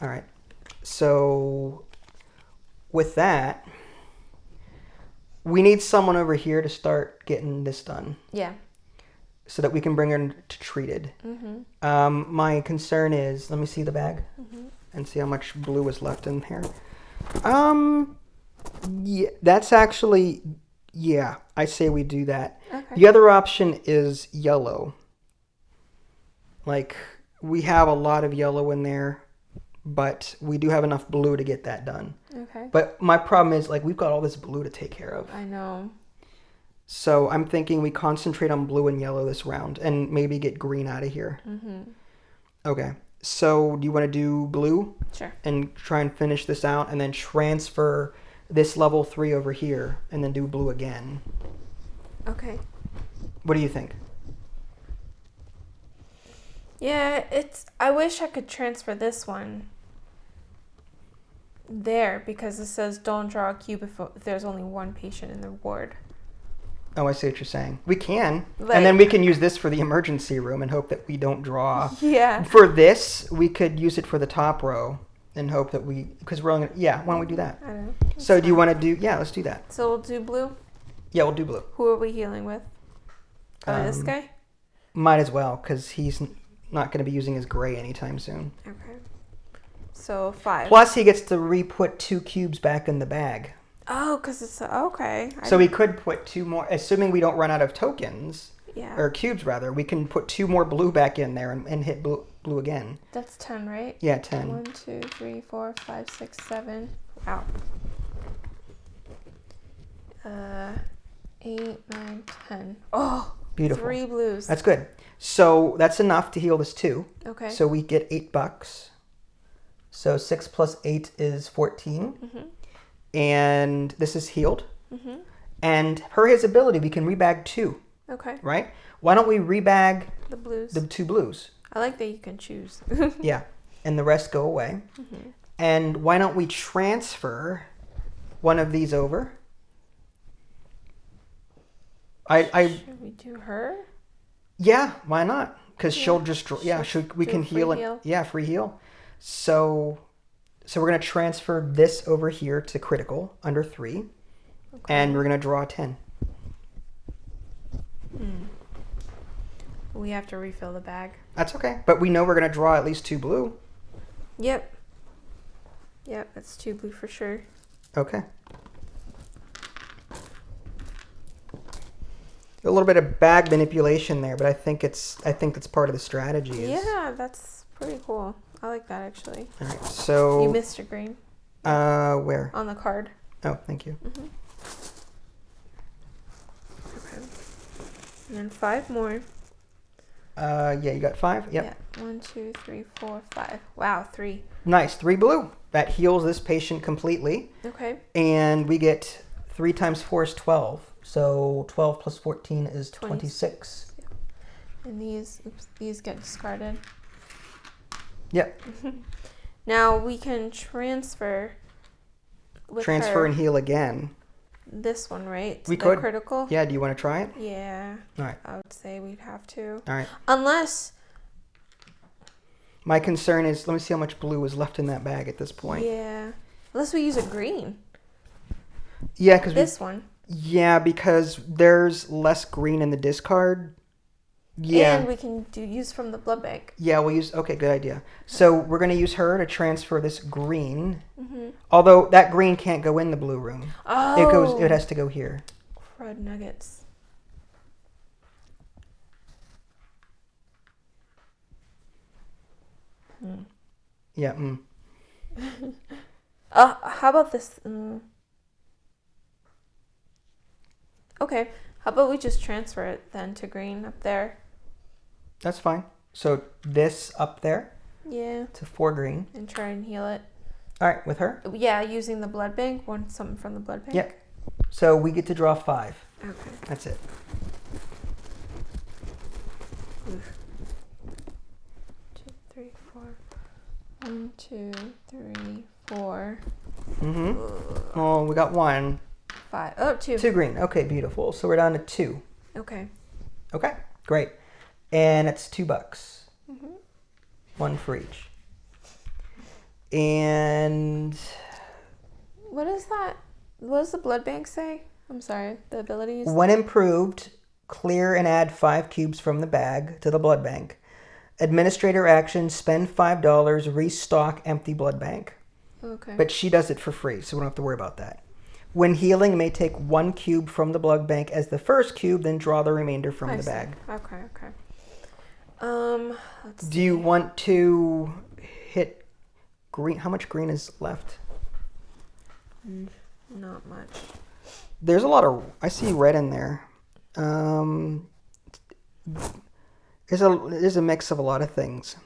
All right. So with that, we need someone over here to start getting this done. Yeah. So that we can bring her to treated. My concern is, let me see the bag and see how much blue is left in here. Yeah, that's actually, yeah, I say we do that. Okay. The other option is yellow. Like, we have a lot of yellow in there, but we do have enough blue to get that done. Okay. But my problem is, like, we've got all this blue to take care of. I know. So I'm thinking we concentrate on blue and yellow this round and maybe get green out of here. Okay. So do you want to do blue? Sure. And try and finish this out and then transfer this level 3 over here and then do blue again. Okay. What do you think? Yeah, I wish I could transfer this one there because it says don't draw a cube if there's only 1 patient in the ward. Oh, I see what you're saying. We can. Like, and then we can use this for the emergency room and hope that we don't draw. Yeah. For this, we could use it for the top row and hope that because we're only, why don't we do that? I don't know. So do you want to do, let's do that. So we'll do blue? Yeah, we'll do blue. Who are we healing with? Oh, this guy? Might as well, because he's not going to be using his gray anytime soon. Okay. So 5. Plus, he gets to re-put 2 cubes back in the bag. Oh, because it's okay. So we could put 2 more, assuming we don't run out of tokens, or cubes rather, we can put 2 more blue back in there and hit blue again. That's 10, right? Yeah, 10. 1, 2, 3, 4, 5, 6, 7. Wow. 8, 9, 10. Oh, beautiful. 3 blues. That's good. So that's enough to heal this too. Okay. So we get $8. So 6 plus 8 is 14. And this is healed. And per his ability, we can rebag 2. Okay. Right? Why don't we rebag the blues? The 2 blues. I like that you can choose. Yeah. And the rest go away. And why don't we transfer one of these over? Should we do her? Yeah, why not? Because she'll just, we can heal it. Yeah, free heal. So we're going to transfer this over here to critical under 3. Okay. And we're going to draw 10. We have to refill the bag. That's okay. But we know we're going to draw at least 2 blue. Yep, that's 2 blue for sure. Okay. A little bit of bag manipulation there, but I think that's part of the strategy. Yeah, that's pretty cool. I like that actually. All right, so you missed your green. Where? On the card. Oh, thank you. Okay. And then 5 more. Yeah, you got 5. Yep. Yeah. 1, 2, 3, 4, 5. Wow, 3. Nice, 3 blue. That heals this patient completely. Okay. And we get 3 times 4 is 12. So 12 plus 14 is 26. Yep. And these get discarded. Yep. Now we can transfer and heal again. This one, right? We could. Critical? Yeah, do you want to try it? Yeah. All right. I would say we'd have to. All right. Unless... My concern is, let me see how much blue is left in that bag at this point. Yeah. Unless we use a green. Yeah, because this one. Yeah, because there's less green in the discard. Yeah. And we can use from the blood bank. Yeah, we'll use... Okay, good idea. So we're going to use her to transfer this green. Mm-hmm. Although that green can't go in the blue room. Oh. It has to go here. Crud nuggets. Yeah. How about this? Okay. How about we just transfer it then to green up there? That's fine. So this up there. Yeah. To 4 green. And try and heal it. All right, with her? Yeah, using the blood bank. Want something from the blood bank? Yep. So we get to draw 5. Okay. That's it. Oof. 2, 3, 4. 1, 2, 3, 4. Mm-hmm. Oh, we got 1. 5. Oh, 2. 2 green. Okay, beautiful. So we're down to 2. Okay. Okay, great. And it's $2. Mm-hmm. 1 for each. And what is that? What does the blood bank say? I'm sorry. The abilities. When improved, clear and add 5 cubes from the bag to the blood bank. Administrator action, spend $5, restock empty blood bank. Okay. But she does it for free, so we don't have to worry about that. When healing, may take 1 cube from the blood bank as the first cube, then draw the remainder from the bag. Okay. Do you want to hit green? How much green is left? Not much. There's a lot of... I see red in there. There's a mix of a lot of things.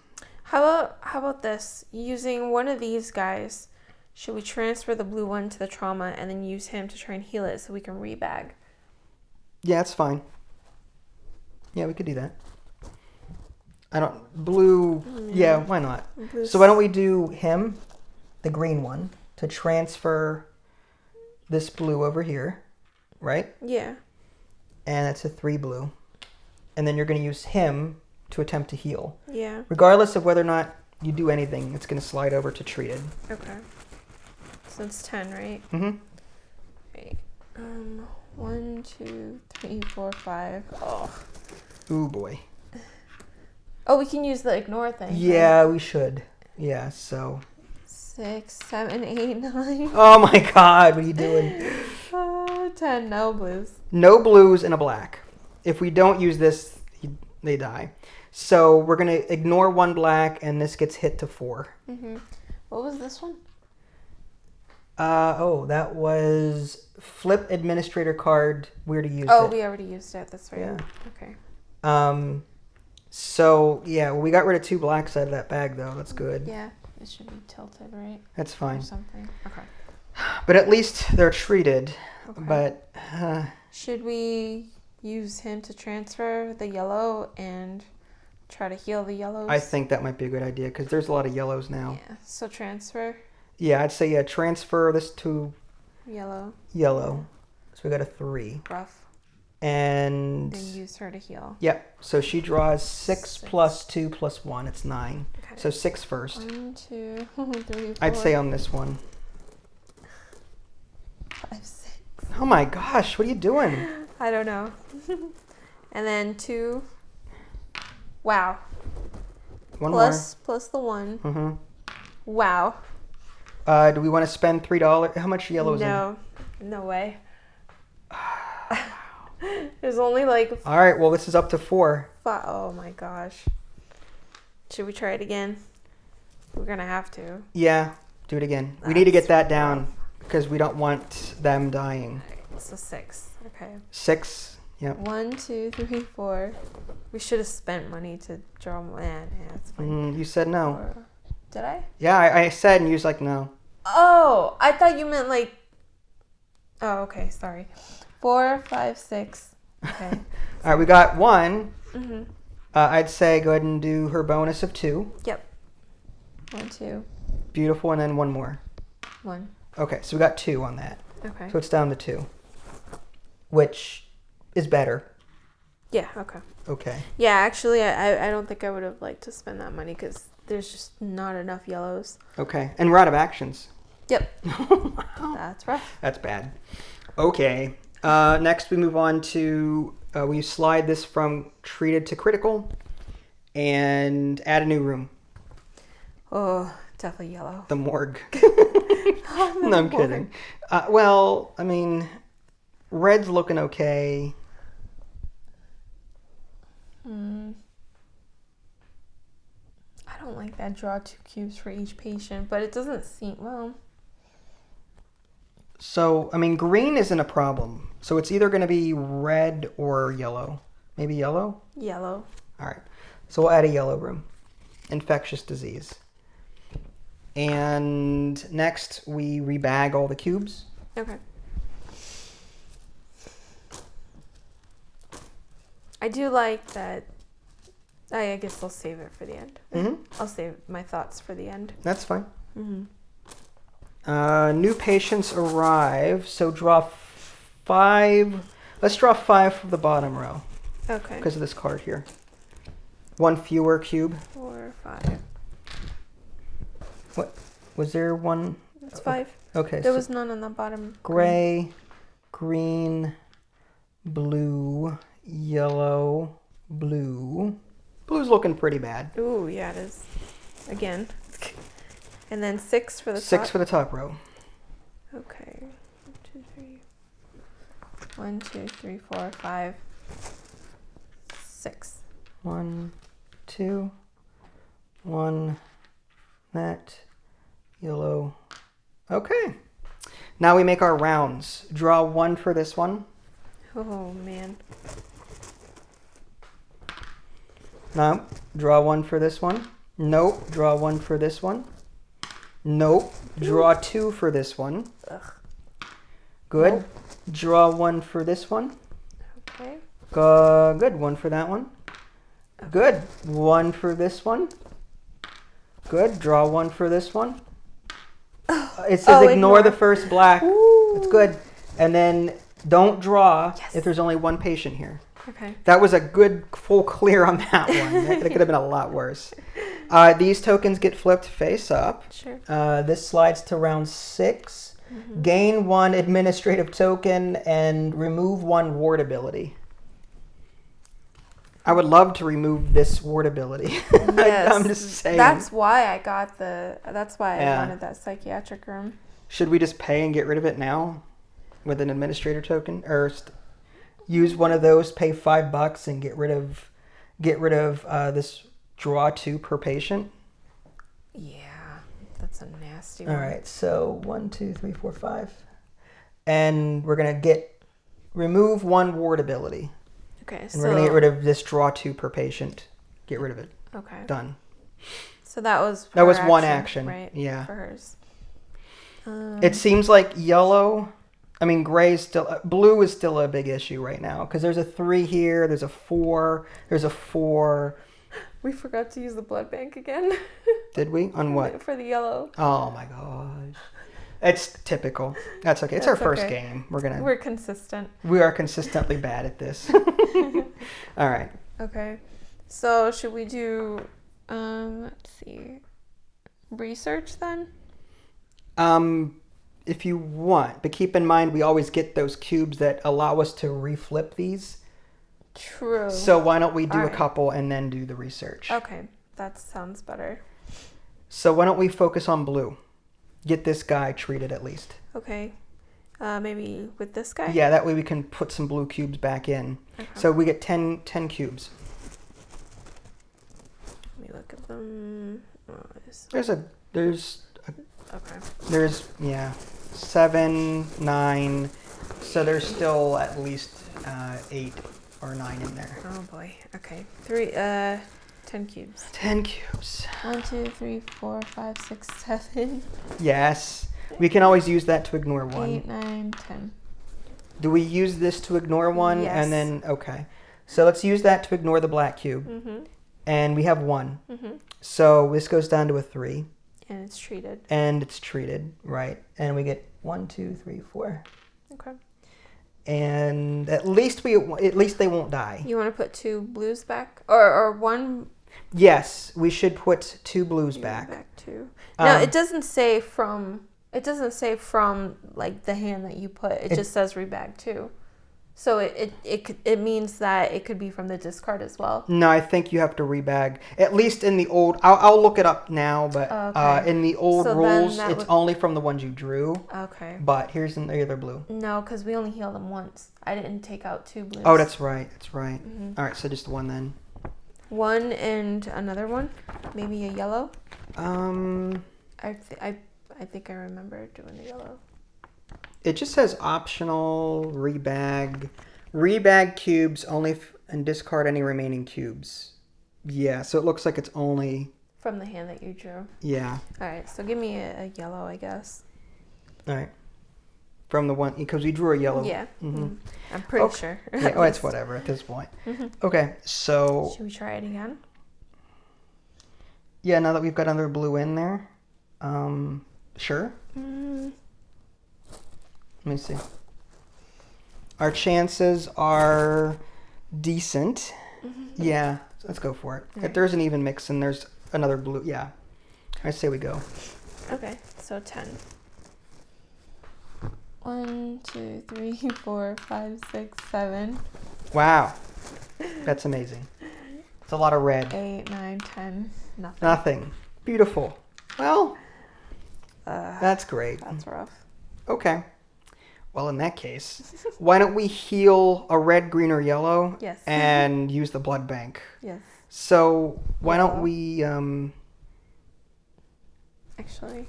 How about this? Using one of these guys, should we transfer the blue one to the trauma and then use him to try and heal it so we can rebag? Yeah, that's fine. Yeah, we could do that. Blue... Yeah, why not? Blue. So why don't we do him, the green one, to transfer this blue over here, right? Yeah. And that's a 3 blue. And then you're going to use him to attempt to heal. Yeah. Regardless of whether or not you do anything, it's going to slide over to treated. Okay. So it's 10, right? Mm-hmm. Right. 1, 2, 3, 4, 5. Oh. Ooh, boy. Oh, we can use the ignore thing. Yeah, right? we should. Yeah, so... 6, 7, 8, 9. Oh my god, what are you doing? 10, no blues. No blues and a black. If we don't use this, they die. So we're going to ignore 1 black, and this gets hit to 4. Mm-hmm. What was this one? That was flip administrator card. We already used it. Oh, we already used it. That's right. Yeah. Okay. So, yeah, we got rid of 2 blacks out of that bag, though. That's good. Yeah, it should be tilted, right? That's fine. Or something. Okay. But at least they're treated. Okay. But... should we use him to transfer the yellow and try to heal the yellows? I think that might be a good idea, because there's a lot of yellows now. Yeah, so transfer. Yeah, I'd say, transfer this to... Yellow. So we got a 3. Rough. And... Then use her to heal. Yep. So she draws 6 plus 2 plus 1. It's 9. Okay. So 6 first. 1, 2, 3, 4. I'd say on this one. 5, 6. Oh my gosh, what are you doing? I don't know. And then 2. Wow. Plus the 1. Mm-hmm. Wow. Do we want to spend $3? How much yellow is in? No way. There's only like... All right, well, this is up to 4. Oh my gosh. Should we try it again? We're going to have to. Yeah, do it again. We need to get that down because we don't want them dying. Right, so 6. Okay. 6. Yep. 1, 2, 3, 4. We should have spent money to draw more. Yeah, that's fine. You said no. 4. Did I? Yeah, I said, and you was like, no. Oh, I thought you meant like... Oh, okay, sorry. 4, 5, 6. Okay. All right, we got 1. Mm-hmm. I'd say go ahead and do her bonus of 2. Yep. 1, 2. Beautiful, and then 1 more. 1. Okay, so we got 2 on that. Okay. So it's down to 2, which is better. Yeah, okay. Okay. Yeah, actually, I don't think I would have liked to spend that money because there's just not enough yellows. Okay, and we're out of actions. Yep. Wow. That's rough. That's bad. Okay. Next, we move on to we slide this from treated to critical, and add a new room. Oh, definitely yellow. The morgue. No, I'm kidding. Well, I mean, red's looking okay. I don't like that. Draw 2 cubes for each patient, but it doesn't seem well. So, I mean, green isn't a problem. So it's either going to be red or yellow. Maybe yellow? Yellow. All right. So we'll add a yellow room. Infectious disease. And next, we rebag all the cubes. Okay. I do like that. I guess I'll save it for the end. Mm-hmm. I'll save my thoughts for the end. That's fine. Mm-hmm. New patients arrive. So draw 5. Let's draw 5 from the bottom row. Okay. Because of this card here. 1 fewer cube. 4, 5. What? Was there one? That's 5. Okay. There was none on the bottom. Gray, green, blue, yellow, blue. Blue's looking pretty bad. Ooh, yeah, it is. Again. And then 6 for the top. 6 for the top row. Okay. 1, 2, 3, 4, 5, 6. 1, 2, 1, that, yellow. Okay. Now we make our rounds. Draw 1 for this one. Oh, man. No. Draw 1 for this one. Nope. Draw 1 for this one. Nope. Draw 2 for this one. Ugh. Good. Nope. Draw 1 for this one. Okay. Good. 1 for that one. Okay. Good. 1 for this one. Good. Draw 1 for this one. It says ignore the first black. Ooh. It's good. And then don't draw yes. if there's only one patient here. Okay. That was a good full clear on that one. That could have been a lot worse. These tokens get flipped face up. Sure. This slides to round 6. Mm-hmm. Gain 1 administrative token and remove 1 ward ability. I would love to remove this ward ability. Yes. I'm just saying. That's why I got that's why I wanted that psychiatric room. Should we just pay and get rid of it now with an administrator token? Or use one of those, pay $5 and get rid of this draw 2 per patient? Yeah, that's a nasty one. All right, so 1, 2, 3, 4, 5. And we're going to remove 1 ward ability. Okay, and we're going to get rid of this draw 2 per patient. Get rid of it. Okay. Done. So that was one action, right? Yeah. For hers. It seems like gray is blue is still a big issue right now because there's a 3 here, there's a 4, there's a 4. We forgot to use the blood bank again. Did we? On what? For the yellow. Oh my gosh. It's typical. That's okay. It's our first game. We're consistent. We are consistently bad at this. All right. Okay. So should we do let's see. Research then? If you want, but keep in mind we always get those cubes that allow us to reflip these. True. So why don't we do a couple and then do the research? Okay. That sounds better. So why don't we focus on blue? Get this guy treated at least. Okay. Maybe with this guy? Yeah, that way we can put some blue cubes back in. Okay. So we get 10 cubes. Let me look at them. There's 7, 9. So there's still at least 8 or 9 in there. Oh boy. Okay. 10 cubes. 10 cubes. 1, 2, 3, 4, 5, 6, 7. Yes. We can always use that to ignore 1. 8, 9, 10. Do we use this to ignore 1? Yes. And then, okay. So let's use that to ignore the black cube. Mm-hmm. And we have 1. Mm-hmm. So this goes down to a 3. And it's treated. Right. And we get 1, 2, 3, 4. Okay. And at least they won't die. You want to put 2 blues back? Or 1... Yes, we should put 2 blues back. Back 2. No, it doesn't say from. It doesn't say from like the hand that you put. It just says rebag 2. So it means that it could be from the discard as well. No, I think you have to rebag. At least in the old, I'll look it up now, but in the old rules, it's only from the ones you drew. Okay. But here's the other blue. No, because we only heal them once. I didn't take out 2 blues. Oh, that's right. That's right. Mm-hmm. All right, so just 1 then. 1 and another one, maybe a yellow. I think I remember doing the yellow. It just says optional rebag. Rebag cubes only and discard any remaining cubes. Yeah, so it looks like it's only... From the hand that you drew. Yeah. All right, so give me a yellow, I guess. All right. From the one... Because we drew a yellow. Yeah. Mm-hmm. I'm pretty sure. Yeah, well, it's whatever at this point. Mm-hmm. Okay, so... Should we try it again? Yeah, now that we've got another blue in there. Sure. Let me see. Our chances are decent. Mm-hmm. Yeah, let's go for it. Right. If there's an even mix and there's another blue, yeah. I say we go. Okay, so 10. 1, 2, 3, 4, 5, 6, 7. Wow. That's amazing. It's a lot of red. 8, 9, 10. Nothing. Nothing. Beautiful. Well, that's great. That's rough. Okay. Well, in that case, why don't we heal a red, green, or yellow? Yes. And use the blood bank. Yes. So why don't we... Actually...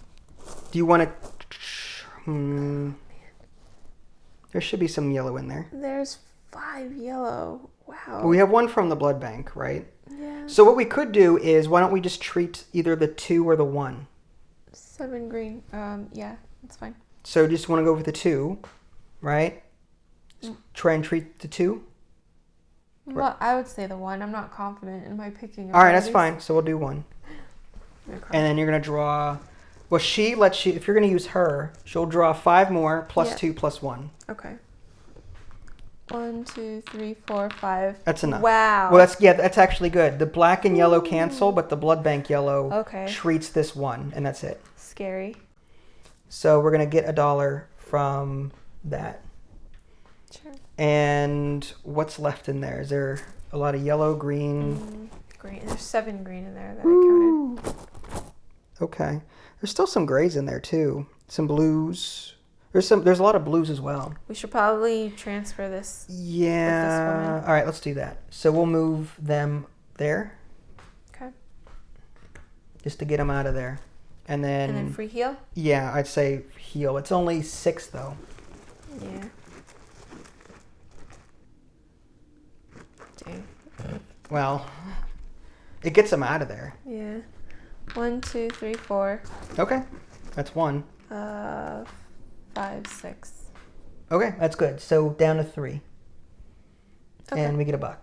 Do you want to... There should be some yellow in there. There's 5 yellow. Wow. We have 1 from the blood bank, right? Yeah. So what we could do is, why don't we just treat either the 2 or the 1? 7 green. Yeah, that's fine. So just want to go with the 2, right? Try and treat the 2? Well, I would say the 1. I'm not confident in my picking. All right, that's fine. So we'll do 1. Okay. And then you're going to draw... Well, she lets you... If you're going to use her, she'll draw 5 more, plus 2, plus 1. Okay. 1, 2, 3, 4, 5. That's enough. Wow. Well, that's actually good. The black and yellow cancel, but the blood bank yellow treats this 1, and that's it. Scary. So we're going to get $1 from that. Sure. And what's left in there? Is there a lot of yellow, green? Green. There's 7 green in there that I counted. Okay. There's still some grays in there too. Some blues. There's a lot of blues as well. We should probably transfer this. Yeah. With this woman. All right, let's do that. So we'll move them there. Okay. Just to get them out of there. And then free heal? Yeah, I'd say heal. It's only 6 though. Yeah. Dang. Well, it gets them out of there. Yeah. 1, 2, 3, 4. Okay. That's 1. 5, 6. Okay, that's good. So down to 3. Okay. And we get $1.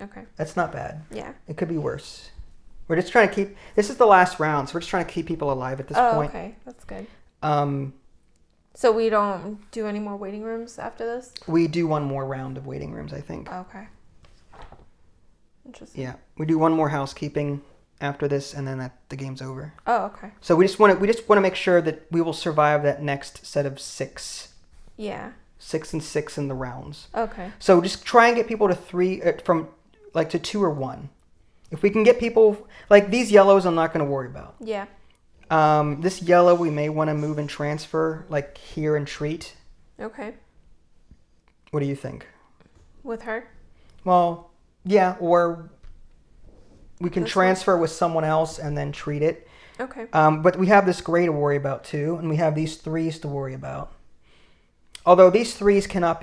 Okay. That's not bad. Yeah. It could be worse. We're just trying to keep... This is the last round, so we're just trying to keep people alive at this point. Okay. That's good. So we don't do any more waiting rooms after this? We do 1 more round of waiting rooms, I think. Okay. Interesting. Yeah. We do 1 more housekeeping after this, and then the game's over. Oh, okay. So we just want to make sure that we will survive that next set of 6. Yeah. 6 and 6 in the rounds. Okay. So just try and get people to 3 to 2 or 1. If we can get people like these yellows, I'm not going to worry about. Yeah. This yellow we may want to move and transfer like here and treat. Okay. What do you think? With her? Well, yeah, or we can transfer with someone else and then treat it. Okay. But we have this gray to worry about too, and we have these 3s to worry about. Although these 3s cannot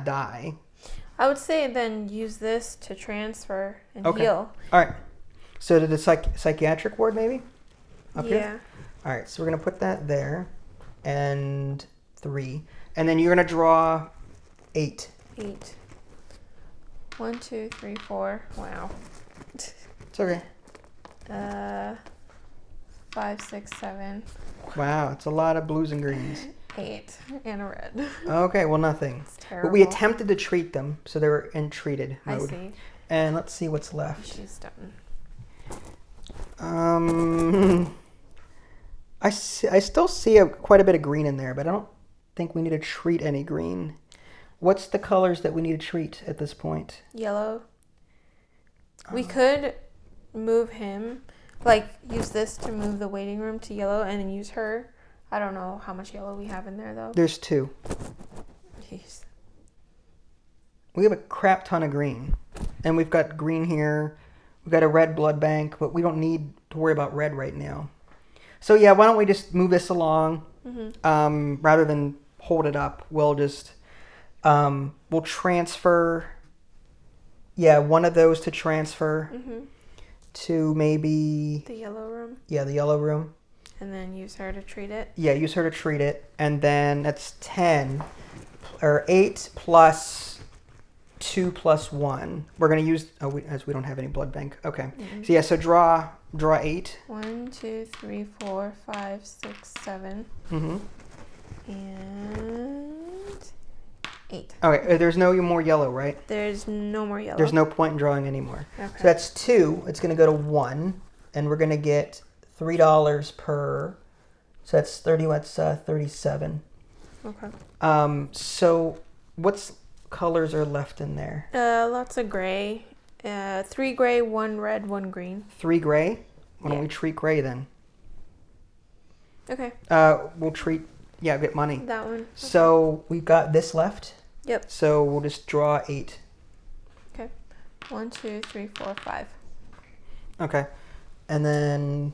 die. I would say then use this to transfer and heal. All right. So to the psychiatric ward maybe? Up here? All right, so we're going to put that there and 3. And then you're going to draw 8. 8. 1, 2, 3, 4. Wow. It's okay. 5, 6, 7. Wow, it's a lot of blues and greens. 8 and a red. Okay, well nothing. It's terrible. But we attempted to treat them, so they were in treated mode. I see. And let's see what's left. She's done. I still see quite a bit of green in there, but I don't think we need to treat any green. What's the colors that we need to treat at this point? Yellow. We could move him, like use this to move the waiting room to yellow and then use her. I don't know how much yellow we have in there though. There's 2. Jeez. We have a crap ton of green. And we've got green here. We've got a red blood bank, but we don't need to worry about red right now. So yeah, why don't we just move this along? Rather than hold it up, we'll just we'll transfer one of those to transfer to maybe the yellow room. Yeah, the yellow room. And then use her to treat it. Yeah, use her to treat it. And then that's 10 or 8 plus 2 plus 1. We're going to use, as we don't have any blood bank. Okay. So yeah, so draw 8. 1, 2, 3, 4, 5, 6, 7. And 8. Okay, there's no more yellow, right? There's no more yellow. There's no point in drawing anymore. Okay. So that's 2. It's going to go to 1. And we're going to get $3 per. So that's 30. What's 37? Okay. So what's colors are left in there? Lots of gray. 3 gray, 1 red, 1 green. 3 gray. Why don't we treat gray then? Okay. We'll treat. Yeah, get money. That one. Okay. So we've got this left. Yep. So we'll just draw 8. Okay. 1, 2, 3, 4, 5. Okay. And then.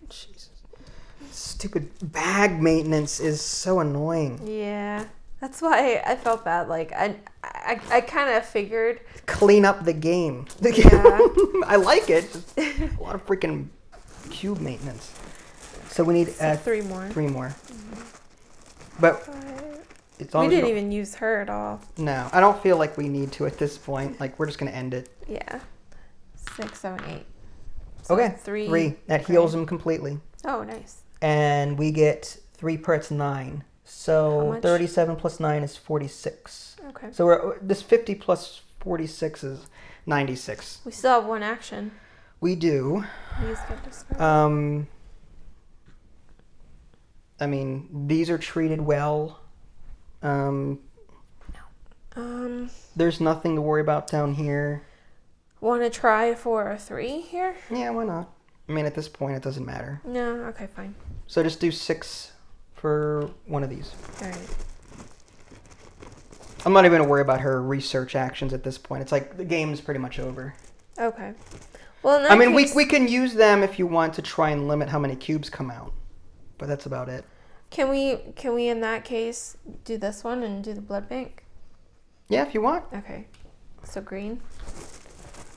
Jesus. Stupid bag maintenance is so annoying. Yeah. That's why I felt bad. Like, I kind of figured. Clean up the game. Yeah. I like it. Just a lot of freaking cube maintenance. So we need 3 more. 3 more. But it's we didn't even use her at all. No, I don't feel like we need to at this point. Like, we're just going to end it. Yeah. 6, 7, 8. So okay. 3. That heals him completely. Oh, nice. And we get 3 per, it's 9. So 37 plus 9 is 46. Okay. So this 50 plus 46 is 96. We still have 1 action. We do. Please get discarded. I mean, these are treated well. There's nothing to worry about down here. Want to try for a 3 here? Yeah, why not? I mean, at this point, it doesn't matter. No, okay, fine. So just do 6 for one of these. All right. I'm not even going to worry about her research actions at this point. It's like the game's pretty much over. Okay. Well, in that I mean, case, we can use them if you want to try and limit how many cubes come out. But that's about it. Can we in that case do this one and do the blood bank? Yeah, if you want. Okay. So green.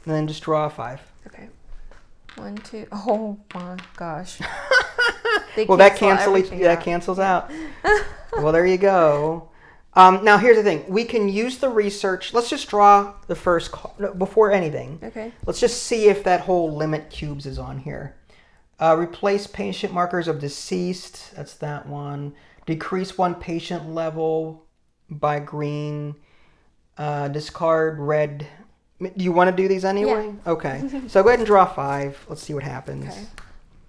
And then just draw a 5. Okay. 1, 2. Oh my gosh. Well, that cancels out. Well, there you go. Now here's the thing. We can use the research. Let's just draw the first before anything. Okay. Let's just see if that whole limit cubes is on here. Replace patient markers of deceased. That's that one. Decrease 1 patient level by green. Discard red. Do you want to do these anyway? Yeah. Okay. So go ahead and draw 5. Let's see what happens. Okay.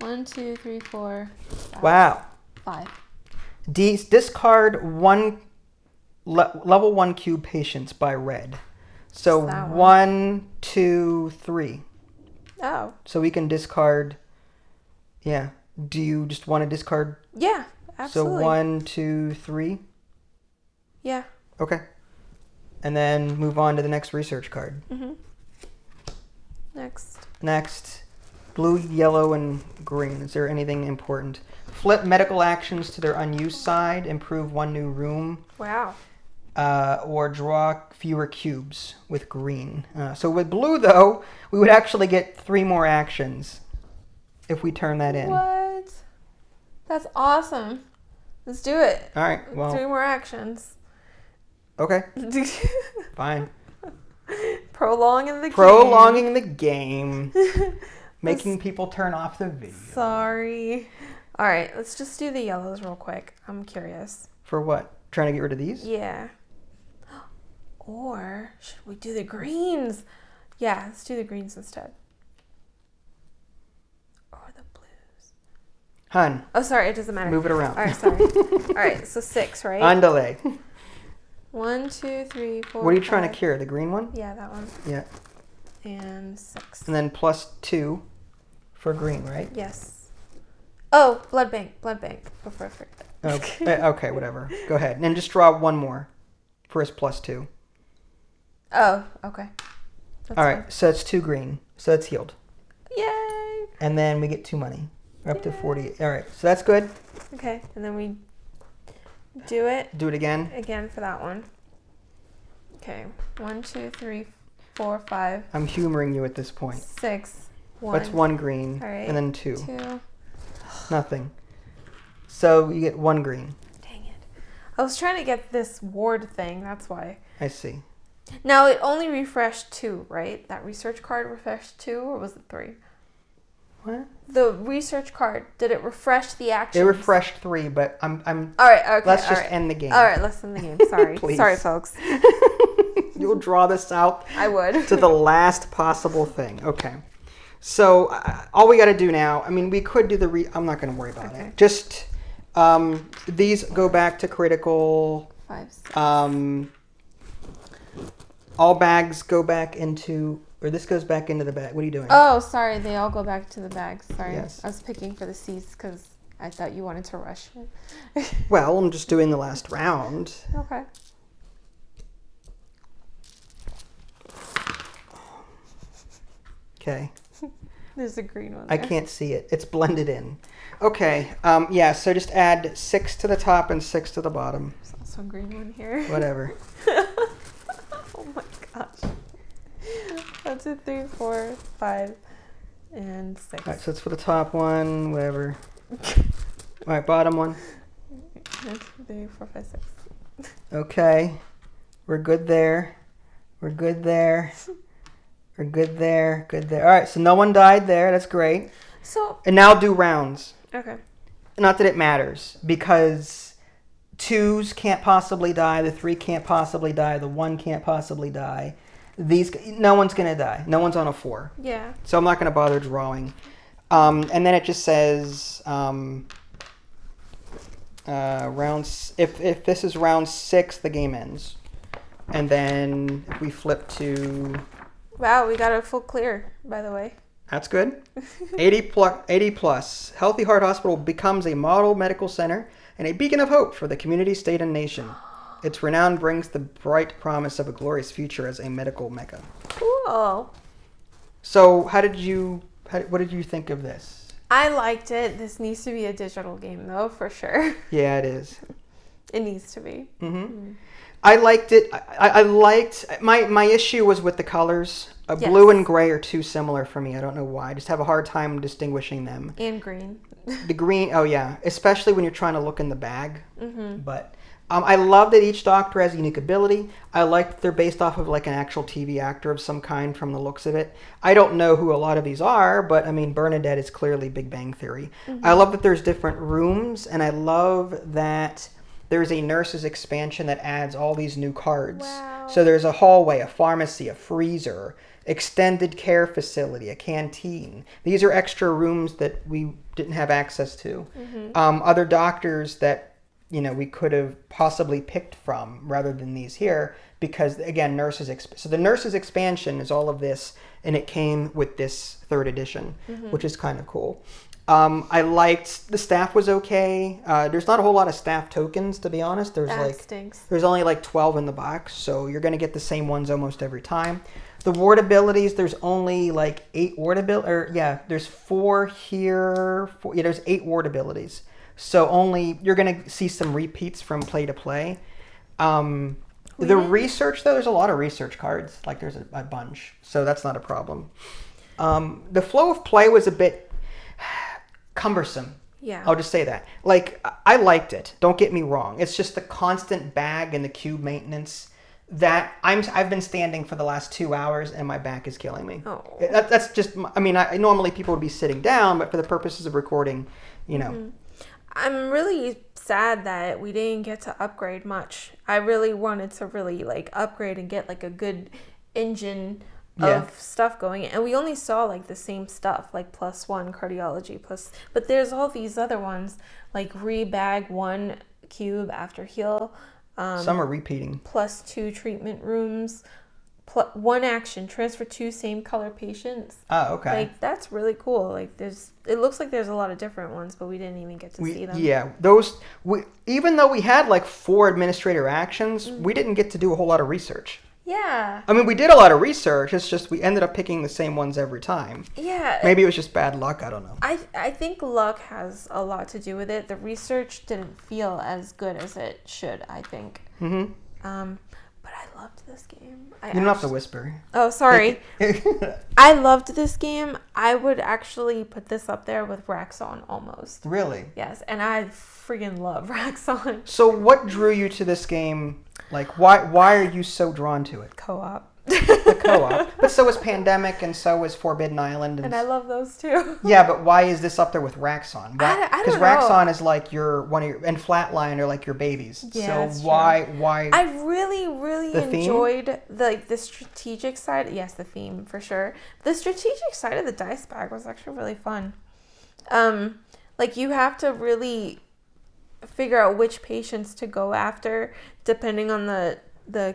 1, 2, 3, 4. 5. Wow. 5. Discard 1 level 1 cube patients by red. So 1, 2, 3. Oh. So we can discard. Yeah. Do you just want to discard? Yeah, absolutely. So 1, 2, 3. Yeah. Okay. And then move on to the next research card. Next. Blue, yellow, and green. Is there anything important? Flip medical actions to their unused side. Improve 1 new room. Wow. Or draw fewer cubes with green. So with blue, though, we would actually get 3 more actions if we turn that in. What? That's awesome. Let's do it. All right. Well, 3 more actions. Okay. Fine. Prolonging the game. Making people turn off the video. Sorry. All right, let's just do the yellows real quick. I'm curious. For what? Trying to get rid of these? Yeah. Or should we do the greens? Yeah, let's do the greens instead. Or the blues. Hun. Oh, sorry, it doesn't matter. Move it around. All right, sorry. All right, so 6, right? Andale. 1, 2, 3, 4. What are you 5. trying to cure? The green one? Yeah, that one. Yeah. And 6. And then +2 for green, right? Yes. Oh, blood bank before I forget. Okay, whatever. Go ahead. And then just draw one more for his +2. Oh, okay. That's all right, fine. so it's 2 green. So it's healed. Yay! And then we get 2 money. We're up to 40. All right, so that's good. Okay, and then we do it. Do it again. Again for that one. Okay, 1, 2, 3, 4, 5. I'm humoring you at this point. 6, 1. That's 1 green. All right. And then 2. 2. Nothing. So you get 1 green. Dang it. I was trying to get this ward thing, that's why. I see. Now it only refreshed 2, right? That research card refreshed 2, or was it 3? What? The research card, did it refresh the actions? It refreshed 3, but I'm all right, okay. let's just end the game. All right, let's end the game. Sorry. Please. Sorry, folks. You'll draw this out. I would. To the last possible thing. Okay. So all we got to do now, I mean, we could do I'm not going to worry about it. Just these go back to critical. 5, 6. All bags go back into, or this goes back into the bag. What are you doing? Oh, sorry. They all go back to the bags. Sorry. Yes. I was picking for the C's because I thought you wanted to rush it. Well, I'm just doing the last round. Okay. Okay. There's a green one I there. can't see it. It's blended in. Okay. Yeah, so just add 6 to the top and 6 to the bottom. There's also a green one here. Whatever. Oh my gosh. 1, 2, 3, 4, 5, and 6. All right, so it's for the top one, whatever. All right, bottom one. 1, 2, 3, 4, 5, 6. Okay. We're good there. We're good there. We're good there. Good there. All right, so no one died there. That's great. So. And now do rounds. Okay. Not that it matters, because 2s can't possibly die, the 3 can't possibly die, the 1 can't possibly die. No one's going to die. No one's on a 4. Yeah. So I'm not going to bother drawing. And then it just says rounds. If this is round 6, the game ends. And then if we flip to. Wow, we got a full clear, by the way. That's good. 80 plus. Healthy Heart Hospital becomes a model medical center and a beacon of hope for the community, state, and nation. Its renown brings the bright promise of a glorious future as a medical mecca. Cool. So what did you think of this? I liked it. This needs to be a digital game, though, for sure. Yeah, it is. It needs to be. Mm-hmm. I liked it. I liked my issue was with the colors. Yes. Blue and gray are too similar for me. I don't know why. I just have a hard time distinguishing them. And green. The green, oh yeah, especially when you're trying to look in the bag. Mm-hmm. But I love that each doctor has a unique ability. I like that they're based off of like an actual TV actor of some kind from the looks of it. I don't know who a lot of these are, but I mean, Bernadette is clearly Big Bang Theory. Mm-hmm. I love that there's different rooms, and I love that there's a nurse's expansion that adds all these new cards. Wow. So there's a hallway, a pharmacy, a freezer, extended care facility, a canteen. These are extra rooms that we didn't have access to. Mm-hmm. Other doctors that we could have possibly picked from rather than these here, because again, so the nurses expansion is all of this, and it came with this 3rd edition, mm-hmm. which is kind of cool. I liked the staff was okay. There's not a whole lot of staff tokens, to be honest. Stinks. There's only like 12 in the box, so you're going to get the same ones almost every time. The ward abilities, there's only like 8 ward abilities. There's 4 here. There's 8 ward abilities. So you're going to see some repeats from play to play. The research, though, there's a lot of research cards. Like there's a bunch, so that's not a problem. The flow of play was a bit cumbersome. Yeah. I'll just say that. Like, I liked it. Don't get me wrong. It's just the constant bag and the cube maintenance that I've been standing for the last 2 hours and my back is killing me. Oh. That's just, I mean, normally people would be sitting down, but for the purposes of recording, Mm-hmm. I'm really sad that we didn't get to upgrade much. I really wanted to really like upgrade and get like a good engine of stuff going, and we only saw like the same stuff, like +1 cardiology but there's all these other ones like rebag 1 cube after heal. Some are repeating. +2 treatment rooms. 1 action, transfer 2 same color patients. Oh, okay. Like, that's really cool. Like, it looks like there's a lot of different ones, but we didn't even get to see them. Yeah, even though we had like 4 administrator actions, we didn't get to do a whole lot of research. Yeah. I mean, we did a lot of research. It's just we ended up picking the same ones every time. Yeah. Maybe it was just bad luck. I don't know. I think luck has a lot to do with it. The research didn't feel as good as it should, I think. Mm-hmm. But I loved this game. You don't have to whisper. Oh, sorry. I loved this game. I would actually put this up there with Raxon almost. Really? Yes, and I freaking love Raxon. So what drew you to this game? Like, why are you so drawn to it? Co-op. The co-op. But so is Pandemic, and so is Forbidden Island. And I love those too. Yeah, but why is this up there with Raxon? I don't know. Because Raxon is like and Flatline are like your babies. Yeah, so why? I really enjoyed the strategic side. Yes, the theme for sure. The strategic side of the dice bag was actually really fun. Like you have to really figure out which patients to go after depending on the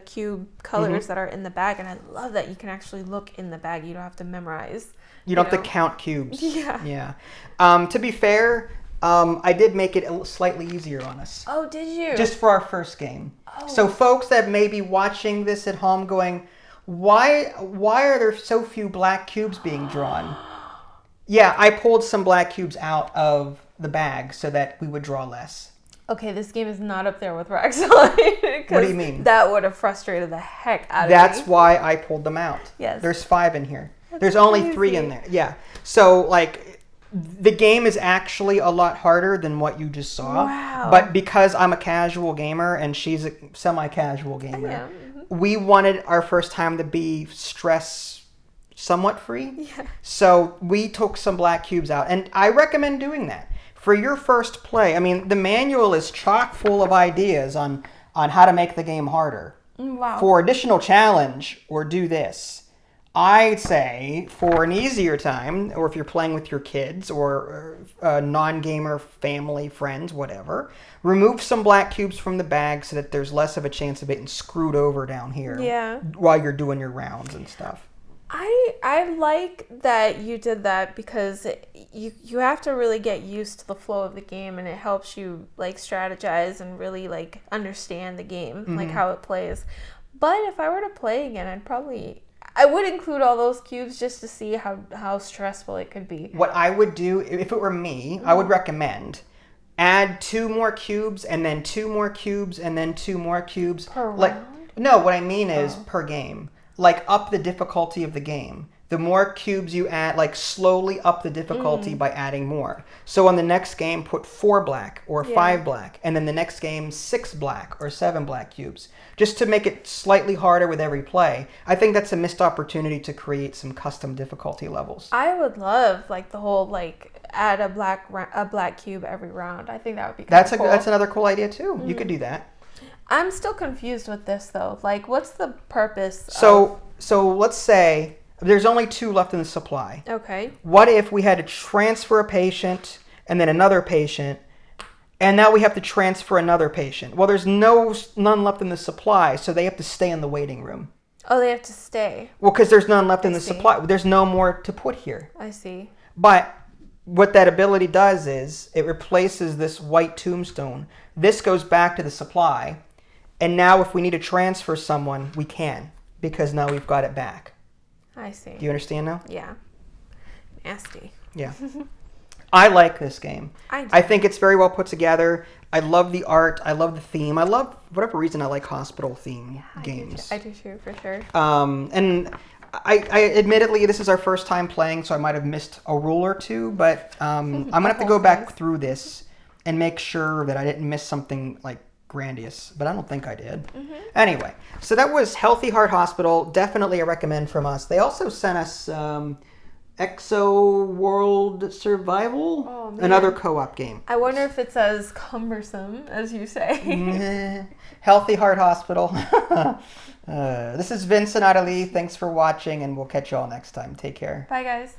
cube colors that are in the bag, and I love that you can actually look in the bag. You don't have to memorize. You don't have to count cubes. Yeah. To be fair, I did make it slightly easier on us. Oh, did you? Just for our first game. Oh. So folks that may be watching this at home going, why are there so few black cubes being drawn? Yeah, I pulled some black cubes out of the bag so that we would draw less. Okay, this game is not up there with Raxon. What do you mean? That would have frustrated the heck out of me. That's why I pulled them out. Yes. There's 5 in here. That's There's only crazy. 3 in there. Yeah. So, like, the game is actually a lot harder than what you just saw. Wow. But because I'm a casual gamer and she's a semi-casual gamer, Yeah. we wanted our first time to be stress somewhat free. Yeah. So we took some black cubes out. And I recommend doing that. For your first play, I mean, the manual is chock full of ideas on how to make the game harder. Wow. For additional challenge, or do this. I'd say for an easier time, or if you're playing with your kids or non-gamer family, friends, whatever, remove some black cubes from the bag so that there's less of a chance of getting screwed over down here while you're doing your rounds and stuff. I like that you did that because you have to really get used to the flow of the game, and it helps you like strategize and really like understand the game, like how it plays. But if I were to play again, I would include all those cubes just to see how stressful it could be. What I would do, if it were me, I would recommend add 2 more cubes and then 2 more cubes and then 2 more cubes. Per like, round? No, what I mean is per game. Like up the difficulty of the game. The more cubes you add, like slowly up the difficulty by adding more. So on the next game, put 4 black or 5 black. And then the next game, 6 black or 7 black cubes. Just to make it slightly harder with every play. I think that's a missed opportunity to create some custom difficulty levels. I would love like the whole like add a black cube every round. I think that would be cool. That's another cool idea too. You could do that. I'm still confused with this though. Like, what's the purpose? So let's say there's only 2 left in the supply. Okay. What if we had to transfer a patient and then another patient, and now we have to transfer another patient? Well, there's none left in the supply, so they have to stay in the waiting room. Oh, they have to stay. Well, because there's none left in the supply. There's no more to put here. I see. But what that ability does is it replaces this white tombstone. This goes back to the supply. And now if we need to transfer someone, we can, because now we've got it back. I see. Do you understand now? Yeah. Nasty. Yeah. I like this game. I think it's very well put together. I love the art. I love the theme. I love, for whatever reason, I like hospital theme games. I do too, for sure. And I admittedly, this is our first time playing, so I might have missed a rule or 2, but I'm going to have to go back through this and make sure that I didn't miss something like grandiose, but I don't think I did. Anyway, so that was Healthy Heart Hospital. Definitely a recommend from us. They also sent us Exo World Survival. Oh, man. Another co-op game. I wonder if it's as cumbersome as you say. Healthy Heart Hospital. This is Vincent Adelie. Thanks for watching, and we'll catch you all next time. Take care. Bye, guys.